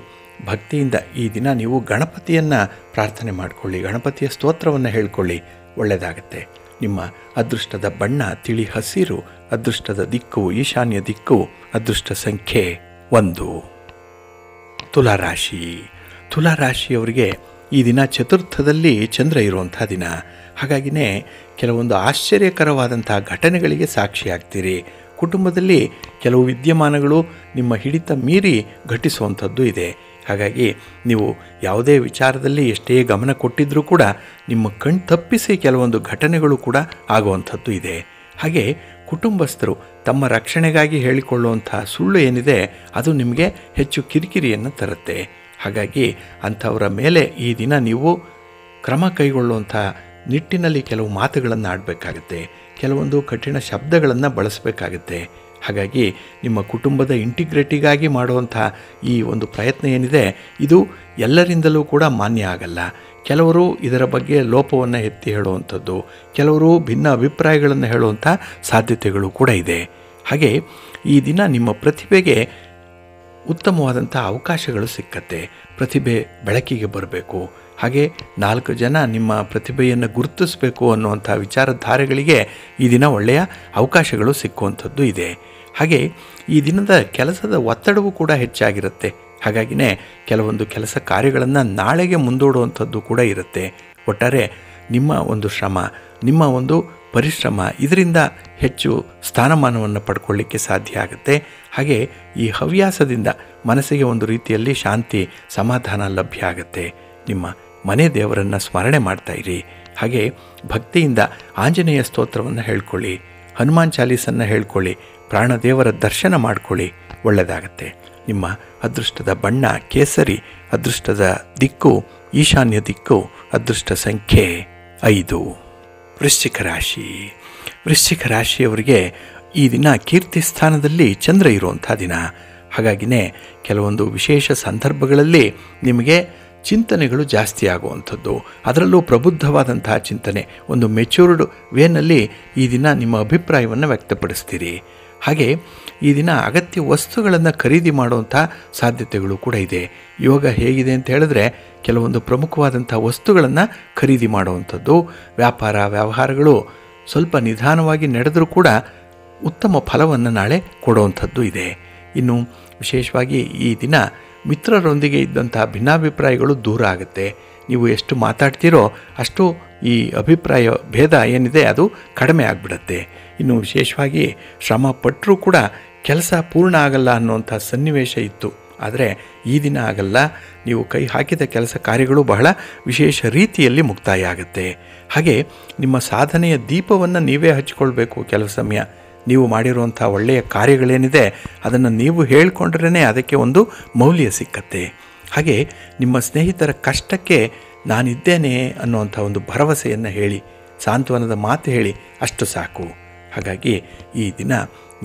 Speaker 1: ಭಕ್ತಿಯಿಂದ ಈ ದಿನ ನೀವು ಗಣಪತಿಯನ್ನು ಪ್ರಾರ್ಥನೆ ಮಾಡಿಕೊಳ್ಳಿ, ಗಣಪತಿಯ ಸ್ತೋತ್ರವನ್ನು ಹೇಳ್ಕೊಳ್ಳಿ, ಒಳ್ಳೆಯದಾಗತ್ತೆ. ನಿಮ್ಮ ಅದೃಷ್ಟದ ಬಣ್ಣ ತಿಳಿ ಹಸಿರು, ಅದೃಷ್ಟದ ದಿಕ್ಕು ಈಶಾನ್ಯ ದಿಕ್ಕು, ಅದೃಷ್ಟ ಸಂಖ್ಯೆ 1. ತುಲಾರಾಶಿ. ತುಲಾರಾಶಿಯವರಿಗೆ ಈ ದಿನ ಚತುರ್ಥದಲ್ಲಿ ಚಂದ್ರ ಇರುವಂಥ ದಿನ. ಹಾಗಾಗಿನೇ ಕೆಲವೊಂದು ಆಶ್ಚರ್ಯಕರವಾದಂಥ ಘಟನೆಗಳಿಗೆ ಸಾಕ್ಷಿಯಾಗ್ತೀರಿ. ಕುಟುಂಬದಲ್ಲಿ ಕೆಲವು ವಿದ್ಯಮಾನಗಳು ನಿಮ್ಮ ಹಿಡಿತ ಮೀರಿ ಘಟಿಸುವಂಥದ್ದು ಇದೆ. ಹಾಗಾಗಿ ನೀವು ಯಾವುದೇ ವಿಚಾರದಲ್ಲಿ ಎಷ್ಟೇ ಗಮನ ಕೊಟ್ಟಿದ್ರೂ ಕೂಡ ನಿಮ್ಮ ಕಣ್ ತಪ್ಪಿಸಿ ಕೆಲವೊಂದು ಘಟನೆಗಳು ಕೂಡ ಆಗುವಂಥದ್ದು ಇದೆ. ಹಾಗೆ ಕುಟುಂಬಸ್ಥರು ತಮ್ಮ ರಕ್ಷಣೆಗಾಗಿ ಹೇಳಿಕೊಳ್ಳುವಂಥ ಸುಳ್ಳು ಏನಿದೆ ಅದು ನಿಮಗೆ ಹೆಚ್ಚು ಕಿರಿಕಿರಿಯನ್ನು ತರುತ್ತೆ. ಹಾಗಾಗಿ ಅಂಥವರ ಮೇಲೆ ಈ ದಿನ ನೀವು ಕ್ರಮ ಕೈಗೊಳ್ಳುವಂಥ ನಿಟ್ಟಿನಲ್ಲಿ ಕೆಲವು ಮಾತುಗಳನ್ನು ಆಡಬೇಕಾಗತ್ತೆ, ಕೆಲವೊಂದು ಕಠಿಣ ಶಬ್ದಗಳನ್ನು ಬಳಸಬೇಕಾಗತ್ತೆ. ಹಾಗಾಗಿ ನಿಮ್ಮ ಕುಟುಂಬದ ಇಂಟಿಗ್ರಿಟಿಗಾಗಿ ಮಾಡುವಂಥ ಈ ಒಂದು ಪ್ರಯತ್ನ ಏನಿದೆ ಇದು ಎಲ್ಲರಿಂದಲೂ ಕೂಡ ಮಾನ್ಯ ಆಗಲ್ಲ. ಕೆಲವರು ಇದರ ಬಗ್ಗೆ ಲೋಪವನ್ನು ಎತ್ತಿ ಹೇಳುವಂಥದ್ದು, ಕೆಲವರು ಭಿನ್ನ ಅಭಿಪ್ರಾಯಗಳನ್ನು ಹೇಳುವಂಥ ಸಾಧ್ಯತೆಗಳು ಕೂಡ ಇದೆ. ಹಾಗೆ ಈ ದಿನ ನಿಮ್ಮ ಪ್ರತಿಭೆಗೆ ಉತ್ತಮವಾದಂಥ ಅವಕಾಶಗಳು ಸಿಕ್ಕತ್ತೆ. ಪ್ರತಿಭೆ ಬೆಳಕಿಗೆ ಬರಬೇಕು. ಹಾಗೆ 4 ಜನ ನಿಮ್ಮ ಪ್ರತಿಭೆಯನ್ನು ಗುರುತಿಸಬೇಕು ಅನ್ನುವಂಥ ವಿಚಾರಧಾರೆಗಳಿಗೆ ಈ ದಿನ ಒಳ್ಳೆಯ ಅವಕಾಶಗಳು ಸಿಕ್ಕುವಂಥದ್ದು ಇದೆ. ಹಾಗೆ ಈ ದಿನದ ಕೆಲಸದ ಒತ್ತಡವೂ ಕೂಡ ಹೆಚ್ಚಾಗಿರುತ್ತೆ. ಹಾಗಾಗಿನೇ ಕೆಲವೊಂದು ಕೆಲಸ ಕಾರ್ಯಗಳನ್ನು ನಾಳೆಗೆ ಮುಂದೂಡುವಂಥದ್ದು ಕೂಡ ಇರುತ್ತೆ. ಒಟ್ಟಾರೆ ನಿಮ್ಮ ಒಂದು ಶ್ರಮ, ನಿಮ್ಮ ಒಂದು ಪರಿಶ್ರಮ ಇದರಿಂದ ಹೆಚ್ಚು ಸ್ಥಾನಮಾನವನ್ನು ಪಡ್ಕೊಳ್ಳಿಕ್ಕೆ ಸಾಧ್ಯ ಆಗುತ್ತೆ. ಹಾಗೆ ಈ ಹವ್ಯಾಸದಿಂದ ಮನಸ್ಸಿಗೆ ಒಂದು ರೀತಿಯಲ್ಲಿ ಶಾಂತಿ ಸಮಾಧಾನ ಲಭ್ಯ ಆಗುತ್ತೆ. ನಿಮ್ಮ ಮನೆ ದೇವರನ್ನು ಸ್ಮರಣೆ ಮಾಡ್ತಾಯಿರಿ. ಹಾಗೆ ಭಕ್ತಿಯಿಂದ ಆಂಜನೇಯ ಸ್ತೋತ್ರವನ್ನು ಹೇಳ್ಕೊಳ್ಳಿ, ಹನುಮಾನ್ ಚಾಲೀಸನ್ನು ಹೇಳ್ಕೊಳ್ಳಿ, ಪ್ರಾಣದೇವರ ದರ್ಶನ ಮಾಡ್ಕೊಳ್ಳಿ, ಒಳ್ಳೆಯದಾಗತ್ತೆ. ನಿಮ್ಮ ಅದೃಷ್ಟದ ಬಣ್ಣ ಕೇಸರಿ, ಅದೃಷ್ಟದ ದಿಕ್ಕು ಈಶಾನ್ಯ ದಿಕ್ಕು, ಅದೃಷ್ಟ ಸಂಖ್ಯೆ 5. ವೃಶ್ಚಿಕ ರಾಶಿ. ವೃಶ್ಚಿಕ ರಾಶಿಯವರಿಗೆ ಈ ದಿನ ಕೀರ್ತಿ ಸ್ಥಾನದಲ್ಲಿ ಚಂದ್ರ ಇರುವಂಥ ದಿನ. ಹಾಗಾಗಿನೇ ಕೆಲವೊಂದು ವಿಶೇಷ ಸಂದರ್ಭಗಳಲ್ಲಿ ನಿಮಗೆ ಚಿಂತನೆಗಳು ಜಾಸ್ತಿ ಆಗುವಂಥದ್ದು, ಅದರಲ್ಲೂ ಪ್ರಬುದ್ಧವಾದಂತಹ ಚಿಂತನೆ, ಒಂದು ಮೆಚ್ಯೂರ್ಡ್ ವೇನಲ್ಲಿ ಈ ದಿನ ನಿಮ್ಮ ಅಭಿಪ್ರಾಯವನ್ನು ವ್ಯಕ್ತಪಡಿಸ್ತೀರಿ. ಹಾಗೆ ಈ ದಿನ ಅಗತ್ಯ ವಸ್ತುಗಳನ್ನು ಖರೀದಿ ಮಾಡುವಂಥ ಸಾಧ್ಯತೆಗಳು ಕೂಡ ಇದೆ. ಯೋಗ ಹೇಗಿದೆ ಅಂತ ಹೇಳಿದ್ರೆ ಕೆಲವೊಂದು ಪ್ರಮುಖವಾದಂಥ ವಸ್ತುಗಳನ್ನು ಖರೀದಿ ಮಾಡುವಂಥದ್ದು, ವ್ಯಾಪಾರ ವ್ಯವಹಾರಗಳು ಸ್ವಲ್ಪ ನಿಧಾನವಾಗಿ ನಡೆದರೂ ಕೂಡ ಉತ್ತಮ ಫಲವನ್ನು ನಾಳೆ ಕೊಡುವಂಥದ್ದು ಇದೆ. ಇನ್ನು ವಿಶೇಷವಾಗಿ ಈ ದಿನ ಮಿತ್ರರೊಂದಿಗೆ ಇದ್ದಂಥ ಭಿನ್ನಾಭಿಪ್ರಾಯಗಳು ದೂರ ಆಗುತ್ತೆ. ನೀವು ಎಷ್ಟು ಮಾತಾಡ್ತೀರೋ ಅಷ್ಟು ಈ ಅಭಿಪ್ರಾಯ ಭೇದ ಏನಿದೆ ಅದು ಕಡಿಮೆ ಆಗಿಬಿಡುತ್ತೆ. ಇನ್ನು ವಿಶೇಷವಾಗಿ ಶ್ರಮ ಪಟ್ಟರೂ ಕೂಡ ಕೆಲಸ ಪೂರ್ಣ ಆಗಲ್ಲ ಅನ್ನುವಂಥ ಸನ್ನಿವೇಶ ಇತ್ತು, ಆದರೆ ಈ ದಿನ ಆಗಲ್ಲ. ನೀವು ಕೈ ಹಾಕಿದ ಕೆಲಸ ಕಾರ್ಯಗಳು ಬಹಳ ವಿಶೇಷ ರೀತಿಯಲ್ಲಿ ಮುಕ್ತಾಯ ಆಗುತ್ತೆ. ಹಾಗೆ ನಿಮ್ಮ ಸಾಧನೆಯ ದೀಪವನ್ನು ನೀವೇ ಹಚ್ಕೊಳ್ಬೇಕು. ಕೆಲವು ಸಮಯ ನೀವು ಮಾಡಿರುವಂಥ ಒಳ್ಳೆಯ ಕಾರ್ಯಗಳೇನಿದೆ ಅದನ್ನು ನೀವು ಹೇಳಿಕೊಂಡ್ರೇ ಅದಕ್ಕೆ ಒಂದು ಮೌಲ್ಯ ಸಿಕ್ಕತ್ತೆ. ಹಾಗೆ ನಿಮ್ಮ ಸ್ನೇಹಿತರ ಕಷ್ಟಕ್ಕೆ ನಾನಿದ್ದೇನೆ ಅನ್ನುವಂಥ ಒಂದು ಭರವಸೆಯನ್ನು ಹೇಳಿ, ಸಾಂತ್ವನದ ಮಾತು ಹೇಳಿ, ಅಷ್ಟು ಸಾಕು. ಹಾಗಾಗಿ ಈ ದಿನ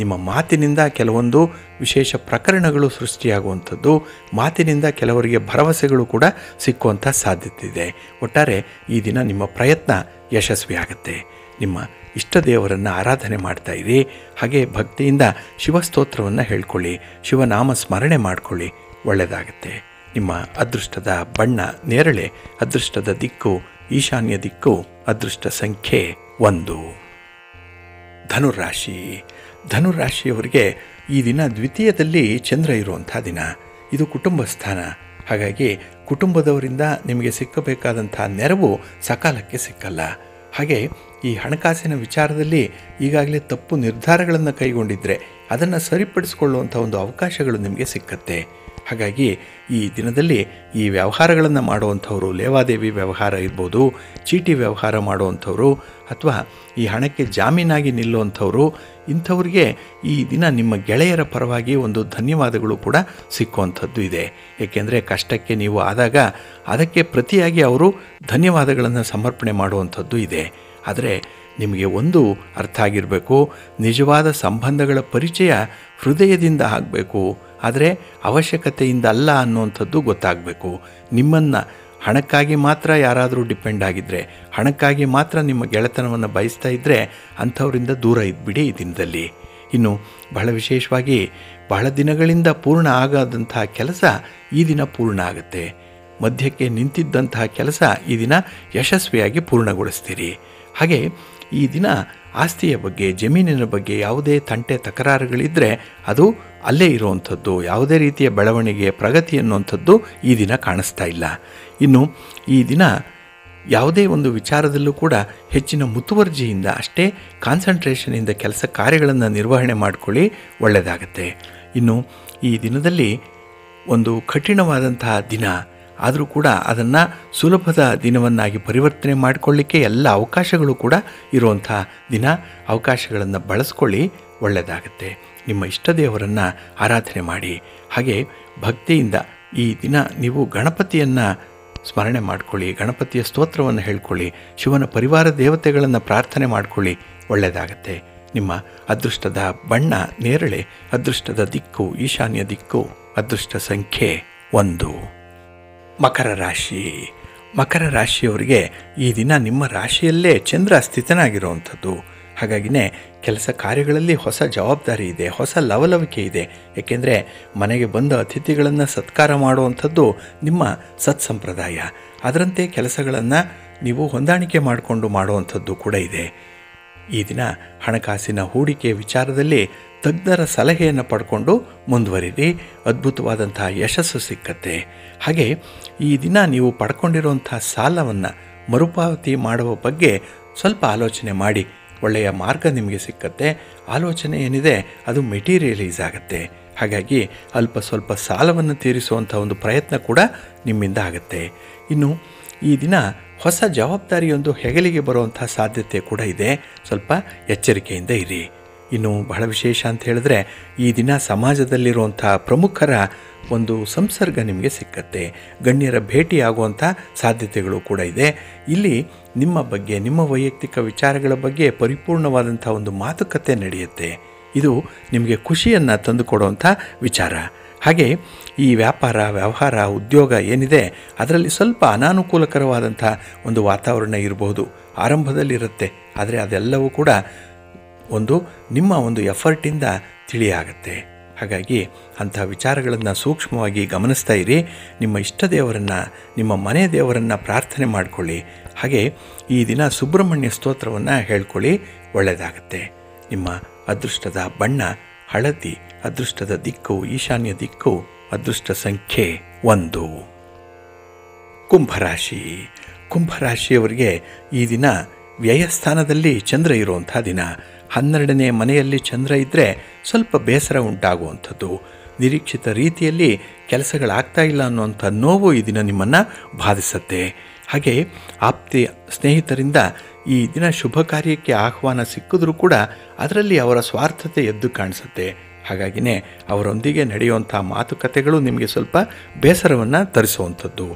Speaker 1: ನಿಮ್ಮ ಮಾತಿನಿಂದ ಕೆಲವೊಂದು ವಿಶೇಷ ಪ್ರಕರಣಗಳು ಸೃಷ್ಟಿಯಾಗುವಂಥದ್ದು, ಮಾತಿನಿಂದ ಕೆಲವರಿಗೆ ಭರವಸೆಗಳು ಕೂಡ ಸಿಕ್ಕುವಂಥ ಸಾಧ್ಯತೆ ಇದೆ. ಒಟ್ಟಾರೆ ಈ ದಿನ ನಿಮ್ಮ ಪ್ರಯತ್ನ ಯಶಸ್ವಿಯಾಗುತ್ತೆ. ನಿಮ್ಮ ಇಷ್ಟ ದೇವರನ್ನು ಆರಾಧನೆ ಮಾಡ್ತಾ ಇರಿ. ಹಾಗೆ ಭಕ್ತಿಯಿಂದ ಶಿವಸ್ತೋತ್ರವನ್ನು ಹೇಳ್ಕೊಳ್ಳಿ, ಶಿವನಾಮ ಸ್ಮರಣೆ ಮಾಡಿಕೊಳ್ಳಿ, ಒಳ್ಳೆಯದಾಗುತ್ತೆ. ನಿಮ್ಮ ಅದೃಷ್ಟದ ಬಣ್ಣ ನೇರಳೆ, ಅದೃಷ್ಟದ ದಿಕ್ಕು ಈಶಾನ್ಯ ದಿಕ್ಕು, ಅದೃಷ್ಟ ಸಂಖ್ಯೆ 1. ಧನುರಾಶಿ. ಧನುರಾಶಿಯವರಿಗೆ ಈ ದಿನ ದ್ವಿತೀಯದಲ್ಲಿ ಚಂದ್ರ ಇರುವಂಥ ದಿನ. ಇದು ಕುಟುಂಬ ಸ್ಥಾನ. ಹಾಗಾಗಿ ಕುಟುಂಬದವರಿಂದ ನಿಮಗೆ ಸಿಕ್ಕಬೇಕಾದಂಥ ನೆರವು ಸಕಾಲಕ್ಕೆ ಸಿಕ್ಕಲ್ಲ. ಹಾಗೆ ಈ ಹಣಕಾಸಿನ ವಿಚಾರದಲ್ಲಿ ಈಗಾಗಲೇ ತಪ್ಪು ನಿರ್ಧಾರಗಳನ್ನು ಕೈಗೊಂಡಿದ್ದರೆ ಅದನ್ನು ಸರಿಪಡಿಸಿಕೊಳ್ಳುವಂಥ ಒಂದು ಅವಕಾಶಗಳು ನಿಮಗೆ ಸಿಕ್ಕತ್ತೆ. ಹಾಗಾಗಿ ಈ ದಿನದಲ್ಲಿ ಈ ವ್ಯವಹಾರಗಳನ್ನು ಮಾಡುವಂಥವರು, ಲೇವಾದೇವಿ ವ್ಯವಹಾರ ಇರ್ಬೋದು, ಚೀಟಿ ವ್ಯವಹಾರ ಮಾಡುವಂಥವರು, ಅಥವಾ ಈ ಹಣಕ್ಕೆ ಜಾಮೀನಾಗಿ ನಿಲ್ಲುವಂಥವರು, ಇಂಥವ್ರಿಗೆ ಈ ದಿನ ನಿಮ್ಮ ಗೆಳೆಯರ ಪರವಾಗಿ ಒಂದು ಧನ್ಯವಾದಗಳು ಕೂಡ ಸಿಕ್ಕುವಂಥದ್ದು ಇದೆ. ಏಕೆಂದರೆ ಕಷ್ಟಕ್ಕೆ ನೀವು ಆದಾಗ ಅದಕ್ಕೆ ಪ್ರತಿಯಾಗಿ ಅವರು ಧನ್ಯವಾದಗಳನ್ನು ಸಮರ್ಪಣೆ ಮಾಡುವಂಥದ್ದು ಇದೆ. ಆದರೆ ನಿಮಗೆ ಒಂದು ಅರ್ಥ ಆಗಿರಬೇಕು, ನಿಜವಾದ ಸಂಬಂಧಗಳ ಪರಿಚಯ ಹೃದಯದಿಂದ ಆಗಬೇಕು, ಆದರೆ ಅವಶ್ಯಕತೆಯಿಂದ ಅಲ್ಲ ಅನ್ನುವಂಥದ್ದು ಗೊತ್ತಾಗಬೇಕು. ನಿಮ್ಮನ್ನು ಹಣಕ್ಕಾಗಿ ಮಾತ್ರ ಯಾರಾದರೂ ಡಿಪೆಂಡ್ ಆಗಿದ್ದರೆ, ಹಣಕ್ಕಾಗಿ ಮಾತ್ರ ನಿಮ್ಮ ಗೆಳೆತನವನ್ನು ಬಯಸ್ತಾ ಇದ್ದರೆ ಅಂಥವರಿಂದ ದೂರ ಇದ್ಬಿಡಿ ಈ ದಿನದಲ್ಲಿ. ಇನ್ನು ಬಹಳ ವಿಶೇಷವಾಗಿ ಬಹಳ ದಿನಗಳಿಂದ ಪೂರ್ಣ ಆಗದಂತಹ ಕೆಲಸ ಈ ದಿನ ಪೂರ್ಣ ಆಗುತ್ತೆ. ಮಧ್ಯಕ್ಕೆ ನಿಂತಿದ್ದಂತಹ ಕೆಲಸ ಈ ದಿನ ಯಶಸ್ವಿಯಾಗಿ ಪೂರ್ಣಗೊಳಿಸ್ತೀರಿ. ಹಾಗೆ ಈ ದಿನ ಆಸ್ತಿಯ ಬಗ್ಗೆ, ಜಮೀನಿನ ಬಗ್ಗೆ ಯಾವುದೇ ತಂಟೆ ತಕರಾರುಗಳಿದ್ದರೆ ಅದು ಅಲ್ಲೇ ಇರುವಂಥದ್ದು, ಯಾವುದೇ ರೀತಿಯ ಬೆಳವಣಿಗೆ ಪ್ರಗತಿ ಅನ್ನುವಂಥದ್ದು ಈ ದಿನ ಕಾಣಿಸ್ತಾ ಇಲ್ಲ. ಇನ್ನು ಈ ದಿನ ಯಾವುದೇ ಒಂದು ವಿಚಾರದಲ್ಲೂ ಕೂಡ ಹೆಚ್ಚಿನ ಮುತುವರ್ಜಿಯಿಂದ, ಅಷ್ಟೇ ಕಾನ್ಸಂಟ್ರೇಷನಿಂದ ಕೆಲಸ ಕಾರ್ಯಗಳನ್ನು ನಿರ್ವಹಣೆ ಮಾಡಿಕೊಳ್ಳಿ, ಒಳ್ಳೆಯದಾಗತ್ತೆ. ಇನ್ನು ಈ ದಿನದಲ್ಲಿ ಒಂದು ಕಠಿಣವಾದಂತಹ ದಿನ ಆದರೂ ಕೂಡ ಅದನ್ನು ಸುಲಭದ ದಿನವನ್ನಾಗಿ ಪರಿವರ್ತನೆ ಮಾಡಿಕೊಳ್ಳಿಕ್ಕೆ ಎಲ್ಲ ಅವಕಾಶಗಳು ಕೂಡ ಇರುವಂಥ ದಿನ. ಅವಕಾಶಗಳನ್ನು ಬಳಸ್ಕೊಳ್ಳಿ, ಒಳ್ಳೆಯದಾಗತ್ತೆ. ನಿಮ್ಮ ಇಷ್ಟ ದೇವರನ್ನು ಆರಾಧನೆ ಮಾಡಿ. ಹಾಗೆ ಭಕ್ತಿಯಿಂದ ಈ ದಿನ ನೀವು ಗಣಪತಿಯನ್ನು ಸ್ಮರಣೆ ಮಾಡಿಕೊಳ್ಳಿ, ಗಣಪತಿಯ ಸ್ತೋತ್ರವನ್ನು ಹೇಳ್ಕೊಳ್ಳಿ, ಶಿವನ ಪರಿವಾರ ದೇವತೆಗಳನ್ನು ಪ್ರಾರ್ಥನೆ ಮಾಡಿಕೊಳ್ಳಿ, ಒಳ್ಳೆಯದಾಗತ್ತೆ. ನಿಮ್ಮ ಅದೃಷ್ಟದ ಬಣ್ಣ ನೇರಳೆ, ಅದೃಷ್ಟದ ದಿಕ್ಕು ಈಶಾನ್ಯ ದಿಕ್ಕು, ಅದೃಷ್ಟ ಸಂಖ್ಯೆ 1. ಮಕರ ರಾಶಿ. ಮಕರ ರಾಶಿಯವರಿಗೆ ಈ ದಿನ ನಿಮ್ಮ ರಾಶಿಯಲ್ಲೇ ಚಂದ್ರ ಸ್ಥಿತನಾಗಿರುವಂಥದ್ದು. ಹಾಗಾಗಿನೇ ಕೆಲಸ ಕಾರ್ಯಗಳಲ್ಲಿ ಹೊಸ ಜವಾಬ್ದಾರಿ ಇದೆ, ಹೊಸ ಲವಲವಿಕೆ ಇದೆ. ಏಕೆಂದರೆ ಮನೆಗೆ ಬಂದ ಅತಿಥಿಗಳನ್ನು ಸತ್ಕಾರ ಮಾಡುವಂಥದ್ದು ನಿಮ್ಮ ಸತ್ಸಂಪ್ರದಾಯ. ಅದರಂತೆ ಕೆಲಸಗಳನ್ನು ನೀವು ಹೊಂದಾಣಿಕೆ ಮಾಡಿಕೊಂಡು ಮಾಡುವಂಥದ್ದು ಕೂಡ ಇದೆ. ಈ ದಿನ ಹಣಕಾಸಿನ ಹೂಡಿಕೆ ವಿಚಾರದಲ್ಲಿ ತಜ್ಞರ ಸಲಹೆಯನ್ನು ಪಡ್ಕೊಂಡು ಮುಂದುವರಿರಿ, ಅದ್ಭುತವಾದಂತಹ ಯಶಸ್ಸು ಸಿಕ್ಕತ್ತೆ. ಹಾಗೆ ಈ ದಿನ ನೀವು ಪಡ್ಕೊಂಡಿರುವಂಥ ಸಾಲವನ್ನು ಮರುಪಾವತಿ ಮಾಡುವ ಬಗ್ಗೆ ಸ್ವಲ್ಪ ಆಲೋಚನೆ ಮಾಡಿ, ಒಳ್ಳೆಯ ಮಾರ್ಗ ನಿಮಗೆ ಸಿಕ್ಕತ್ತೆ. ಆಲೋಚನೆ ಏನಿದೆ ಅದು ಮೆಟೀರಿಯಲೈಸ್ ಆಗುತ್ತೆ. ಹಾಗಾಗಿ ಅಲ್ಪ ಸ್ವಲ್ಪ ಸಾಲವನ್ನು ತೀರಿಸುವಂಥ ಒಂದು ಪ್ರಯತ್ನ ಕೂಡ ನಿಮ್ಮಿಂದ ಆಗುತ್ತೆ. ಇನ್ನು ಈ ದಿನ ಹೊಸ ಜವಾಬ್ದಾರಿಯೊಂದು ಹೆಗಲಿಗೆ ಬರುವಂಥ ಸಾಧ್ಯತೆ ಕೂಡ ಇದೆ. ಸ್ವಲ್ಪ ಎಚ್ಚರಿಕೆಯಿಂದ ಇರಿ. ಇನ್ನು ಬಹಳ ವಿಶೇಷ ಅಂತ ಹೇಳಿದ್ರೆ ಈ ದಿನ ಸಮಾಜದಲ್ಲಿರುವಂಥ ಪ್ರಮುಖರ ಒಂದು ಸಂಸರ್ಗ ನಿಮಗೆ ಸಿಕ್ಕತ್ತೆ. ಗಣ್ಯರ ಭೇಟಿಯಾಗುವಂಥ ಸಾಧ್ಯತೆಗಳು ಕೂಡ ಇದೆ. ಇಲ್ಲಿ ನಿಮ್ಮ ಬಗ್ಗೆ, ನಿಮ್ಮ ವೈಯಕ್ತಿಕ ವಿಚಾರಗಳ ಬಗ್ಗೆ ಪರಿಪೂರ್ಣವಾದಂಥ ಒಂದು ಮಾತುಕತೆ ನಡೆಯುತ್ತೆ. ಇದು ನಿಮಗೆ ಖುಷಿಯನ್ನು ತಂದುಕೊಡುವಂಥ ವಿಚಾರ. ಹಾಗೆ ಈ ವ್ಯಾಪಾರ, ವ್ಯವಹಾರ, ಉದ್ಯೋಗ ಏನಿದೆ ಅದರಲ್ಲಿ ಸ್ವಲ್ಪ ಅನಾನುಕೂಲಕರವಾದಂಥ ಒಂದು ವಾತಾವರಣ ಇರಬಹುದು, ಆರಂಭದಲ್ಲಿರುತ್ತೆ. ಆದರೆ ಅದೆಲ್ಲವೂ ಕೂಡ ನಿಮ್ಮ ಒಂದು ಎಫರ್ಟಿಂದ ತಿಳಿಯಾಗತ್ತೆ. ಹಾಗಾಗಿ ಅಂಥ ವಿಚಾರಗಳನ್ನು ಸೂಕ್ಷ್ಮವಾಗಿ ಗಮನಿಸ್ತಾ ಇರಿ. ನಿಮ್ಮ ಇಷ್ಟ ದೇವರನ್ನು, ನಿಮ್ಮ ಮನೆ ದೇವರನ್ನು ಪ್ರಾರ್ಥನೆ ಮಾಡಿಕೊಳ್ಳಿ. ಹಾಗೆ ಈ ದಿನ ಸುಬ್ರಹ್ಮಣ್ಯ ಸ್ತೋತ್ರವನ್ನು ಹೇಳ್ಕೊಳ್ಳಿ, ಒಳ್ಳೆಯದಾಗತ್ತೆ. ನಿಮ್ಮ ಅದೃಷ್ಟದ ಬಣ್ಣ ಹಳದಿ, ಅದೃಷ್ಟದ ದಿಕ್ಕು ಈಶಾನ್ಯ ದಿಕ್ಕು, ಅದೃಷ್ಟ ಸಂಖ್ಯೆ 1. ಕುಂಭರಾಶಿ. ಕುಂಭರಾಶಿಯವರಿಗೆ ಈ ದಿನ ವ್ಯಯಸ್ಥಾನದಲ್ಲಿ ಚಂದ್ರ ಇರುವಂಥ ದಿನ. 12ನೇ ಮನೆಯಲ್ಲಿ ಚಂದ್ರ ಇದ್ದರೆ ಸ್ವಲ್ಪ ಬೇಸರ ಉಂಟಾಗುವಂಥದ್ದು, ನಿರೀಕ್ಷಿತ ರೀತಿಯಲ್ಲಿ ಕೆಲಸಗಳಾಗ್ತಾ ಇಲ್ಲ ಅನ್ನುವಂಥ ನೋವು ಈ ದಿನ ನಿಮ್ಮನ್ನು ಬಾಧಿಸುತ್ತೆ. ಹಾಗೆ ಆಪ್ತಿ ಸ್ನೇಹಿತರಿಂದ ಈ ದಿನ ಶುಭ ಕಾರ್ಯಕ್ಕೆ ಆಹ್ವಾನ ಸಿಕ್ಕಿದ್ರೂ ಕೂಡ ಅದರಲ್ಲಿ ಅವರ ಸ್ವಾರ್ಥತೆ ಎದ್ದು ಕಾಣಿಸುತ್ತೆ. ಹಾಗಾಗಿಯೇ ಅವರೊಂದಿಗೆ ನಡೆಯುವಂಥ ಮಾತುಕತೆಗಳು ನಿಮಗೆ ಸ್ವಲ್ಪ ಬೇಸರವನ್ನು ತರಿಸುವಂಥದ್ದು.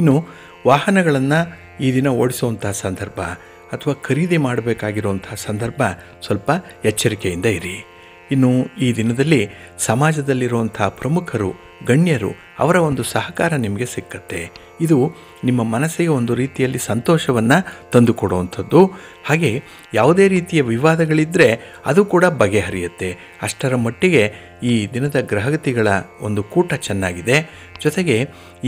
Speaker 1: ಇನ್ನು ವಾಹನಗಳನ್ನು ಈ ದಿನ ಓಡಿಸುವಂಥ ಸಂದರ್ಭ ಅಥವಾ ಖರೀದಿ ಮಾಡಬೇಕಾಗಿರುವಂಥ ಸಂದರ್ಭ ಸ್ವಲ್ಪ ಎಚ್ಚರಿಕೆಯಿಂದ ಇರಿ. ಇನ್ನು ಈ ದಿನದಲ್ಲಿ ಸಮಾಜದಲ್ಲಿರುವಂಥ ಪ್ರಮುಖರು, ಗಣ್ಯರು, ಅವರ ಒಂದು ಸಹಕಾರ ನಿಮಗೆ ಸಿಕ್ಕತ್ತೆ. ಇದು ನಿಮ್ಮ ಮನಸ್ಸಿಗೆ ಒಂದು ರೀತಿಯಲ್ಲಿ ಸಂತೋಷವನ್ನು ತಂದುಕೊಡುವಂಥದ್ದು. ಹಾಗೆ ಯಾವುದೇ ರೀತಿಯ ವಿವಾದಗಳಿದ್ದರೆ ಅದು ಕೂಡ ಬಗೆಹರಿಯುತ್ತೆ. ಅಷ್ಟರ ಮಟ್ಟಿಗೆ ಈ ದಿನದ ಗ್ರಹಗತಿಗಳ ಒಂದು ಕೂಟ ಚೆನ್ನಾಗಿದೆ. ಜೊತೆಗೆ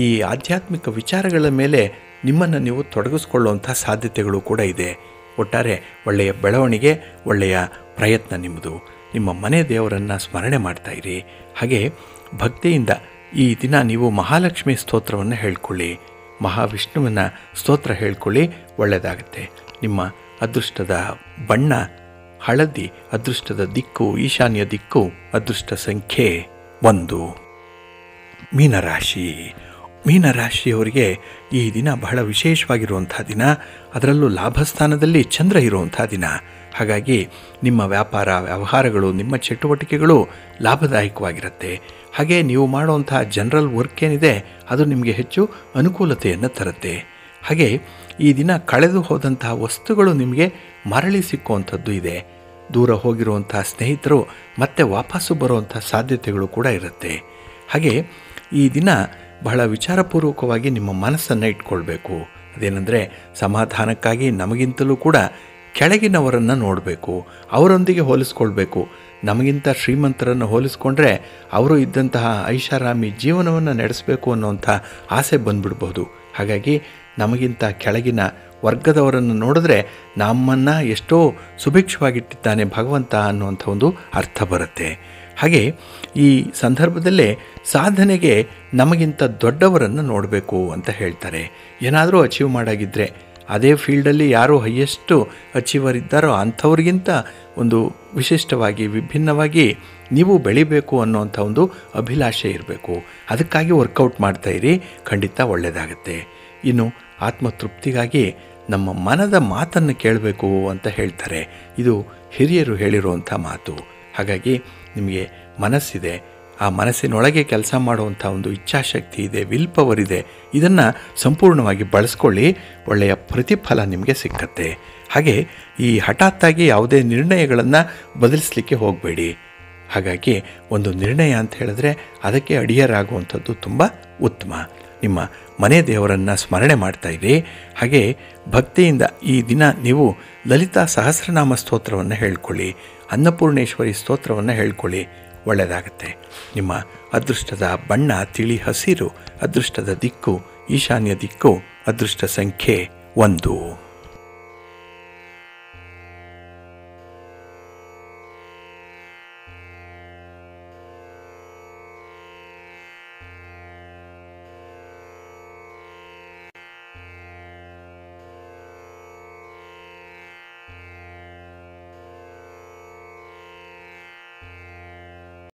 Speaker 1: ಈ ಆಧ್ಯಾತ್ಮಿಕ ವಿಚಾರಗಳ ಮೇಲೆ ನಿಮ್ಮನ್ನು ನೀವು ತೊಡಗಿಸ್ಕೊಳ್ಳುವಂಥ ಸಾಧ್ಯತೆಗಳು ಕೂಡ ಇದೆ. ಒಟ್ಟಾರೆ ಒಳ್ಳೆಯ ಬೆಳವಣಿಗೆ, ಒಳ್ಳೆಯ ಪ್ರಯತ್ನ ನಿಮ್ಮದು. ನಿಮ್ಮ ಮನೆ ದೇವರನ್ನು ಸ್ಮರಣೆ ಮಾಡ್ತಾಯಿರಿ. ಹಾಗೆ ಭಕ್ತಿಯಿಂದ ಈ ದಿನ ನೀವು ಮಹಾಲಕ್ಷ್ಮಿ ಸ್ತೋತ್ರವನ್ನು ಹೇಳ್ಕೊಳ್ಳಿ, ಮಹಾವಿಷ್ಣುವಿನ ಸ್ತೋತ್ರ ಹೇಳ್ಕೊಳ್ಳಿ, ಒಳ್ಳೆಯದಾಗುತ್ತೆ. ನಿಮ್ಮ ಅದೃಷ್ಟದ ಬಣ್ಣ ಹಳದಿ, ಅದೃಷ್ಟದ ದಿಕ್ಕು ಈಶಾನ್ಯ ದಿಕ್ಕು, ಅದೃಷ್ಟ ಸಂಖ್ಯೆ 1. ಮೀನರಾಶಿ. ಮೀನರಾಶಿಯವರಿಗೆ ಈ ದಿನ ಬಹಳ ವಿಶೇಷವಾಗಿರುವಂಥ ದಿನ. ಅದರಲ್ಲೂ ಲಾಭಸ್ಥಾನದಲ್ಲಿ ಚಂದ್ರ ಇರುವಂಥ ದಿನ. ಹಾಗಾಗಿ ನಿಮ್ಮ ವ್ಯಾಪಾರ, ವ್ಯವಹಾರಗಳು, ನಿಮ್ಮ ಚಟುವಟಿಕೆಗಳು ಲಾಭದಾಯಕವಾಗಿರುತ್ತೆ. ಹಾಗೆ ನೀವು ಮಾಡುವಂಥ ಜನರಲ್ ವರ್ಕ್ ಏನಿದೆ ಅದು ನಿಮಗೆ ಹೆಚ್ಚು ಅನುಕೂಲತೆಯನ್ನು ತರುತ್ತೆ. ಹಾಗೆ ಈ ದಿನ ಕಳೆದು ಹೋದಂತಹ ವಸ್ತುಗಳು ನಿಮಗೆ ಮರಳಿ ಸಿಕ್ಕುವಂಥದ್ದು ಇದೆ. ದೂರ ಹೋಗಿರುವಂಥ ಸ್ನೇಹಿತರು ಮತ್ತೆ ವಾಪಸ್ಸು ಬರುವಂಥ ಸಾಧ್ಯತೆಗಳು ಕೂಡ ಇರುತ್ತೆ. ಹಾಗೆ ಈ ದಿನ ಬಹಳ ವಿಚಾರಪೂರ್ವಕವಾಗಿ ನಿಮ್ಮ ಮನಸ್ಸನ್ನು ಇಟ್ಕೊಳ್ಬೇಕು. ಅದೇನೆಂದರೆ ಸಮಾಧಾನಕ್ಕಾಗಿ ನಮಗಿಂತಲೂ ಕೂಡ ಕೆಳಗಿನವರನ್ನು ನೋಡಬೇಕು, ಅವರೊಂದಿಗೆ ಹೋಲಿಸ್ಕೊಳ್ಬೇಕು. ನಮಗಿಂತ ಶ್ರೀಮಂತರನ್ನು ಹೋಲಿಸ್ಕೊಂಡ್ರೆ ಅವರು ಇದ್ದಂತಹ ಐಷಾರಾಮಿ ಜೀವನವನ್ನು ನಡೆಸಬೇಕು ಅನ್ನೋಂಥ ಆಸೆ ಬಂದುಬಿಡ್ಬೋದು. ಹಾಗಾಗಿ ನಮಗಿಂತ ಕೆಳಗಿನ ವರ್ಗದವರನ್ನು ನೋಡಿದ್ರೆ ನಮ್ಮನ್ನು ಎಷ್ಟೋ ಸುಭಿಕ್ಷವಾಗಿಟ್ಟಿದ್ದಾನೆ ಭಗವಂತ ಅನ್ನುವಂಥ ಒಂದು ಅರ್ಥ ಬರುತ್ತೆ. ಹಾಗೆ ಈ ಸಂದರ್ಭದಲ್ಲೇ ಸಾಧನೆಗೆ ನಮಗಿಂತ ದೊಡ್ಡವರನ್ನು ನೋಡಬೇಕು ಅಂತ ಹೇಳ್ತಾರೆ. ಏನಾದರೂ ಅಚೀವ್ ಮಾಡಾಗಿದ್ದರೆ ಅದೇ ಫೀಲ್ಡಲ್ಲಿ ಯಾರು ಹೈಯೆಸ್ಟು ಅಚೀವರ್ ಇದ್ದಾರೋ ಅಂಥವ್ರಿಗಿಂತ ಒಂದು ವಿಶಿಷ್ಟವಾಗಿ, ವಿಭಿನ್ನವಾಗಿ ನೀವು ಬೆಳಿಬೇಕು ಅನ್ನೋವಂಥ ಒಂದು ಅಭಿಲಾಷೆ ಇರಬೇಕು. ಅದಕ್ಕಾಗಿ ವರ್ಕೌಟ್ ಮಾಡ್ತಾಯಿರಿ, ಖಂಡಿತ ಒಳ್ಳೆಯದಾಗತ್ತೆ. ಇನ್ನು ಆತ್ಮತೃಪ್ತಿಗಾಗಿ ನಮ್ಮ ಮನದ ಮಾತನ್ನು ಕೇಳಬೇಕು ಅಂತ ಹೇಳ್ತಾರೆ. ಇದು ಹಿರಿಯರು ಹೇಳಿರುವಂಥ ಮಾತು. ಹಾಗಾಗಿ ನಿಮಗೆ ಮನಸ್ಸಿದೆ, ಆ ಮನಸ್ಸಿನೊಳಗೆ ಕೆಲಸ ಮಾಡುವಂಥ ಒಂದು ಇಚ್ಛಾಶಕ್ತಿ ಇದೆ, ವಿಲ್ ಪವರ್ ಇದೆ. ಇದನ್ನು ಸಂಪೂರ್ಣವಾಗಿ ಬಳಸ್ಕೊಳ್ಳಿ, ಒಳ್ಳೆಯ ಪ್ರತಿಫಲ ನಿಮಗೆ ಸಿಕ್ಕತ್ತೆ. ಹಾಗೆ ಈ ಹಠಾತ್ತಾಗಿ ಯಾವುದೇ ನಿರ್ಣಯಗಳನ್ನು ಬದಲಿಸಲಿಕ್ಕೆ ಹೋಗಬೇಡಿ. ಹಾಗಾಗಿ ಒಂದು ನಿರ್ಣಯ ಅಂತ ಹೇಳಿದ್ರೆ ಅದಕ್ಕೆ ಅಡಿಯರಾಗುವಂಥದ್ದು ತುಂಬ ಉತ್ತಮ. ನಿಮ್ಮ ಮನೆ ದೇವರನ್ನು ಸ್ಮರಣೆ ಮಾಡ್ತಾಯಿರಿ. ಹಾಗೆ ಭಕ್ತಿಯಿಂದ ಈ ದಿನ ನೀವು ಲಲಿತಾ ಸಹಸ್ರನಾಮ ಸ್ತೋತ್ರವನ್ನು ಹೇಳ್ಕೊಳ್ಳಿ, ಅನ್ನಪೂರ್ಣೇಶ್ವರಿ ಸ್ತೋತ್ರವನ್ನು ಹೇಳ್ಕೊಳ್ಳಿ, ಒಳ್ಳೆಯದಾಗತ್ತೆ. ನಿಮ್ಮ ಅದೃಷ್ಟದ ಬಣ್ಣ ತಿಳಿ ಹಸಿರು, ಅದೃಷ್ಟದ ದಿಕ್ಕು ಈಶಾನ್ಯ ದಿಕ್ಕು, ಅದೃಷ್ಟ ಸಂಖ್ಯೆ 1.